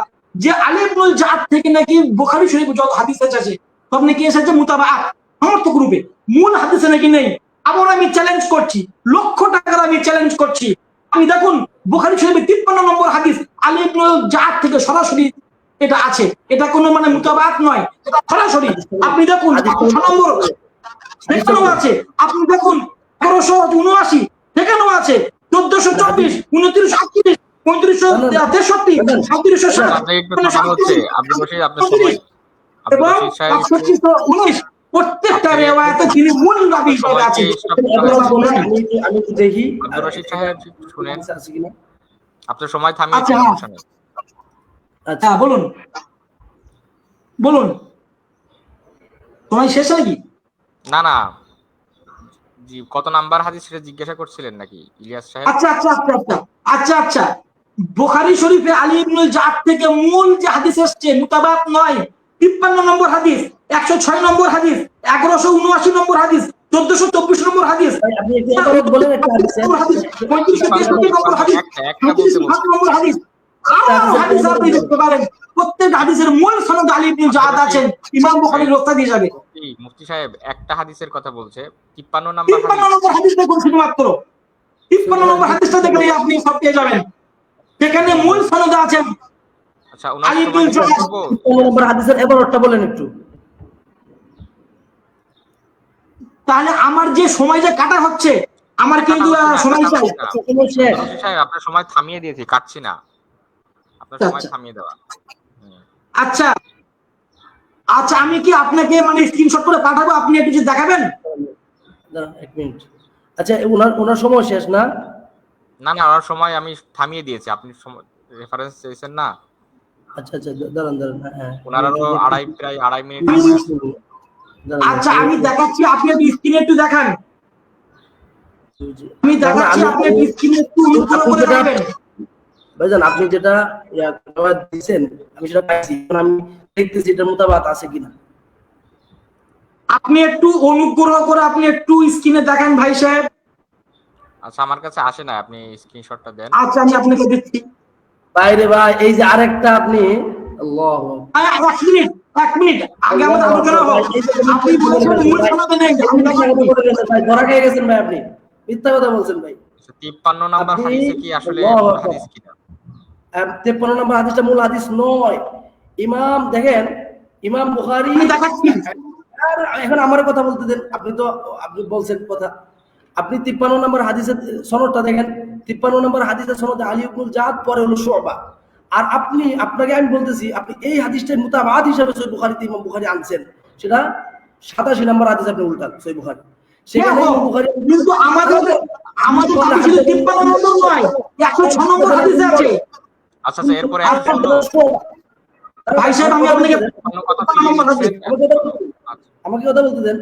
যে আলী ইবনুল জাদ থেকে নাকি বুখারী শরীফ যত হাদিস আছে সব নাকি এসেছে মুতাবাআত সমর্থক রূপে, মূল হাদিসে নাকি নেই। আবার আমি চ্যালেঞ্জ করছি, লক্ষ টাকার আমি চ্যালেঞ্জ করছি, আপনি দেখুন বুখারী শরীফের 53 নম্বর হাদিস আলী ইবনুল জাদ থেকে সরাসরি এটা আছে, এটা কোনো মানে মুতাবাআত নয়, এটা সরাসরি। আপনি দেখুন 6 নম্বর সেখানেও আছে, আপনি দেখুন 1179 সেখানেও আছে, 1424, 2938, 3563, 3760 এবং 6519 প্রত্যেকটা রিওয়ায়াতে তিনি মূল রাবী হিসেবে আছেন। আমি দেখি আব্দুর রশিদ সাহেব শুনেন, আপনার সময় থামিয়ে আচ্ছা সমস্যা নেই। আচ্ছা বলুন সময় শেষ নাকি? না না জি, কত নাম্বার হাদিস সেটা জিজ্ঞাসা করছিলেন নাকি ইলিয়াস সাহেব? আচ্ছা, বুখারী শরীফে আলী ইবনুল জাদ থেকে মূল যে হাদিস এসেছে মুতাবাত নয়, 53 নম্বর হাদিস, 106 নম্বর হাদিস, 1179 নম্বর হাদিস, 1424 নম্বর হাদিস, আপনি এটা বলেন একটা হাদিস, 3563 নম্বর হাদিস, 35 নম্বর হাদিস, হাদিস আপনি দেখতে পারেন। প্রত্যেক হাদিসের মূল সনদ আলী ইবনে জাদ আছেন ইমাম বুখারীর ওস্তাদ হিসেবে। মুফতি সাহেব একটা হাদিসের কথা বলছে, 53 নম্বর হাদিস দেখুন, শুধুমাত্র 53 নম্বর হাদিসটা দেখলেই আপনি সব পেয়ে যাবেন, সেখানে মূল সনদ আছেন। আচ্ছা, 59 নম্বর হাদিসের 11টা বলেন একটু। তাহলে আমার যে সময় যে কাটা হচ্ছে, আমার কিন্তু সময় চাই। সাহেব আপনার সময় থামিয়ে দিয়েছি, কাটছি না, আপনার সময় থামিয়ে দেওয়া। আচ্ছা আমি কি আপনাকে মানে স্ক্রিনশট করে পাঠাবো, আপনি একটু দেখাবেন? না এক মিনিট। আচ্ছা ওনার সময় শেষ না? না ওনার সময় আমি থামিয়ে দিয়েছি, আপনি রেফারেন্স চেয়েছেন না? আচ্ছা দাঁড়ান হ্যাঁ, ওনার আরো প্রায় আড়াই মিনিট। আচ্ছা আমি দেখাচ্ছি, আপনি একটু স্ক্রিনে একটু দেখান। আমি দেখাচ্ছি, আপনি একটু স্ক্রিনে একটু অনুগ্রহ করে দেখাবেন। ভাইজান আপনি যেটা দিয়েছেন আমি সেটা পাইছি, আমি দেখতেছি এটার মোতাবাত আছে কিনা। আপনি একটু অনুগ্রহ করে আপনি একটু স্ক্রিনে দেখান ভাই সাহেব। আচ্ছা আমার কাছে আসে না, আপনি স্ক্রিনশটটা দেন। আচ্ছা আমি আপনাকে দিচ্ছি। বাইরে ভাই এই যে আরেকটা আপনি আল্লাহু এক মিনিট আগে আমাদের আলোচনা হোক। আপনি বলেছেন মূল সনদে নেই, আমি ভাই ধরা খেয়ে গেছেন ভাই, আপনি মিথ্যা কথা বলছেন ভাই। 53 নম্বর আপনি হাদিসে কি আসলে আল্লাহু মূল আকবার। হাদিস কিনা? 53 নম্বর হাদিসটা মূল হাদিস নয়। ইমাম দেখেন, ইমাম বুখারী, আমি দেখাচ্ছি। আর এখন আমার কথা বলতে দেন, আপনি বলছেন কথা। আপনি 53 নম্বর হাদিসের সনদটা দেখেন, 53 নম্বর হাদিসের সনদে আলী ইবনুল জাদ, পরে হলো শুবা। আর আপনাকে আমি বলতেছি, আপনি এই হাদিসটার মুতাবাদ হিসেবে সহিহ বুখারীতে ইমাম বুখারী আনছেন, সেটা 87 নম্বর হাদিস আপনি উল্টান সহিহ বুখারী। সেখানে ইমাম বুখারী কিন্তু আমাদের হাদিস শুধু 53 নম্বর নয়, 106 নম্বর হাদিসে আছে। আচ্ছা আচ্ছা, এরপরে এখন হলো ভাই সাহেব, আমি আপনাকে অন্য কথা ফিরিয়ে দিচ্ছেন। আমাকে কথা বলতে দেন।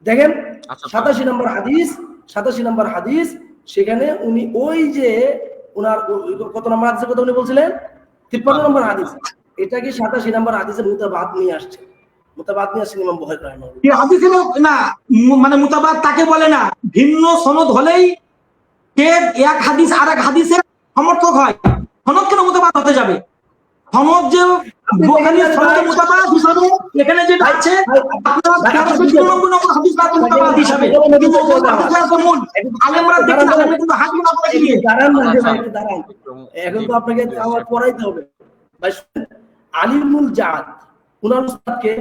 দেখেন আচ্ছা, 87 নম্বর হাদিস, 87 নম্বর হাদিস, সেখানে উনি ওই যে উনার কত নম্বর হাদিসের কথা উনি বলছিলেন, 53 নম্বর হাদিস, এটাকে 87 নম্বর হাদিসের মুতাবাদ নিয়ে আসছে। মুতাবাদ নিয়ে আসছেন ইমাম বুখারী রাহিমাহুল্লাহ। এই হাদিসে না, মানে মুতাবাদ তাকে বলে না, ভিন্ন সনদ হলেই কে এক হাদিস আর এক হাদিসের সমর্থক হয়। সনদ কেন মুতাবাদ হতে যাবে? সনদ যে বুখারীর সনদে মুতাবাদ হিসাবে এখানে যেটা আছে, আপনারা 1396 নম্বর হাদিস পাবেন মুতাবাদ হিসাবে। কিন্তু ওই হাদিসে আছে মূল। আলেমরা দেখেন, আলেমরা কিন্তু হাদিস না করে দিয়ে দাঁড়ান না ভাই, একটু দাঁড়ান। এখন তো আপনাকে আমার পড়াইতে হবে ভাই। আলী ইবনুল জাদ উনার উস্তাদকে,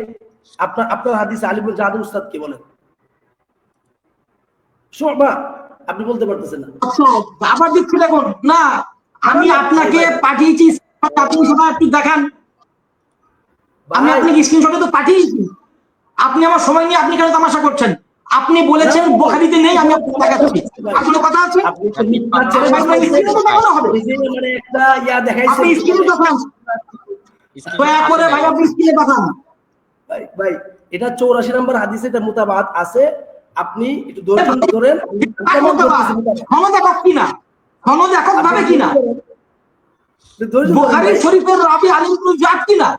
আপনার হাদিসে আলী ইবনুল জাদের উস্তাদ কে বলেন? শুবা। আপনি বলতে পারতেছেন না। আবার দিচ্ছি, দেখুন না, আমি আপনাকে পাঠিয়েছি, আপনি সেটা একটু দেখান। আমি আপনাকে স্ক্রিনশটে তো পাঠিয়েছি। আপনি আমার সময় নিয়ে আপনি কেন তামাশা করছেন? আপনি বলেছেন বুখারীতে নেই, আমি আপনাকে দেখাচ্ছি। আর কোনো কথা আছে? আপনি তো মিথ্যা ছেড়ে মানে একটা ইয়া দেখাইছেন। আপনি স্ক্রিনে দেখান, দয়া করে ভাই, আপনি স্ক্রিনে দেখান। ভাই এটা 84 নম্বর হাদিসে এটা মুতাবাদ আছে। আপনি একটু ধৈর্য ধরেন। কেমন করতেছেন সনদ একক কিনা, সনদ একক ভাবে কিনা, বুখারী শরীফের রাবি আলী ইবনুল জাদ কিনা,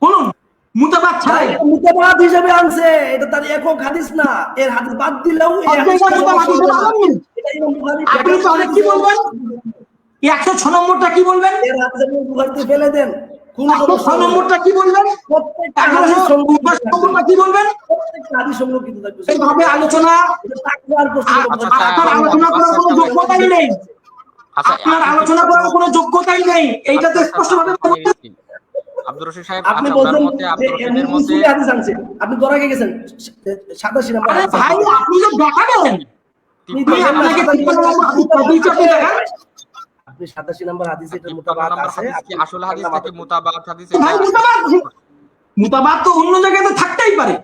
বলুন। মুতাবাদ ছাড়াই মুতাবাদ হিসেবে আনছে, এটা তার একক হাদিস না। এর হাদিস বাদ দিলেও এই হাদিসটা মুতাবাদ হিসেবে আনেন। এটা ইমাম বুখারী। আপনি তো অনেক কি বলবেন, 106 নম্বরটা কি বলবেন? এর হাদিস ইমাম বুখারীতে ফেলে দেন। কোন 106 নম্বরটা কি বলবেন? প্রত্যেকটা হাদিস 129 নম্বরটা কি বলবেন? প্রত্যেকটা হাদিস সংরক্ষিত থাকবে। এইভাবে আলোচনা, এটা তাকওয়ার প্রশ্ন। আপনার আলোচনা করার কোনো যোগ্যতাই নেই। আপনার আলোচনা করার কোনো যোগ্যতাই নেই, এইটা তো স্পষ্টভাবে আব্দুর রশিদ সাহেব, আপনি আচ্ছা, বলছেন ওনার মতে আব্দুর রশিদের মতে হাদিস আনছে, আপনি ধরা গেছেন 87 নম্বর আরে হাদিস। ভাই, আপনি যে দেখাবেন, আপনাকে 53 নম্বর হাদিস পাঠিয়েছি, আপনি দেখান। আপনি 87 নম্বর হাদিসে এটা 53 মুতাবাদ নম্বর আছে। হাদিস কি আসল হাদিস নাকি মুতাবাদ হাদিস? ভাই, মুতাবাদ তো অন্য জায়গায় তো থাকতেই পারে,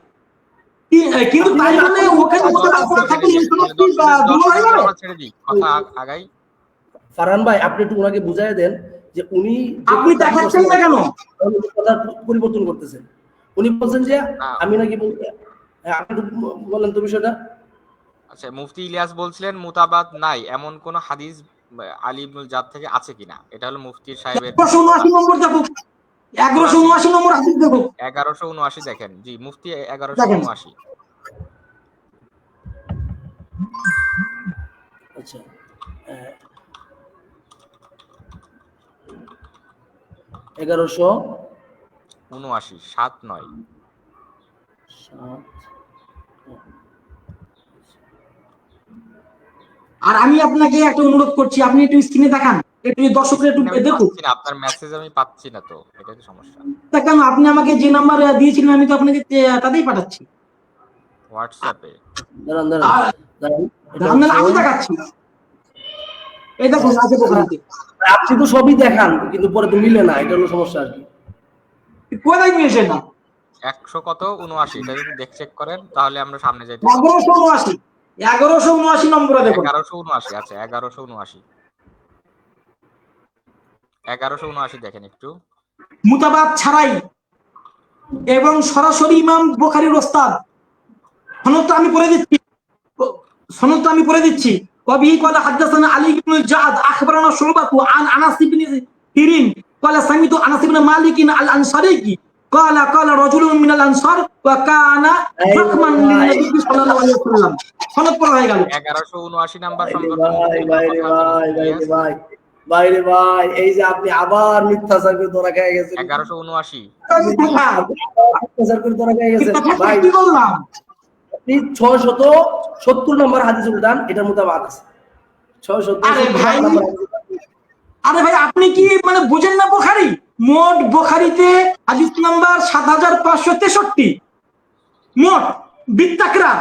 কিন্তু তাই বলে ওখানে মুতাবাদ করা থাকলে দুর্বল হয়ে যাবে। ছেড়ে দিই কথা আগাই। ফারহান ভাই, আপনি একটু ওনাকে বুঝাই দেন যে উনি আপনি দেখাচ্ছেন না কেন? কথা পরিবর্তন করতেছেন। উনি বলছেন যে আমি নাকি আপনি বলেন তো বিষয়টা। আচ্ছা, মুফতি ইলিয়াস বলছিলেন মুতাবাদ নাই এমন কোন হাদিস আলী ইবনুল জাদ থেকে আছে কিনা, এটা হলো মুফতি সাহেবের। 179 নম্বর দেখো, 1179 নম্বর হাদিস দেখো। 1179 দেখেন, জি মুফতি 1179। আচ্ছা, 1179 79। আর আমি আপনাকে একটা অনুরোধ করছি, আপনি একটু স্ক্রিনে দেখান, একটু দর্শকরা একটু দেখুন। আপনার মেসেজ আমি পাচ্ছি না তো, এটা কি সমস্যা? কেন, আপনি আমাকে যে নাম্বার দিয়েছিলেন আমি তো আপনাকে তাতেই পাঠাচ্ছি, হোয়াটসঅ্যাপে। আমি দেখাচ্ছি। এই দেখুন, আছে বুখারীতে। আপনি তো সবই দেখান কিন্তু পরে তো মিলে না, এটা হলো সমস্যা আর কি। কোথায় মিলছে না? 100 কত 79, এটা যদি চেক করেন তাহলে আমরা সামনে যাইতে। 1179 নম্বরে দেখুন। 1179, আচ্ছা 1179। 1179 দেখেন একটু। মুতাবাদ ছাড়াই এবং সরাসরি ইমাম বুখারীর ওস্তাদ। সনদটা আমি পড়ে দিচ্ছি। وبه قال حدثنا علي بن الجعد اخبرنا شعبة عن انس بن سيرين قال سمعت انس بن مالك الانصاري قال رجل من الانصار وكان رحما للنبي صلى الله عليه وسلم। সনদ পড়া হয়ে গেল। 1179 নাম্বার সম্পর্কে ভাই বাইরে ভাই, এই যে আপনি আবার মিথ্যাচার করে ধরা খেয়ে গেছেন। 1179। মিথ্যাচার করে ধরা খেয়ে গেছেন ভাই। কি বললাম? আপনি 670 নম্বর হাদিসে উঠান, এটার মোতাবাত আছে। 670 আরে ভাই আপনি কি মানে বুঝেন না বুখারী? মোট বুখারীতে হাদিস নাম্বার 7563, মোট বিত্তাকরা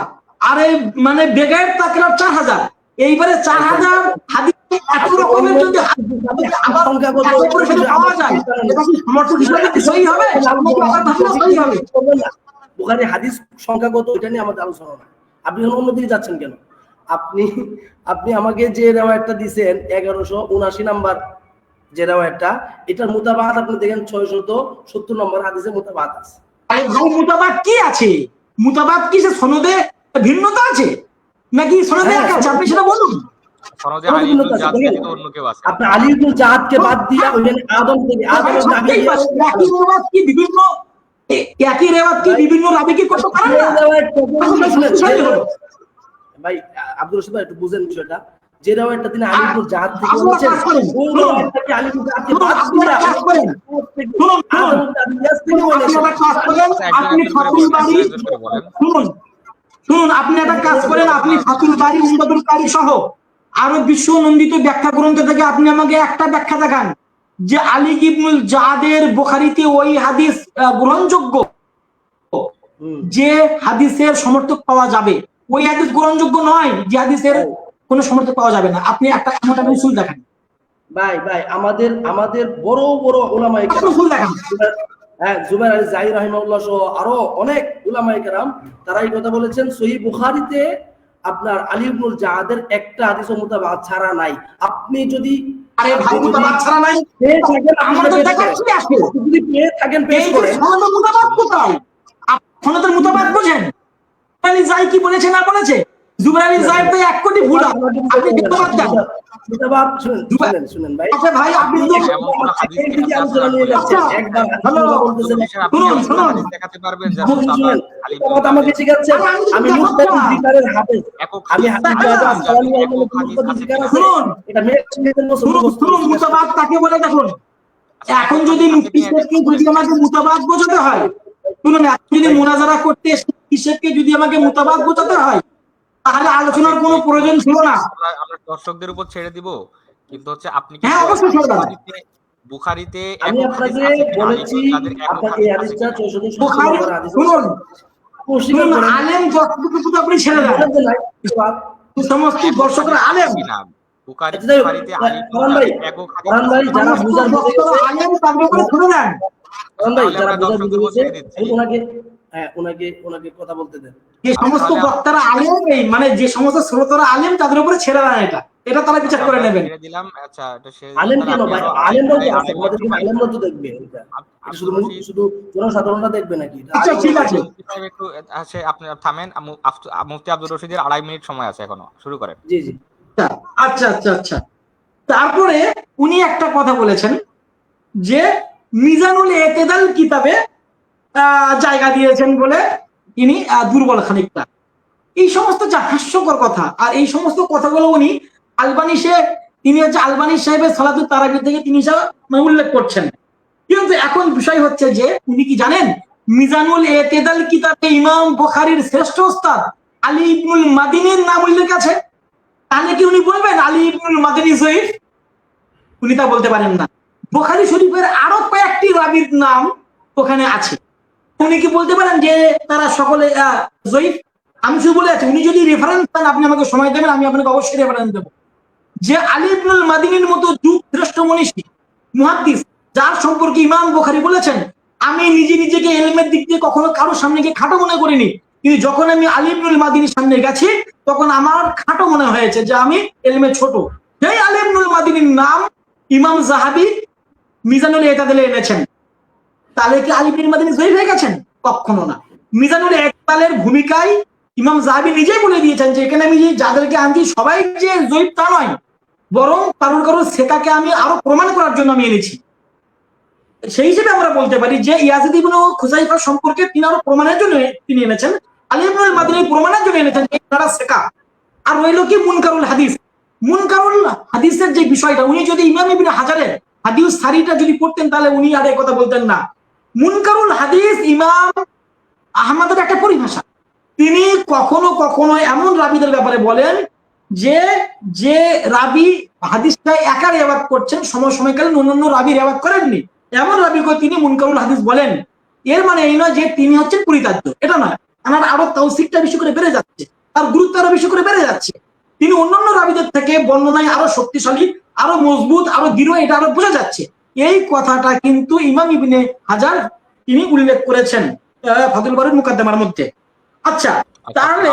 আরে মানে বেগায়ের তাকরার 4000। এইবারে 4000 হাদিস এত রকমের যদি আবার সংখ্যাগত পরিসরে পাওয়া যায়, এটা কি সমর্থক হিসেবে সহি হবে? সহি হবে। বুখারী হাদিস সংখ্যাগত এটা নিয়ে আমাদের আলোচনা না। আপনি অন্যদিকে যাচ্ছেন কেন? আপনি আমাকে যে রিওয়ায়াতটা দিবেন 1179 নাম্বার যে রিওয়ায়াতটা, এটার মুতাবাত আপনি দেখেন 670 নম্বর হাদিসে মুতাবাত আছে। আরে ভাই মুতাবাত কি আছে? মুতাবাত কি সে সনদে ভিন্নতা আছে নাকি সনদে এক আছে? আপনি সেটা বলুন। সনদে আলী ইবনে জাদ ব্যতীত অন্য কেউ আছে। আপনি আলী ইবনে জাদকে বাদ দিয়া ওইখানে আদম থেকে আদমের দাবি একই রিওয়ায়াত কি বিভিন্ন একই রিওয়ায়াত কি বিভিন্ন রাবি কি করতে পারেন না? ভাই আব্দুর রশিদ ভাই একটু বুঝেন বিষয়টা। যে রিওয়ায়াতটা তিনি আলী ইবনে জাদ থেকে বলেছেন, ওই রিওয়ায়াতটা কি আলী ইবনে জাদকে বাদ দিয়া আদমের দাবি থেকে বলেছেন। আপনি ফাতুল বারী শুনুন, আপনি একটা কাজ করেন, আপনি ফাতুল বারী, উমদাতুল কারী সহ আরো বিশ্ব নন্দিত ব্যাখ্যা গ্রন্থ থেকে আপনি আমাকে একটা ব্যাখ্যা দেখান যে আলী ইবনুল জাদের বুখারীতে ওই হাদিস গ্রহণযোগ্য, যে হাদিসের সমর্থক পাওয়া যাবে। ওই হাদিস গ্রহণযোগ্য নয় যে হাদিসের কোনো সমর্থক পাওয়া যাবে না। আপনি একটা এমন একটা উসুল দেখান ভাই। আমাদের বড় বড় উলামায়ে কেরাম, উসুল দেখান। হ্যাঁ, জুবাইর আলী জাহি রাহিমাহুল্লাহ সহ আরো অনেক উলামায়ে কেরাম তারা এই কথা বলেছেন, সহিহ বুখারীতে আপনার আলী ইবনুল জাদের একটা হাদিস মুতাবাত ছাড়া নাই। আপনি যদি আরে ভাই মুতাবাত ছাড়া নাই, আমাদের দেখাচ্ছি আসলে যদি পেয়ে থাকেন পেশ করেন। সনদের মুতাবাত কোথায়? সনদের মুতাবাত বুঝেন আলী জাই কি বলেছে না বলেছে? জুবাইর আলী জাই তো 1 কোটি ভুল। আপনি মুতাবাত দেন। মুতাবাত শুনেন ভাই। আচ্ছা ভাই আপনি তো আলোচনা নিয়ে যাচ্ছেন, একবার বলতেছেন শুনুন দেখাতে পারবেন যে মুতাবাত আমাকে শিখাচ্ছেন। আমি মুস্তাফিজ জিকারের হাফেজ, আমি শুনুন মুতাবাত কাকে বলে দেখুন। এখন যদি মুফতি সাহেবকে যদি আমাকে মুতাবাত বোঝাতে হয়, শুনুন, এখন যদি মুনাজারা করতে মুফতি সাহেবকে যদি আমাকে মুতাবাত বোঝাতে হয় তাহলে আলোচনার কোনো প্রয়োজন ছিল না। আমরা দর্শকদের উপর ছেড়ে দিব, কিন্তু হচ্ছে আপনি কি হ্যাঁ অবশ্যই ছেড়ে দেন। বুখারীতে আমি আপনাকে বলেছি, আপনাকে এই হাদিসটা 670 বুখারী শুনুন আলেম যতটুকু আপনি ছেড়ে দেন, সমস্ত দর্শকরা আলেম বুখারীতে আলী যারা বুঝার আলেম তার উপরে ছেড়ে দেন। ভাই যারা বুঝার বুঝে ওনাকে কথা বলতে দেন। যে সমস্ত বক্তারা আলেম নেই, মানে যে সমস্ত শ্রোতারা আলেম তাদের উপরে ছেড়ে দেন, এটা তারা বিচার করে নেবেন। আচ্ছা এটা আলেম কেন ভাই? আলেমরা তো আছে, আমাদের কি আলেমরা তো দেখবে এটা? শুধু জনসাধারণরা দেখবে নাকি? আচ্ছা ঠিক আছে, একটু আছে, আপনি থামেন। মুফতি আব্দুর রশিদের 2.5 মিনিট সময় আছে, এখনো শুরু করেন। জি জি আচ্ছা। তারপরে উনি একটা কথা বলেছেন যে মিজানুল এতেদাল কিতাবে জায়গা দিয়েছেন বলে ইনি দুর্বল খানিকটা। এই সমস্ত যা হাস্যকর কথা, আর এই সমস্ত কথাগুলো উনি তিনি হচ্ছে আলবানী সাহেবের সালাতুত তারাবি থেকে তিনি উল্লেখ করছেন। কিন্তু এখন বিষয় হচ্ছে যে উনি কি জানেন মিজানুল এতেদাল কিতাবে ইমাম বুখারীর শ্রেষ্ঠ ওস্তাদ আলী ইবনুল মাদিনীর নাম উল্লেখ আছে। তাহলে কি উনি বলবেন আলী ইবনুল মাদিনী জয়ীফ? উনি তা বলতে পারেন না। বুখারী শরীফের আরো কয়েকটি রাবীর নাম ওখানে আছে, উনি কি বলতে পারেন যে তারা সকলে জয়ীফ? আমি শুধু বলে আছি, উনি যদি রেফারেন্স দেন আপনি আমাকে সময় দেবেন, আমি আপনাকে অবশ্যই রেফারেন্স দেবো যে আলী ইবনুল মাদিনীর মতো যুগ শ্রেষ্ঠ মনীষী মুহাদ্দিস, যার সম্পর্কে ইমাম বুখারী বলেছেন আমি নিজেকে ইলমের দিক দিয়ে কখনো কারোর সামনে গিয়ে খাটো মনে করিনি, কিন্তু যখন আমি আলী ইবনুল মাদিনীর সামনে গেছি তখন আমার খাটো মনে হয়েছে যে আমি ইলমে ছোট। সেই আলী ইবনুল মাদিনীর নাম ইমাম যাহাবী মিজানুল ইতিদালে এনেছেন। তাহলে কি আলী ইবনুল মাদিনী জয়ীফ হয়ে গেছেন? কখনো না। মিজানুল ইতিদালের ভূমিকায় ইমাম যাহাবী নিজেই বলে দিয়েছেন যে এখানে আমি যাদেরকে আনছি সবাই যে জয়ীফ তা নয়, বরং কারোর সেটাকে আমি আরো প্রমাণ করার জন্য আমি এনেছি। সেই হিসেবে আমরা বলতে পারি যে ইয়াজিদ ইবনে খুজাইফা সম্পর্কে তিনি আরো প্রমাণের জন্য তিনি এনেছেন, আলী ইবনুল মাদিনী প্রমাণের জন্য এনেছেন তারা সেকা। আর রইল কি মুনকারুল হাদিস, মুনকারুল হাদিসের যে বিষয়টা, উনি যদি ইমাম ইবনে হাজারের হাদিস সারিটা যদি পড়তেন তাহলে উনি আর এই কথা বলতেন না। মুনকারুল হাদিস ইমাম আহমদের একটা পরিভাষা। তিনি কখনো কখনো এমন রাবিদের ব্যাপারে বলেন যে যে রাবি হাদিসটা একা রেওয়াত করছেন, সময়কালীন অন্যান্য রাবি রেওয়াত করেননি, এমন রাবিকে তিনি মুনকারুল হাদিস বলেন। এর মানে এই নয় যে তিনি হচ্ছেন পরিত্যাজ্য, এটা নয়। আমার আরো তৌসিকটা বেশি করে বেড়ে যাচ্ছে, তার গুরুত্ব আরো বেশি করে বেড়ে যাচ্ছে। তিনি অন্যান্য রাবিদের থেকে বর্ণনায় আরো শক্তিশালী, আরো মজবুত, আরো দৃঢ়, এটা আরো বোঝা যাচ্ছে। এই কথাটা কিন্তু ইমাম ইবনে হাজার তিনি উল্লেখ করেছেন ফাতুল বারীর মুকাদ্দমার মধ্যে। আচ্ছা, তাহলে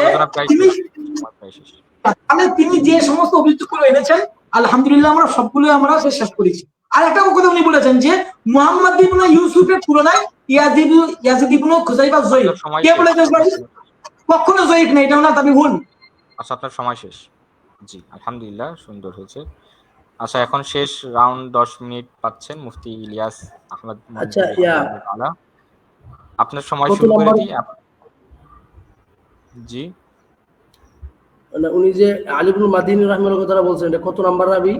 তিনি যে সমস্ত অভিযোগগুলো এনেছেন, আলহামদুলিল্লাহ আমরা সবগুলো আমরা শেষ করেছি। আর একটা কথা উনি বলেছেন যে মুহাম্মদ ইবনে ইউসুফের তুলনায় ইয়াজিদ ইবনে খুজাইফা যঈফ। কে বলেছেন? কখনো যঈফ না, এটা ওনার দাবি ভুল। আচ্ছা, আপনার সময় শেষ। জি, আলহামদুলিল্লাহ, সুন্দর হয়েছে। আচ্ছা, এখন শেষ রাউন্ড 10 মিনিট পাচ্ছেন মুফতি ইলিয়াস আহমদ। আচ্ছা, আপনার সময় শুরু করে দিই। জি, মানে উনি যে আলী ইবনে মাদিনী রাহিমাহুল্লাহ কথাটা বলছেন, এটা কত নাম্বার রাবি?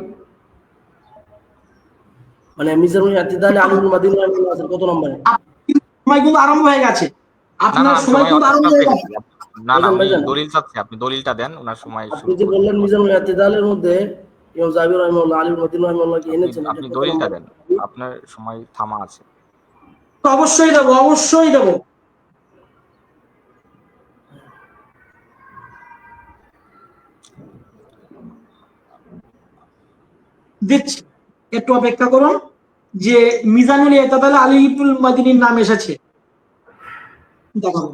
মানে মিজানুল ইতিদালে আলী ইবনে মাদিনী রাহিমাহুল্লাহ আছেন কত নম্বরে? সময় কিন্তু আরম্ভ হয়ে গেছে, আপনার সময় কিন্তু আরম্ভ হয়ে গেছে। না না, আমি দলিল চাচ্ছি, আপনি দলিলটা দেন। ওনার সময় আপনি যে বললেন মিজানুল ইতিদালের মধ্যে ইমাম জাবির রাহিমাহুল্লাহ আলী ইবনে মাদিনী রাহিমাহুল্লাহ কি এনেছেন, আপনি দলিলটা দেন। আপনার সময় থামা আছে। অবশ্যই দেব, অবশ্যই দেব। দিচ্ছি, একটু অপেক্ষা করুন। যে মিজানুল ইতিদাল আলী ইবনুল মাদিনীর নাম এসেছে, দেখো।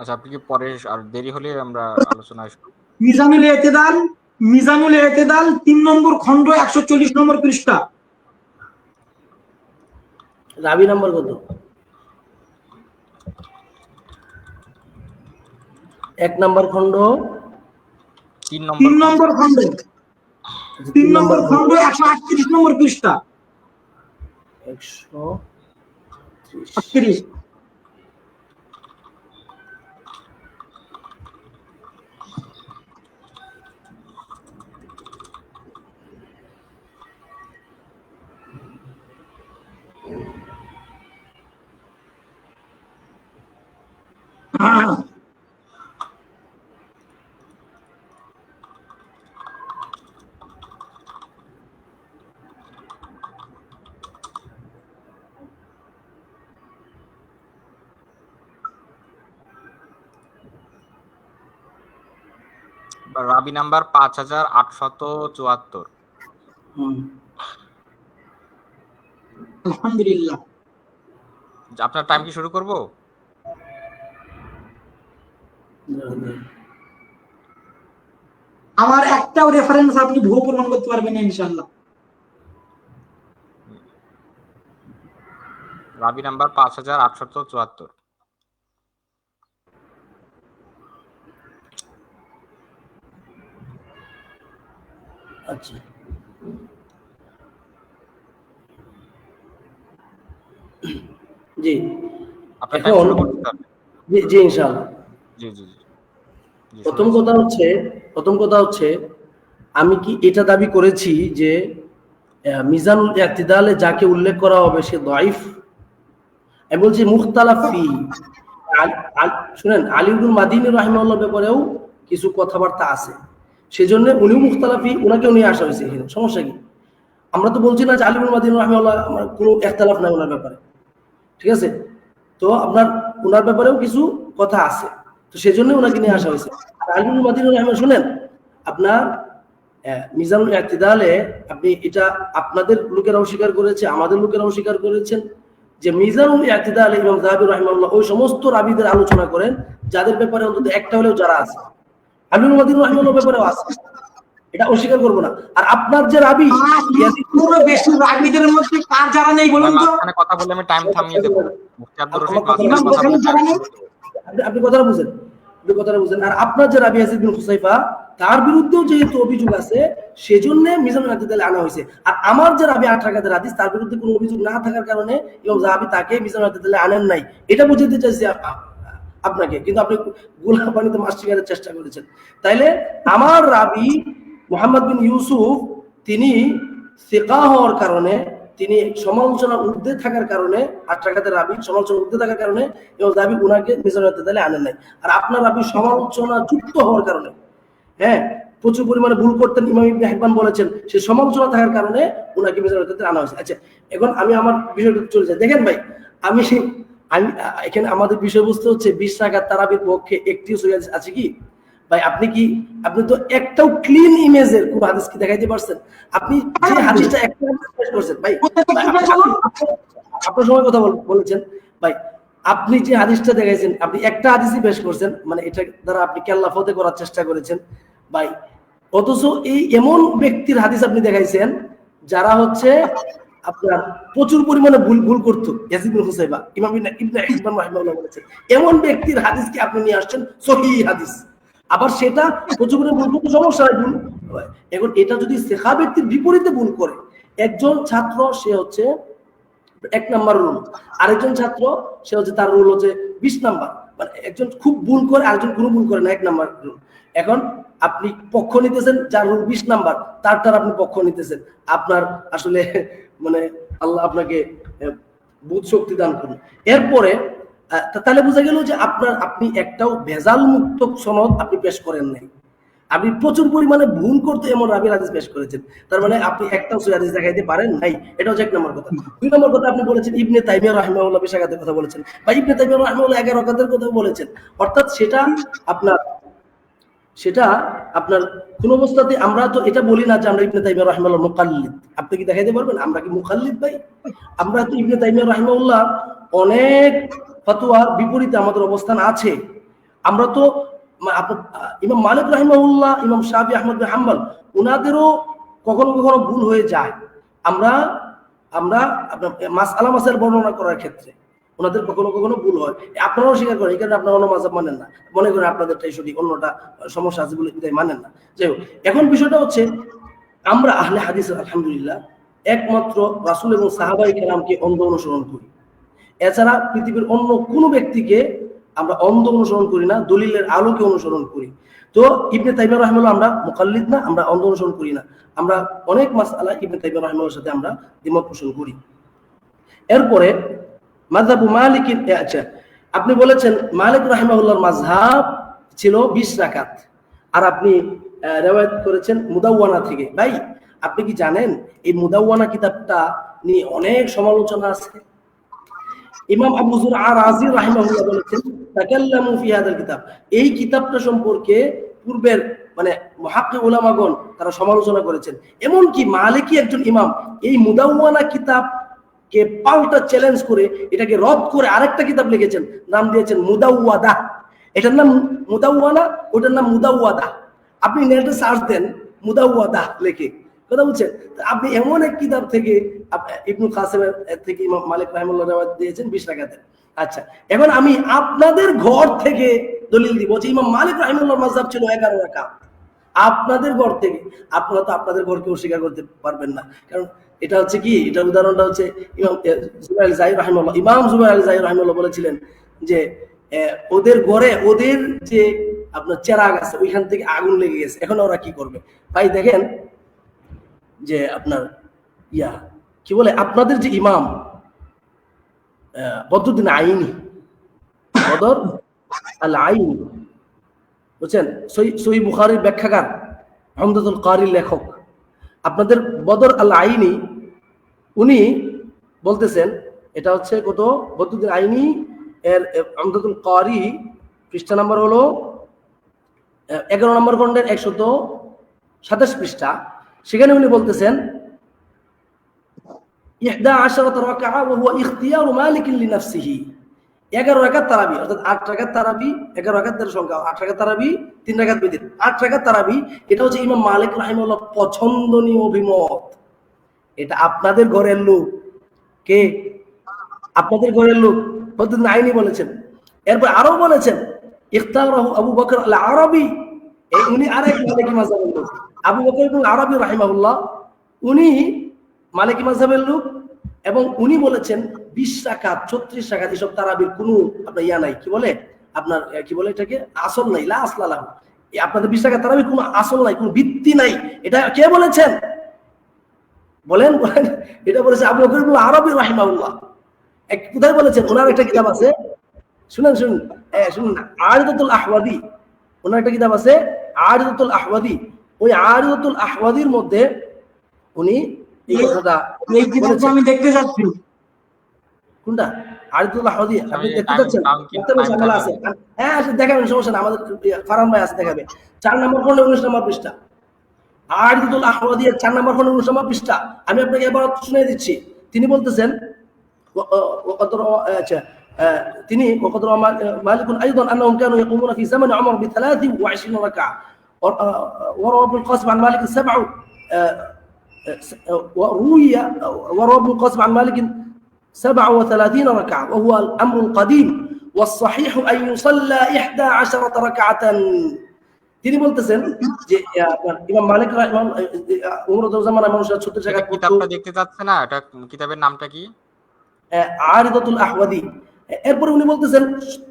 আচ্ছা, আপনি কি পরে আর দেরি হলে আমরা আলোচনা শুরু? মিজানুল ইতিদাল 3 নম্বর খণ্ড 140 নম্বর পৃষ্ঠা। রাবি নাম্বার কত? 1 নম্বর খণ্ড 3 নম্বর খণ্ড 3 নম্বর খণ্ড 138 নম্বর পৃষ্ঠা। 138। রাবি নাম্বার 5874। আলহামদুলিল্লাহ। আপনার টাইম কি শুরু করব? আমার একটাও রেফারেন্স আপনি ভুল প্রমাণ করতে পারবেন না ইনশাআল্লাহ। রাবি নাম্বার 5874। আচ্ছা, জি, আপনার টাইম শুরু করতে হবে। জি ইনশাআল্লাহ। জি জি জি জি প্রথম শুনেছি। কথা হচ্ছে আমি কি এটা দাবি করেছি যে মিজানুল ইতিদালে যাকে উল্লেখ করা হবে সে দাইফ? আমি বলছি মুখতালাফ ফি। শুনেন, আলী ইবনুল মাদিনী রাহিমাহুল্লাহর ব্যাপারেও কিছু কথাবার্তা আছে, সেজন্য উনিও মুখতালাফি, ওনাকেও নিয়ে আসা হয়েছে এখানে। সমস্যা কি? আমরা তো বলছি না যে আলী ইবনুল মাদিনী রাহিমাহুল্লাহ আমার কোনো ইখতিলাফ নাই ওনার ব্যাপারে, ঠিক আছে? তো আপনার ওনার ব্যাপারেও কিছু কথা আছে, তো সেজন্য ওনাকে নিয়ে আসা হয়েছে। আর আলী ইবনুল মাদিনী রাহিমাহুল্লাহ শুনেন, আপনার মিজানুল ইতিদালে আপনি এটা আপনাদের লোকেরাও স্বীকার করেছে, আমাদের লোকেরাও স্বীকার করেছেন যে মিজানুল ইতিদালে ইমাম যাহাবী রাহিমাহুল্লাহ ওই সমস্ত রাবীদের আলোচনা করেন যাদের ব্যাপারে অন্তত একটা হলেও যারা আছে, আলী ইবনুল মাদিনী রাহিমাহুল্লাহর ব্যাপারেও আছে, এটা অস্বীকার করবো না। আর আপনার যে রাবী পুরো বেশি রাবীদের মধ্যে কার যারা নেই বলুন তো? মাঝখানে কথা বললে আমি টাইম থামিয়ে দেবো। মুফতি আব্দুর রশিদ মাঝখানে ইমাম কথা বললে যারা আমি নেই, শুরু করবো। আপনি কথাটা বুঝেন। আর আপনার যে রাবী ইয়াজিদ বিন হুসাইফা, তার বিরুদ্ধেও যেহেতু অভিযোগ আছে, সেজন্য মিজানুল ইতিদালে আনা হয়েছে। আর আমার যে রাবী 8 রাকাতের হাদিস, তার বিরুদ্ধে কোনো অভিযোগ না থাকার কারণে ইমাম যাহাবী তাকে মিজানুল ইতিদালে আনেন নাই, এটা বুঝাতে চাইছি আপনাকে। কিন্তু আপনি গোলাপ পানিতে মাছ শিকারের চেষ্টা করেছেন। তাইলে আমার রাবী মুহাম্মদ বিন ইউসুফ, তিনি সিকা হওয়ার কারণে, তিনি সমালোচনা ঊর্ধ্বে থাকার কারণে, 8 রাকাতের রাবী সমালোচনা ঊর্ধ্বে থাকার কারণে ইমাম যাহাবী উনাকে মিজানুল ইতিদালে আনেন নাই। আর আপনার রাবী সমালোচনা যুক্ত হওয়ার কারণে, হ্যাঁ, প্রচুর পরিমাণে ভুল করতেন, ইমাম ইবনে হিব্বান বলেছেন, সে সমালোচনা থাকার কারণে উনাকে মিজানুল ইতিদালে আনা হয়েছে। আচ্ছা, এখন আমি আমার বিষয়টা চলে যাই। দেখেন ভাই, আমি এখানে আমাদের বিষয়বস্তু হচ্ছে 20 রাকাত তারাবির পক্ষে একটিও সহিহ হাদিস আছে কি? ভাই আপনি তো একটাও ক্লিন ইমেজের কোন হাদিস কি দেখাইতে পারছেন? আপনি যে হাদিসটা একটা হাদিস পেশ করছেন ভাই, আপনার সময় কথা বলেছেন ভাই, আপনি যে হাদিসটা দেখাইছেন, আপনি একটা হাদিসই পেশ করছেন, মানে এটা দ্বারা আপনি কেল্লা ফতে করার চেষ্টা করেছেন ভাই। অথচ এই এমন ব্যক্তির হাদিস আপনি দেখাইছেন যারা হচ্ছে আপনার প্রচুর পরিমাণে ভুল করতো। ইয়াজিদ বিন হুসাইবা, ইমাম ইবনে হিব্বান রাহিমাহুল্লাহ বলেছেন, এমন ব্যক্তির হাদিসকে আপনি নিয়ে আসছেন সহিহ হাদিস, আবার সেটা প্রচুর পরিমাণে ভুল করতে সমস্যা হয়, ভুল। এখন এটা যদি সিকা ব্যক্তির বিপরীতে ভুল করে, একজন ছাত্র সে হচ্ছে 1 নাম্বার রুল, আরেকজন ছাত্র সে হচ্ছে তার রুল হচ্ছে 20 নাম্বার, মানে একজন খুব ভুল করে আরেকজন কোনো ভুল করে না, 1 নাম্বার রুল। এখন আপনি পক্ষ নিতেছেন যার রুল 20 নাম্বার, তার আপনি পক্ষ নিতেছেন। আপনার আসলে মানে আল্লাহ আপনাকে বুধ শক্তি দান করুন। এরপরে তাহলে বোঝা গেল যে আপনি একটাও ভেজাল মুক্ত সনদ আপনি পেশ করেন নাই, আপনি প্রচুর পরিমাণে ভুল করতে এমন রাবির হাদিস পেশ করেছেন। তার মানে আপনি একটাও সহিহ হাদিস দেখাইতে পারেন নাই, এটা হচ্ছে 1 নম্বর কথা। 2 নম্বর কথা, আপনি বলেছেন ইবনে তাইমিয়া রাহিমাহুল্লাহ 20 রাকাতের কথা বলেছেন, বা ইবনে তাইমিয়া রাহিমাহুল্লাহ 11 রাকাতের কথা বলেছেন। অর্থাৎ সেটা আপনার কোন অবস্থাতে, আমরা তো এটা বলি না যে আমরা ইবনে তাইমিয়া রাহিমাহুল্লাহ মুকাল্লিদ। আপনি কি দেখাইতে পারবেন আমরা কি মুকাল্লিদ ভাই? আমরা তো ইবনে তাইমিয়া রাহিমাহুল্লাহ অনেক ফতোয়ার বিপরীতে আমাদের অবস্থান আছে। আমরা তো ইমাম মালিক রাহিমাহুল্লাহ, ইমাম শাফি, আহমদ বিন হাম্বল, ওনাদেরও কখনো কখনো ভুল হয়ে যায়। আমরা মাসআলা মাসাইল বর্ণনা করার ক্ষেত্রে ওনাদের কখনো কখনো ভুল হয়, আপনারাও স্বীকার করেন। এই কারণে আপনারা অন্য মাযহাব মানেন না, মনে করেন আপনাদেরটাই সঠিক, অন্যটা সমস্যা আছে বলে মানেন না। যাই হোক, এখন বিষয়টা হচ্ছে আমরা আহলে হাদিস আলহামদুলিল্লাহ একমাত্র রাসূল এবং সাহাবায়ে কেরামকে অন্ধ অনুসরণ করি। এছাড়া পৃথিবীর অন্য কোনো ব্যক্তিকে আমরা অন্ধ অনুসরণ করি না, দলিলের আলোকে অনুসরণ করি। তো ইবনে তাইমিয়া রাহিমাহুল্লাহ আমরা মুকাল্লিদ না, আমরা অন্ধ অনুসরণ করি না। আমরা অনেক মাসআলা ইবনে তাইমিয়া রাহিমাহুল্লাহর সাথে আমরা দ্বিমত পোষণ করি। এরপরে মাযহাবু মালিক, আচ্ছা আপনি বলেছেন মালিক রাহিমাহুল্লাহর মাযহাব ছিল 20 রাকাত, আর আপনি রিওয়ায়াত করেছেন মুদাওয়ানা থেকে। ভাই আপনি কি জানেন এই মুদাওয়ানা কিতাবটা নিয়ে অনেক সমালোচনা আছে? ইমাম আবু যুরআ রাজি রাহিমাহুল্লাহ বলেছেন তাকাল্লামু ফি হাদাল কিতাব, এই কিতাবটা সম্পর্কে পূর্বের মানে মুহাক্কিক উলামাগণ তারা সমালোচনা করেছেন। এমন কি মালিকি একজন ইমাম এই মুদাওয়ানা কিতাবকে পাল্টা চ্যালেঞ্জ করে এটাকে রদ করে আরেকটা কিতাব লিখেছেন, নাম দিয়েছেন মুদাওয়াদা। এটার নাম মুদাওয়ানা, ওটার নাম মুদাওয়াদা। আপনি নেটে সার্চ দেন মুদাওয়াদা লেখে, কথা বুঝছেন? আপনি এমন এক কিতাব থেকে ইবনুল কাসিমের থেকে ইমাম মালিক রাহিমাহুল্লাহ রিওয়ায়াত দিয়েছেন 20 রাকাতে। আচ্ছা, এখন আমি আপনাদের ঘর থেকে দলিল দিব যে ইমাম মালিক রাহিমাহুল্লাহর মাযহাব ছিল 11 রাকাত। আপনাদের ঘর থেকে, আপনারা তো আপনাদের ঘরকে অস্বীকার করতে পারবেন না, কারণ এটা হচ্ছে কি, এটা উদাহরণটা হচ্ছে ইমাম জুবাইর আল-জাহির রাহিমাহুল্লাহ, ইমাম জুবাইর আল-জাহির রাহিমাহুল্লাহ বলেছিলেন যে ওদের ঘরে ওদের যে আপনার চেরাগ আছে ওইখান থেকে আগুন লেগে গেছে, এখন ওরা কি করবে ভাই? দেখেন যে আপনার কি বলে আপনাদের যে ইমাম বদরুদ্দিন আইনি, বদর আল আইনি, বুঝছেন, সহিহ বুখারীর ব্যাখ্যাকার, উমদাতুল কারীর লেখক, আপনাদের বদর আল আইনি, উনি বলতেছেন, এটা হচ্ছে কত, বদরুদ্দিন আইনি এর উমদাতুল কারী পৃষ্ঠা নাম্বার হলো 11 নম্বর খণ্ডের 127 পৃষ্ঠা। সেখানে উনি বলতেছেন 11 রাকাআ ওয়া হুয়া ইখতিয়ারু মালিক লিনাফসিহি, 11 রাকাত তারাবি, অর্থাৎ 8 রাকাত তারাবি, 11 রাকাতের সংখ্যা 8 রাকাত তারাবি, 3 রাকাত বিতির, 8 রাকাত তারাবি, এটা হচ্ছে ইমাম মালিক রাহিমাহুল্লাহ পছন্দনীয় অভিমত। এটা আপনাদের ঘরের লোক কে? আপনাদের ঘরের লোক বদরুদ্দিন আইনি বলেছেন। এরপর আরো বলেছেন ইখতারাহু আবু বকর আল আরবি, উনি আরেক মালিকি মাযহাবের লোক, আবু বকর ইবনে আরবি রাহিমাহুল্লাহ, উনি মালিকি মাযহাবের লোক, এবং উনি বলেছেন 20 রাকাত 36 রাকাত এসব তারাবির কোনো আপনার নাই, কি বলে আপনার কি বলে এটাকে, আসল নাই, লা আসলা লাহু, আপনাদের 20 রাকাত তারাবির কোনো আসল নাই, কোনো ভিত্তি নাই। এটা কে বলেছেন বলেন? এটা বলেছে আবু বকর ইবনে আরবি রাহিমাহুল্লাহ। কোথায় বলেছেন? ওনার একটা কিতাব আছে, শুনুন আরিদাতুল আহওয়াদি, ওনার একটা কিতাব আছে আরিদাতুল আহওয়াদি। ওই আরিদাতুল আহওয়াদির মধ্যে উনি এই কথাটা, এই কিতাবটা আমি দেখতে যাচ্ছি। কোনটা? আরিদাতুল আহওয়াদি আপনি দেখতে যাচ্ছেন? ঝামেলা আছে, হ্যাঁ আসলে দেখাবেন, সমস্যা না, আমাদের ফারহান ভাই আছে, দেখাবে। 4 নম্বর খণ্ডে 19 নম্বর পৃষ্ঠা, আরিদাতুল আহওয়াদি 4 নম্বর খণ্ডে 19 নম্বর পৃষ্ঠা। আমি আপনাকে এবার শুনিয়ে দিচ্ছি। তিনি বলতেছেন তিনি مالك ايضا انهم كانوا يقومون في زمن عمر ب 23 ركعه، وروى ابن القاسم عن مالك 7، وروى ابن القاسم عن مالك 37 ركعه، وهو الامر القديم، والصحيح ان يصلى 11 ركعه। তিনি বলতেছেন যে ইমাম মালিক উমর রাদিয়াল্লাহু আনহু মানুষের 36 রাকাত কিতাবটা দেখতে যাচ্ছে না, এটা কিতাবের নামটা কি? আরিদাতুল আহওয়াদি। এরপর উনি বলতেছেন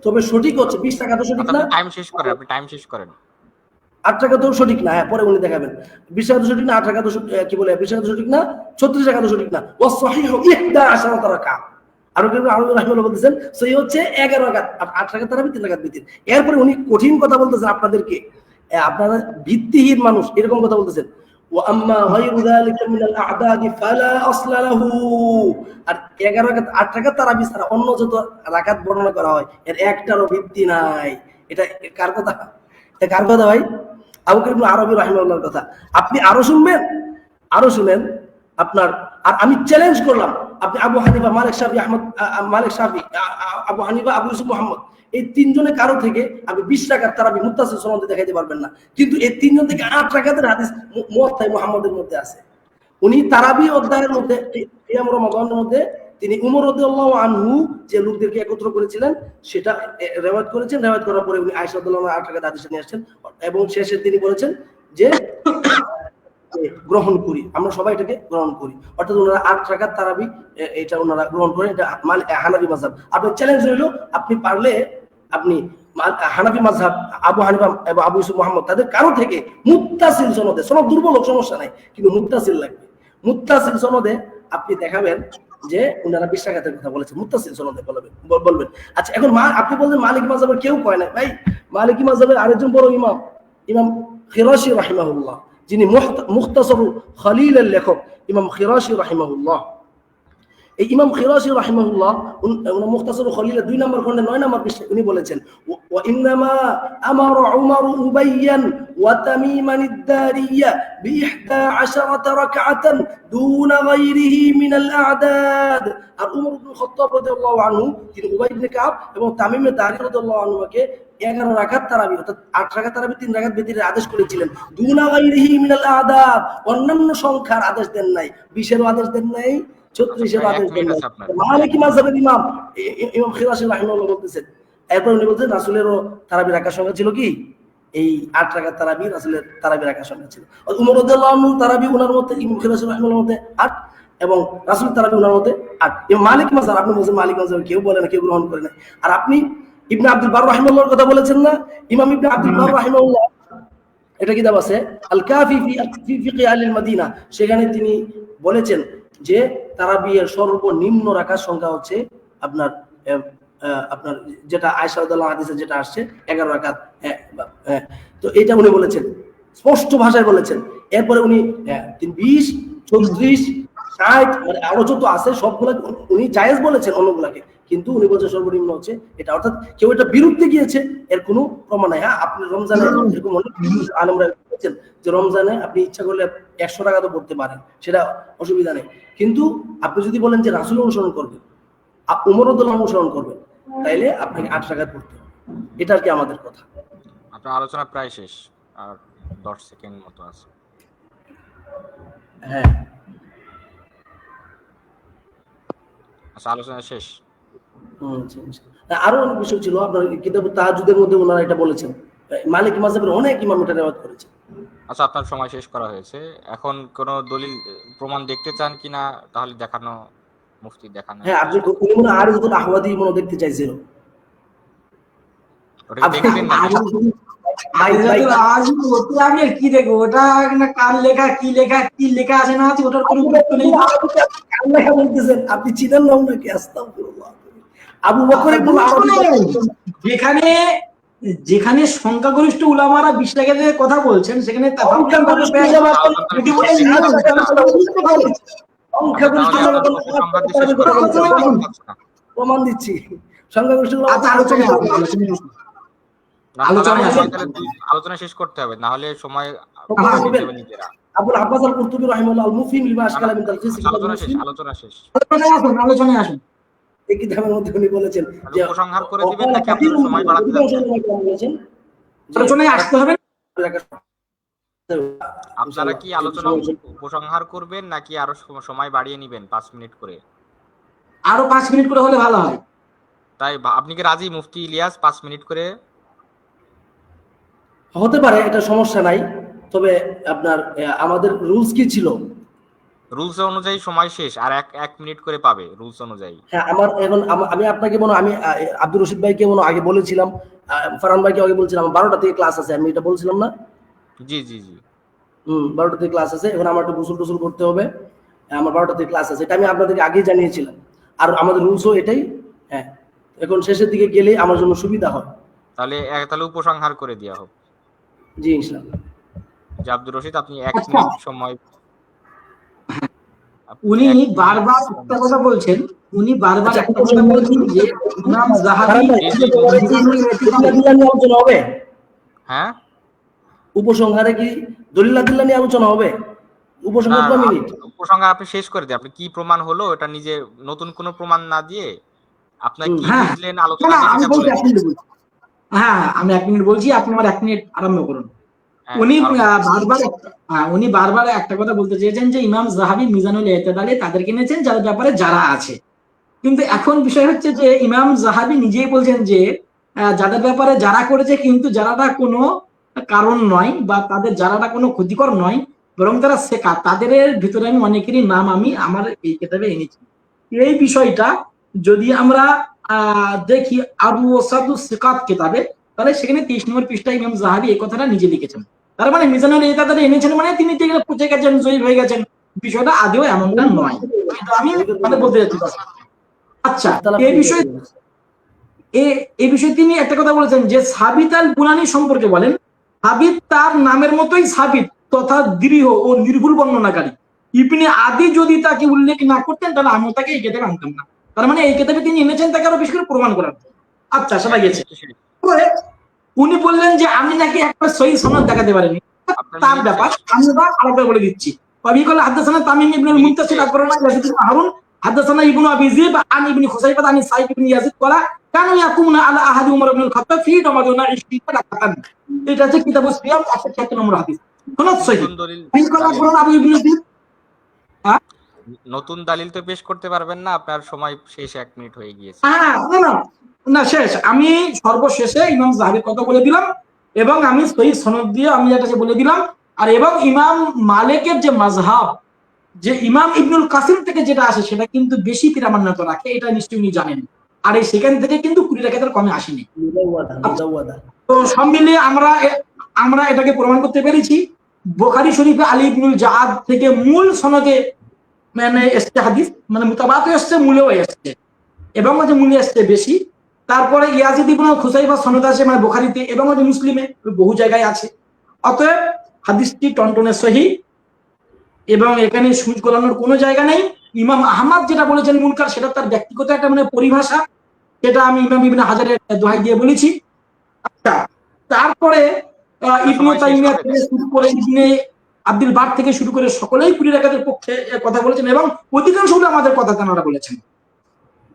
তবে সঠিক হচ্ছে 20 টাকা তো সঠিক না, টাইম শেষ করেন, আপনি টাইম শেষ করেন। 8 টাকা তো সঠিক না, হ্যাঁ পরে উনি দেখাবেন। 20 টাকা তো সঠিক না, 8 টাকা তো কি বলে 20 টাকা তো সঠিক না, 36 টাকা তো সঠিক না। ওয়া সহিহু 11 রাকাত, আর রাহিমাহুল্লাহ বলতেছেন সহিহ হচ্ছে 11 রাকাত, 8 টাকা তারাবি 3 রাকাত বিতির। এরপরে উনি কঠিন কথা বলতেছেন আপনাদেরকে, আপনারা ভিত্তিহীন মানুষ এরকম কথা বলতেছেন। وأما غير ذلك من الأعداد فلا أصل له। আর 11 রাকাত 8 রাকাত তারাবি ছাড়া অন্য যত রাকাত বর্ণনা করা হয় এর একটারও ভিত্তি নাই। এটা কার কথা? এটা কার কথা ভাই? আবু বকর ইবনে আরবি রাহিমাহুল্লাহর কথা। আপনি আরো শুনবেন, আরো শুনেন আপনার। আর আমি চ্যালেঞ্জ করলাম, আপনি আবু হানিফা, মালিক শাফি, আবু হানিফা, আবু ইউসুফ মুহাম্মদ, এই তিনজনের কারো থেকে আপনি 20 রাকাত তারাবি মুত্তাসিল সনদে দেখাইতে পারবেন না। কিন্তু এই তিনজন থেকে 8 রাকাতের হাদিস মুওয়াত্তা মুহাম্মদের মধ্যে আছে। উনি তারাবি অধ্যায়ের মধ্যে কিয়াম রমাদানের মধ্যে তিনি উমর রাদিয়াল্লাহু আনহু যে লোকদেরকে একত্র করেছিলেন সেটা রিওয়ায়াত করেছেন। রিওয়ায়াত করার পরে উনি আয়েশা রাদিয়াল্লাহু আনহা 8 রাকাত হাদিস নিয়ে আসছেন এবং শেষে তিনি বলেছেন যে গ্রহণ করি, আমরা সবাই এটাকে গ্রহণ করি। অর্থাৎ ওনারা 8 রাকাত তারাবি এটা ওনারা গ্রহণ করেন। এটা হানাফি মাযহাব। আপনার চ্যালেঞ্জ হলো আপনি পারলে আপনি হানাফি মাযহাব, আবু হানিফা এবং আবু ইউসুফ মুহাম্মদ তাদের কারো থেকে মুত্তাসিল সনদে, সনদ দুর্বল হোক সমস্যা নাই, কিন্তু মুত্তাসিল লাগবে। মুত্তাসিল সনদে আপনি দেখাবেন যে ওনারা 20 রাকাতের কথা বলেছেন, মুত্তাসিল সনদে বলবেন। আচ্ছা এখন আপনি বলছেন মালিকি মাযহাবের কেউ কয় না, ভাই মালিকি মাযহাবের আরেকজন বড় ইমাম, ইমাম খিরাশি রাহিমাহুল্লাহ, যিনি মুখতাসর খলিলের লেখক, ইমাম খিরাশি রাহিমাহুল্লাহ। এই ইমাম খিরাশি রাহিমাহুল্লাহ মুখতাসর খলিলের 2 নম্বর খণ্ডে 9 নম্বর পৃষ্ঠায় উনি বলেছেন ওয়া ইন্নামা আমারা উমর উবাইয়ান ওয়া তামিমান আদ-দারিয়া বি 11 রাকাতান দুনা গায়রিহি মিন আল-আ'দাদ। আর উমর ইবনে খাত্তাব রাদিয়াল্লাহু আনহু তিনি উবাই ইবনে কাব এবং তামিম আদ-দারি রাদিয়াল্লাহু আনহুকে 11 রাকাত তারাবি অর্থাৎ 8 রাকাত তারাবি 3 রাকাত বিতিরের আদেশ করেছিলেন। দুনা গায়রিহি মিন আল-আ'দাদ, অন্যান্য সংখ্যার আদেশ দেন নাই, 20 এর আদেশ দেন নাই, 36 এর আদেশ দেন নাই। মালিকি মাযহাবের ইমাম ইমাম খিরাশি রাহিমাহুল্লাহ বলতেছেন। এরপর উনি বলতেন রাসূলেরও তারাবি রাকার সংখ্যা ছিল কি এই 8 রাকাত তারাবি, রাসূলের তারাবি রাকার সংখ্যা ছিল। উমর রাদিয়াল্লাহু আনহু তারাবি ওনার মতে, ইমাম খিরাশি রাহিমাহুল্লাহর মতে 8 এবং রাসূল তারাবি ওনার মতে 8। এই মালিকি মাযহাব, আপনি বলছেন মালিকি মাযহাব কেউ বলে না, কেউ গ্রহণ করে না। আর আপনি ইবনে আব্দুল বার রাহিমাহুল্লাহর কথা বলেছেন না? ইমাম ইবনে আব্দুল বার রাহিমাহুল্লাহ এটা কিতাব আছে আল কাফি ফি ফিকহি আহলিল মাদিনা, সেখানে তিনি বলেছেন যে তারাবির সর্বনিম্ন রাকাত সংখ্যা হচ্ছে আপনার আপনার যেটা আয়েশা রাদিয়াল্লাহু আনহা হাদিসে যেটা আসছে 11 রাকাত। তো এটা উনি বলেছেন, স্পষ্ট ভাষায় বলেছেন। এরপরে উনি 20, 34, 60 মানে আরো যত আছে সবগুলা উনি জায়েজ বলেছেন অন্যগুলাকে, কিন্তু উনি বলছেন সর্বনিম্ন হচ্ছে এটা। অর্থাৎ কেউ এটা বিরুদ্ধে গিয়েছে এর কোনো প্রমাণ নাই। হ্যাঁ, আপনি রমজানে এরকম অনেক আলেমরা বলেছেন যে রমজানে আপনি ইচ্ছা করলে 100 টাকা তো পড়তে পারেন, সেটা অসুবিধা নেই। কিন্তু আপনি যদি বলেন যে রাসূল অনুসরণ করবেন, উমর রাদিয়াল্লাহু অনুসরণ করবেন, তাইলে আপনাকে 8 টাকা পড়তে হবে। এটা আর কি আমাদের কথা। আপনার আলোচনা প্রায় শেষ, আর 10 সেকেন্ড মতো আছে। হ্যাঁ, আচ্ছা, আলোচনা শেষ। আরো অনেক বিষয় ছিল আপনার কিতাব তাহাজ্জুদের মধ্যে ওনারা এটা বলেছেন। মালিকি মাযহাবের অনেক ইমাম এটা রিওয়ায়াত করেছেন। আচ্ছা, আপনার সময় শেষ করা হয়েছে। এখন কোন দলিল প্রমাণ দেখতে চান কিনা তাহলে দেখানো, মুফতি দেখানো। হ্যাঁ, আপনি উনি মনে আরিজুল আহওয়াদি মনে দেখতে চাইছিল। ওটা দেখবেন না? আমি কি দেখবো ওটা, কার লেখা, কি লেখা, কি লেখা আছে না আছে ওটার কোনো গুরুত্ব নেই। কার লেখা বলতেছেন আপনি? চিনেন না ওনাকে? আস্তাগফিরুল্লাহ। আবু বকর ইবনে আরবি, যেখানে যেখানে সংখ্যাগরিষ্ঠ উলামারা 20 টাকাতে কথা বলছেন, সেখানে প্রমাণ দিচ্ছি সংখ্যাগরিষ্ঠ আলোচনা শেষ করতে হবে, না হলে সময় নিজেরা। আবুল আব্বাস আল কুরতুবী রাহিমাহুল্লাহ আল মুফহিম লিমা আশকালা মিন তালখিস, আলোচনা শেষ। আলোচনায় আসুন। এই কিতাবের মধ্যে উনি বলেছেন যে উপসংহার করে দিবেন নাকি আপনারা সময় বাড়াতে যাচ্ছেন? আলোচনায় আসতে হবে। আপনারা কি আলোচনা উপসংহার করবেন নাকি আরো সময় বাড়িয়ে নেবেন 5 মিনিট করে? আরো 5 মিনিট করে হলে ভালো হয়। তাই আপনি কি রাজি মুফতি ইলিয়াস 5 মিনিট করে? হতে পারে, এটা সমস্যা নাই। তবে আপনার আমাদের রুলস কি ছিল? রুলস অনুযায়ী সময় শেষ, আর 1 মিনিট করে পাবে রুলস অনুযায়ী। হ্যাঁ, আমার এখন আমি আপনাকে আমি আব্দুর রশিদ ভাইকে আগে বলেছিলাম, ফারহান ভাইকে আগে বলছিলাম 12টা থেকে ক্লাস আছে, আমি এটা বলছিলাম না? জি জি জি। 12টা থেকে ক্লাস আছে। এখন আমার একটু গোসল টোসল করতে হবে, আমার 12টা থেকে ক্লাস আছে, এটা আমি আপনাদেরকে আগেই জানিয়েছিলাম। আর আমাদের রুলসও এটাই। হ্যাঁ, এখন শেষের দিকে গেলে আমার জন্য সুবিধা হয়। তাহলে উপসংহার করে দেওয়া হোক। জি ইনশাআল্লাহ। যে আব্দুর রশিদ, আপনি 1 মিনিট সময়। উনি বারবার একটা কথা বলছেন, যে ইমাম যাহাবী আলোচনা হবে। হ্যাঁ, উপসংহারে কি দলিল আদিল্লাহ নিয়ে আলোচনা হবে? উপসংহার কয় মিনিট? উপসংহার আপনি শেষ করে দিন। আপনি কি প্রমাণ হলো এটা নিজে, নতুন কোনো প্রমাণ না দিয়ে আপনার কি বুঝলেন আলোচনা দিয়ে বলেন। হ্যাঁ, আমি 1 মিনিট বলছি, আপনি আমার 1 মিনিট আরম্ভ করুন। উনি বারবার একটা কথা বলতে চেয়েছেন যে ইমাম যাহাবী মিজানুল ইতিদালে তাদেরকে এনেছেন যাদের ব্যাপারে যারা আছে। কিন্তু এখন বিষয় হচ্ছে যে ইমাম যাহাবী নিজেই বলছেন যে যাদের ব্যাপারে যারা করেছে, কিন্তু যারাটা কোনো কারণ নয় বা তাদের যারাটা কোনো ক্ষতিকর নয়, বরং তারা শেখা, তাদের ভিতরে আমি অনেকেরই নাম আমি আমার এই কিতাবে এনেছি। এই বিষয়টা যদি আমরা দেখি আবু ওসাদুস সিকাত কিতাবে, তাহলে সেখানে 23 নম্বর পৃষ্ঠায় ইমাম যাহাবী এই কথাটা নিজে লিখেছেন। তার মানে মিজানুল ইতিদালে এনেছেন মানে তিনি পচে গেছেন, জয়ী হয়ে গেছেন। বিষয়টা আদৌ এমনটা নয়, আমি বলতে যাচ্ছি। আচ্ছা, এই বিষয়ে তিনি একটা কথা বলেছেন যে সাবিত আল বুনানি সম্পর্কে বলেন, সাবিত তার নামের মতোই সাবিত তথা দৃঢ় ও নির্ভুল বর্ণনাকারী। ইবনে আদি যদি তাকে উল্লেখ না করতেন তাহলে আমি তাকে এই কিতাবে আনতাম না। তার মানে এই কিতাবে তিনি এনেছেন তাকে আরো বেশি করে প্রমাণ করার। আচ্ছা, সেটা গেছে। উনি বললেন যে আমি নাকি একটা সহিহ সনদ দেখাতে পারিনি, তার ব্যাপার আমি আলাদা বলে দিচ্ছি। হাদাসানা তামিম ইবনে মুনতাসির আকবরনা ইয়াজিদ ইবনে হারুন হাদাসানা ইবনু আবি যিব আন ইবনে খুসাইফা আন সাইদ ইবনে ইয়াজিদ ক্বালা কানু ইয়াকুমুনা আলা আহাদি উমর ইবনে আল-খাত্তাব ফি রামাদানা 20 রাকাতান। এটা হচ্ছে কিতাবুস সিয়াম 176 নম্বর হাদিস। সনদ সহিহ। আবু ইবনে যিব নতুন দালিল তো পেশ করতে পারবেন না, আপনার সময় শেষ, 1 মিনিট হয়ে গিয়েছে। না শেষ। আমি সর্বশেষে ইমাম যাহাবীর কথা বলে দিলাম এবং আমি সহিহ সনদ দিয়ে আমি এটা বলে দিলাম। আর এবং ইমাম মালিকের যে মাযহাব, যে ইমাম ইবনুল কাসিম থেকে যেটা আসে সেটা কিন্তু বেশি প্রামাণ্যতা রাখে, এটা নিশ্চয়ই উনি জানেন। আর এই সেখান থেকে কিন্তু 20 রাকাতের কমে আসেনি। মুদাওয়াদা। তো সব মিলিয়ে আমরা এটাকে প্রমাণ করতে পেরেছি। বুখারী শরীফে আলী ইবনুল জাআদ থেকে মূল সনদে মানে এসছে হাদিস, মানে মুতাবাতো এসছে, মূলেও এসছে, এবং যে মূলে এসছে বেশি। তারপরে ইয়াজিদ ইবনে খুসাইফা সনদ আছে মানে বুখারীতে এবং মুসলিমে, বহু জায়গায় আছে। অতএব হাদিসটি টনটনে সহিহ এবং এখানে সুজ গলানোর কোনো জায়গা নেই। ইমাম আহমদ যেটা বলেছেন মুনকার, সেটা তার ব্যক্তিগত একটা মানে পরিভাষা, যেটা আমি ইমাম ইবনে হাজারের দোহাই দিয়ে বলেছি। আচ্ছা, তারপরে ইবনে তাইমিয়া থেকে শুরু করে ইবনে আব্দুল বার থেকে শুরু করে সকলেই 20 রাকাতের পক্ষে কথা বলেছেন এবং অধিকাংশ আমাদের কথা তারা বলেছেন।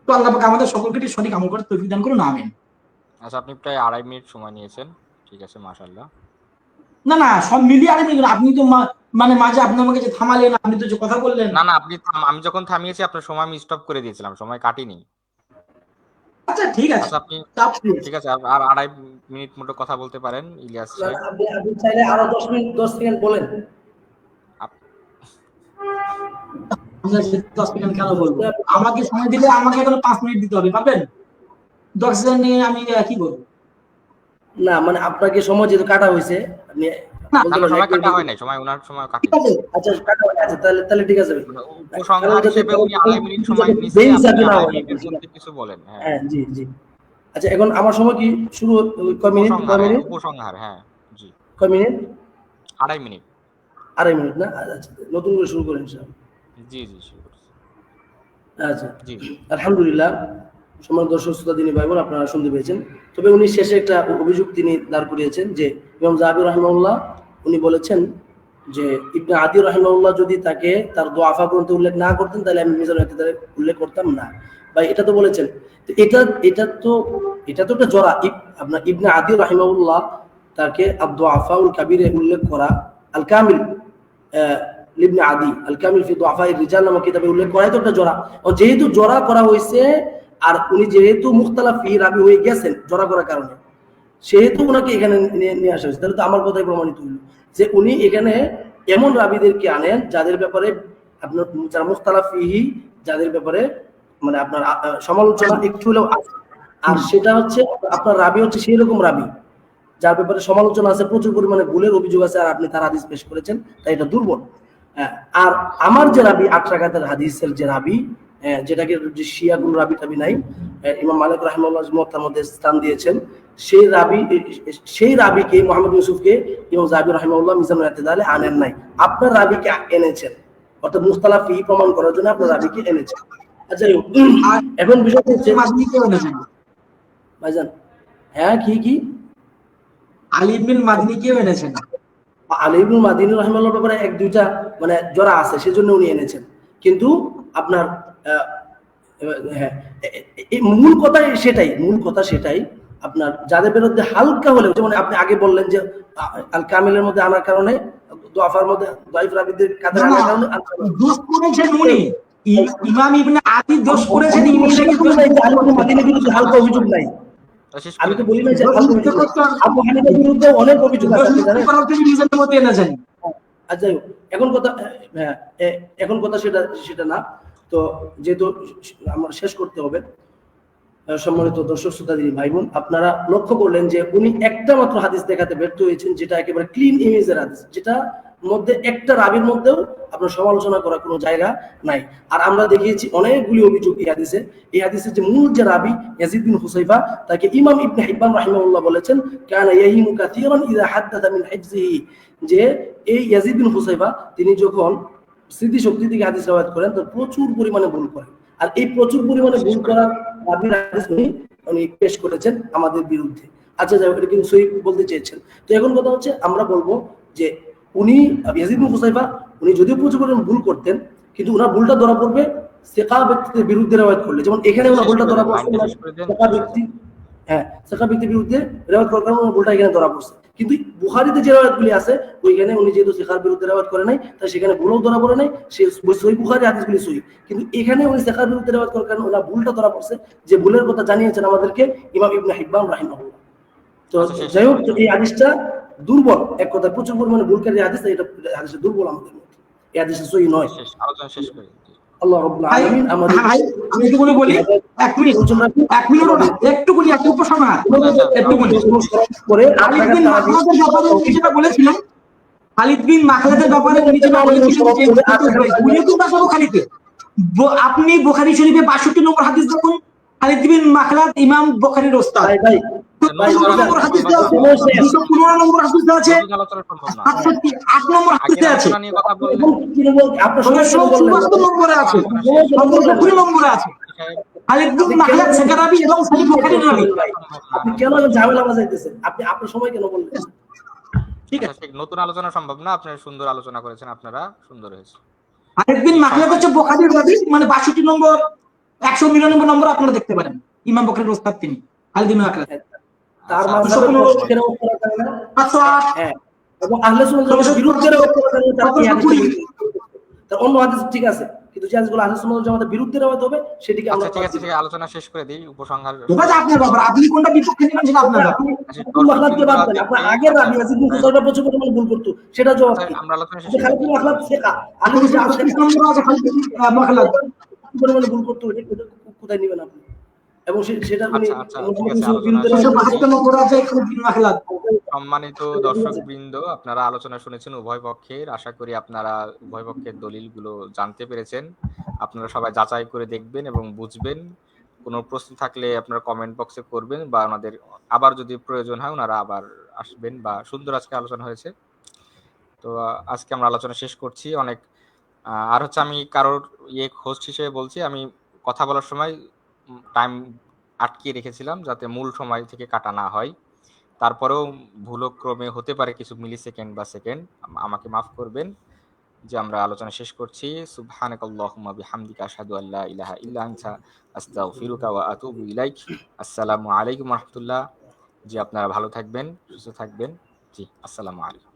তো আল্লাহ পাক আমাদের সকলকে সঠিক আমল করার তৌফিক দান করুন, আমিন। আচ্ছা, আপনি প্রায় 2.5 মিনিট সময় নিয়েছেন, ঠিক আছে, মাশাআল্লাহ। না না, সব মিলিয়ে আরে আপনি তো মানে মাঝে আপনি আমাকে যে থামালেন, আপনি তো যে কথা বললেন। না না, আমি যখন থামিয়েছি আপনার সময় আমি স্টপ করে দিয়েছিলাম, সময় কাটিনি। আচ্ছা ঠিক আছে, আচ্ছা, আপনি ঠিক আছে, আর 2.5 মিনিট মতো কথা বলতে পারেন ইলিয়াস সাহেব। আপনি চাইলে আরো 10 মিনিট 10 সেকেন্ড বলেন। আমরা 10 সেকেন্ড কেন বলবো? আমাকে সময় দিলে আমাকে এখন 5 মিনিট দিতে হবে, পাবেন? 10 সেকেন্ড নিয়ে আমি কি করব? না মানে আপনাকে সময় যেহেতু কাটা হয়েছে, আপনি সময় কাটা হয় নাই, সময় ওনার সময় কাটি। আচ্ছা কাটা হয়, আচ্ছা তাহলে ঠিক আছে। উপসংহার হিসেবে উনি 2.5 মিনিট সময় নিয়েছেন, আপনি 2.5 মিনিটের মধ্যে কিছু বলেন। হ্যাঁ জি জি। আচ্ছা, এখন আমার সময় কি শুরু কয় মিনিট? উপসংহার, হ্যাঁ জি। কয় মিনিট? 2.5 মিনিট। 2.5 মিনিট না? আচ্ছা, নতুন করে শুরু করেন ইনশাআল্লাহ। জি জি, শুরু করছি। আচ্ছা জি, আলহামদুলিল্লাহ, সম্মানিত দর্শক শ্রোতা দিনী ভাই বোন, আপনারা শুনতে পেয়েছেন। তবে উনি শেষে একটা অভিযোগ তিনি দাঁড় করিয়েছেন যে ইমাম যাহাবী রাহিমাহুল্লাহ উনি বলেছেন যে ইবনে আদি রাহিমাহুল্লাহ যদি তাকে তার দুআফা গ্রন্থে উল্লেখ না করতেন তাহলে আমি মিজানুল ইতিদালে উল্লেখ করতাম না। ভাই এটা তো বলেছেন, তো এটা তো একটা জরা। আপনার ইবনে আদি রাহিমাহুল্লাহ তাকে আদ-দুআফাউল কাবীরে উল্লেখ করা, আল কামিল ইবনে আদি আল কামিল ফি দুআফাইর রিজাল নামক কিতাবে উল্লেখ করাই তো একটা জরা। ও যেহেতু জরা করা হয়েছে, আর উনি যেহেতু মুখতালাফ ফি রাবি হয়ে গেছেন জরা করার কারণে, সেহেতু ওনাকে এখানে নিয়ে আসা হয়েছে। তাহলে তো আমার কথাই প্রমাণিত হইল যে উনি এখানে এমন রাবিদেরকে আনেন যাদের ব্যাপারে আপনার যারা মুখতালাফ ফিহি, যাদের ব্যাপারে মানে আপনার সমালোচনা একটু হলেও আছে। আর সেটা হচ্ছে আপনার রাবি হচ্ছে সেই রকম রাবি যার ব্যাপারে সমালোচনা আছে, প্রচুর পরিমাণে ভুলের অভিযোগ আছে, আর আপনি তার হাদিস পেশ করেছেন, তাই এটা দুর্বল। আর আমার যে রাবি 8 রাকাতের হাদিসের যে রাবি, যেটাকে শিয়াগুল রাবি টাবি নাই, ইমাম মালিক রাহিমাহুল্লাহ মুওয়াত্তার মধ্যে স্থান দিয়েছেন, সেই রাবিকে মুহাম্মদ ইউসুফকে ইমাম যাহাবী রাহিমাহুল্লাহ মিজানুল ইতিদালে আনেন নাই, আপনার রাবিকে এনেছেন। অর্থাৎ মুখতালাফ ফি প্রমাণ করার জন্য আপনার রাবিকে এনেছেন। আচ্ছা, এখন বিষয় হচ্ছে ভাইজান, হ্যাঁ কি আলী ইবনে মাদনী কেউ এনেছেন? আলী ইবনে মাদনী রাহিমাহুল্লাহর ব্যাপারে 1-2টা মানে জরা আছে, সেজন্য উনি এনেছেন। কিন্তু আপনার হ্যাঁ, মূল কথা সেটাই আপনার যাদের বিরুদ্ধে হালকা হলেও, যেমন আপনি আগে বললেন যে আল কামিলের মধ্যে আনার কারণে, দুআফার মধ্যে দাইফ রাবিদের কাতারে আনার কারণে দোষ করেছেন উনি। ইমাম ইবনে আদি দোষ করেছেন, ইনি মাদিনীর বিরুদ্ধে হালকা অভিযোগ নাই। আমি তো বলি না যে আবু হানিফার বিরুদ্ধে অনেক অভিযোগ আছে, জানেন? আচ্ছা, এখন কথা সেটা না। তো যেহেতু আমার শেষ করতে হবে, সম্মানিত দর্শক শ্রোতা দিনী ভাই বোন, আপনারা লক্ষ্য করলেন যে উনি একটা মাত্র হাদিস দেখাতে ব্যর্থ হয়েছেন, যেটা একেবারে ক্লিন ইমেজের হাদিস, যেটা মধ্যে একটা রাবির মধ্যেও আপনার সমালোচনা করার কোনো জায়গা নাই। আর আমরা দেখিয়েছি অনেকগুলি অভিযোগ এই হাদিসের যে মূল যে রাবি ইয়াজিদ বিন হুসাইফা, তাকে ইমাম ইবনে হিব্বান রাহিমাহুল্লাহ বলেছেন কানা ইয়াহিমু কাসীরান ইযা হাদাথা মিন হিফজিহি, যে এই ইয়াজিদ বিন হুসাইফা তিনি যখন স্মৃতি শক্তি থেকে হাদিস রওয়ায়াত করেন তো প্রচুর পরিমাণে ভুল করেন। আর এই প্রচুর পরিমাণে ভুল করা রাবির হাদিস উনি পেশ করেছেন আমাদের বিরুদ্ধে। আচ্ছা যাই হোক, এটা কিন্তু সহি বলতে চেয়েছেন। তো এখন কথা হচ্ছে, আমরা বলবো যে উনি ইয়াজিদ বিন হুসাইফা উনি যদিও প্রচুর পরিমাণে ভুল করতেন, কিন্তু ওনার ভুলটা ধরা পড়বে সিকা ব্যক্তিদের বিরুদ্ধে রওয়ায়াত করলে। যেমন এখানে ওনার ভুলটা ধরা পড়ছে সিকা ব্যক্তির বিরুদ্ধে রওয়ায়াত করার কারণে ওনার ভুলটা এখানে ধরা পড়ছে। কিন্তু বুখারীতে যে রওয়ায়াতগুলি আছে ওইখানে উনি যেহেতু সিকার বিরুদ্ধে রওয়ায়াত করে নাই, তাই সেখানে ভুলও ধরা পড়ে নাই, সে সহিহ বুখারী হাদিসগুলি সহিহ। কিন্তু এখানে উনি সিকার বিরুদ্ধে রওয়ায়াত করার কারণে ওনার ভুলটা ধরা পড়ছে, যে ভুলের কথা জানিয়েছেন আমাদেরকে ইমাম ইবনে হিব্বান রাহিমাহুল্লাহ। তো যাই হোক, এই হাদিসটা দুর্বল, এক কথায় প্রচুর পরিমাণে ভুলকারী হাদিস, এটা হাদিসটা দুর্বল আমাদের মধ্যে, এই হাদিসটা সহিহ নয়। আল্লাহ রাব্বুল আলামিন আমাদের ভাই, আমি একটুখানি বলি, 1 মিনিট, 1 মিনিটও না, একটুখানি, একটু উপসংহার, একটুখানি। করে খালিদ বিন মাখলাদের ব্যাপারে উনি যেটা বলেছিলেন, খালিদ বিন মাখলাদের ব্যাপারে উনি যেটা বলেছিলেন যে উনিও কিন্তু আসলে খালিদে। আপনি বুখারী শরীফে 62 নম্বর হাদিস দেখুন, খালিদ বিন মাখলাদ ইমাম বুখারীর ওস্তাদ। ভাই ভাই 15 নম্বর হাদিসে আছে, 215 নম্বর হাদিসে আছে, নতুন আলোচনা সম্ভব না। 8 নম্বর আগের হাদিসে আছে, আলোচনা নিয়ে কথা বললে আপনার সময় কেন বললেন 74 নম্বরে আছে, 75 নম্বরে আছে। খালিদ বিন মাখলাদ সেকারাবি এবং সহিহ বুখারীর রাবি। আপনি কেন ঝামেলা বাজাইতেছেন? আপনি আপনার সময় কেন বললেন? ঠিক আছে, ঠিক, নতুন আলোচনা সম্ভব না। আপনি সুন্দর আলোচনা করেছেন, আপনারা সুন্দর হয়েছে। খালিদ বিন মাখলাদ হচ্ছে বুখারীর রাবি, মানে 62 নম্বর 199 নম্বর আপনারা দেখতে পারেন, ইমাম বুখারীর ওস্তাদ তিনি খালিদ বিন মাখলাদ। তার আচ্ছা, মাঝখানে 215 কেরামত করা যায় না। 708 হ্যাঁ, এবং আহলে সুন্নাত ওয়াল জামাতের বিরুদ্ধে রওয়ায়াত করা যায় না, তারা কি হাদিস বলছে? তার অন্য হাদিস ঠিক আছে, কিন্তু যে হাদিসগুলো আহলে সুন্নাত ওয়াল জামাতের বিরুদ্ধে রওয়ায়াত হবে সেটিকে আমরা আচ্ছা, ঠিক আছে, ঠিক আছে, আলোচনা শেষ করে দিই। উপসংহার ওটা যে আপনার ব্যাপার, আপনি কোনটা বিপক্ষে নেবেন সেটা আপনার ব্যাপার। আপনি মাখলাদকে বাদ দেন, আপনার আগের রাবি আছে কিন্তু 6টা প্রচুর পরিমাণে ভুল করতো, সেটা জবাব কি? আমরা আলোচনা শেষ আপনি খালিদ বিন মাখলাদ শেখা, আপনি আপনি যে 38 নম্বরে আছে খালিদ বিন মাখলাদ, পরিমাণে ভুল করতো, এটা কোথায় নেবেন আপনি? এবং সেটা উনি আচ্ছা, ঠিক আছে, আলোচনা বিরুদ্ধে শেষ। 72 নম্বরে আছে খালিদ বিন মাখলাদ। সম্মানিত দর্শক বৃন্দ, আপনারা আলোচনা শুনেছেন উভয় পক্ষের। আশা করি আপনারা উভয় পক্ষের দলিলগুলো জানতে পেরেছেন। আপনারা সবাই যাচাই করে দেখবেন এবং বুঝবেন। কোনো প্রশ্ন থাকলে আপনারা কমেন্ট বক্সে করবেন, বা ওনাদের আবার যদি প্রয়োজন হয় ওনারা আবার আসবেন। বা সুন্দর আজকে আলোচনা হয়েছে। তো আজকে আমরা আলোচনা শেষ করছি। অনেক আর হচ্ছে, আমি কারোর হোস্ট হিসেবে বলছি, আমি কথা বলার সময় টাইম আটকিয়ে রেখেছিলাম যাতে মূল সময় থেকে কাটা না হয়। তারপরেও ভুলক্রমে হতে পারে কিছু মিলি সেকেন্ড বা সেকেন্ড, আমাকে মাফ করবেন। যে আমরা আলোচনা শেষ করছি। সুবহানাকাল্লাহুম্মা বিহামদিকা আশহাদু আল্লা ইলাহা ইল্লা আনতা আস্তাগফিরুকা ওয়া আতুবু ইলাইক। আসসালামু আলাইকুম ওয়া রাহমাতুল্লাহ। জি, আপনারা ভালো থাকবেন, সুস্থ থাকবেন। জি, আসসালামু আলাইকুম।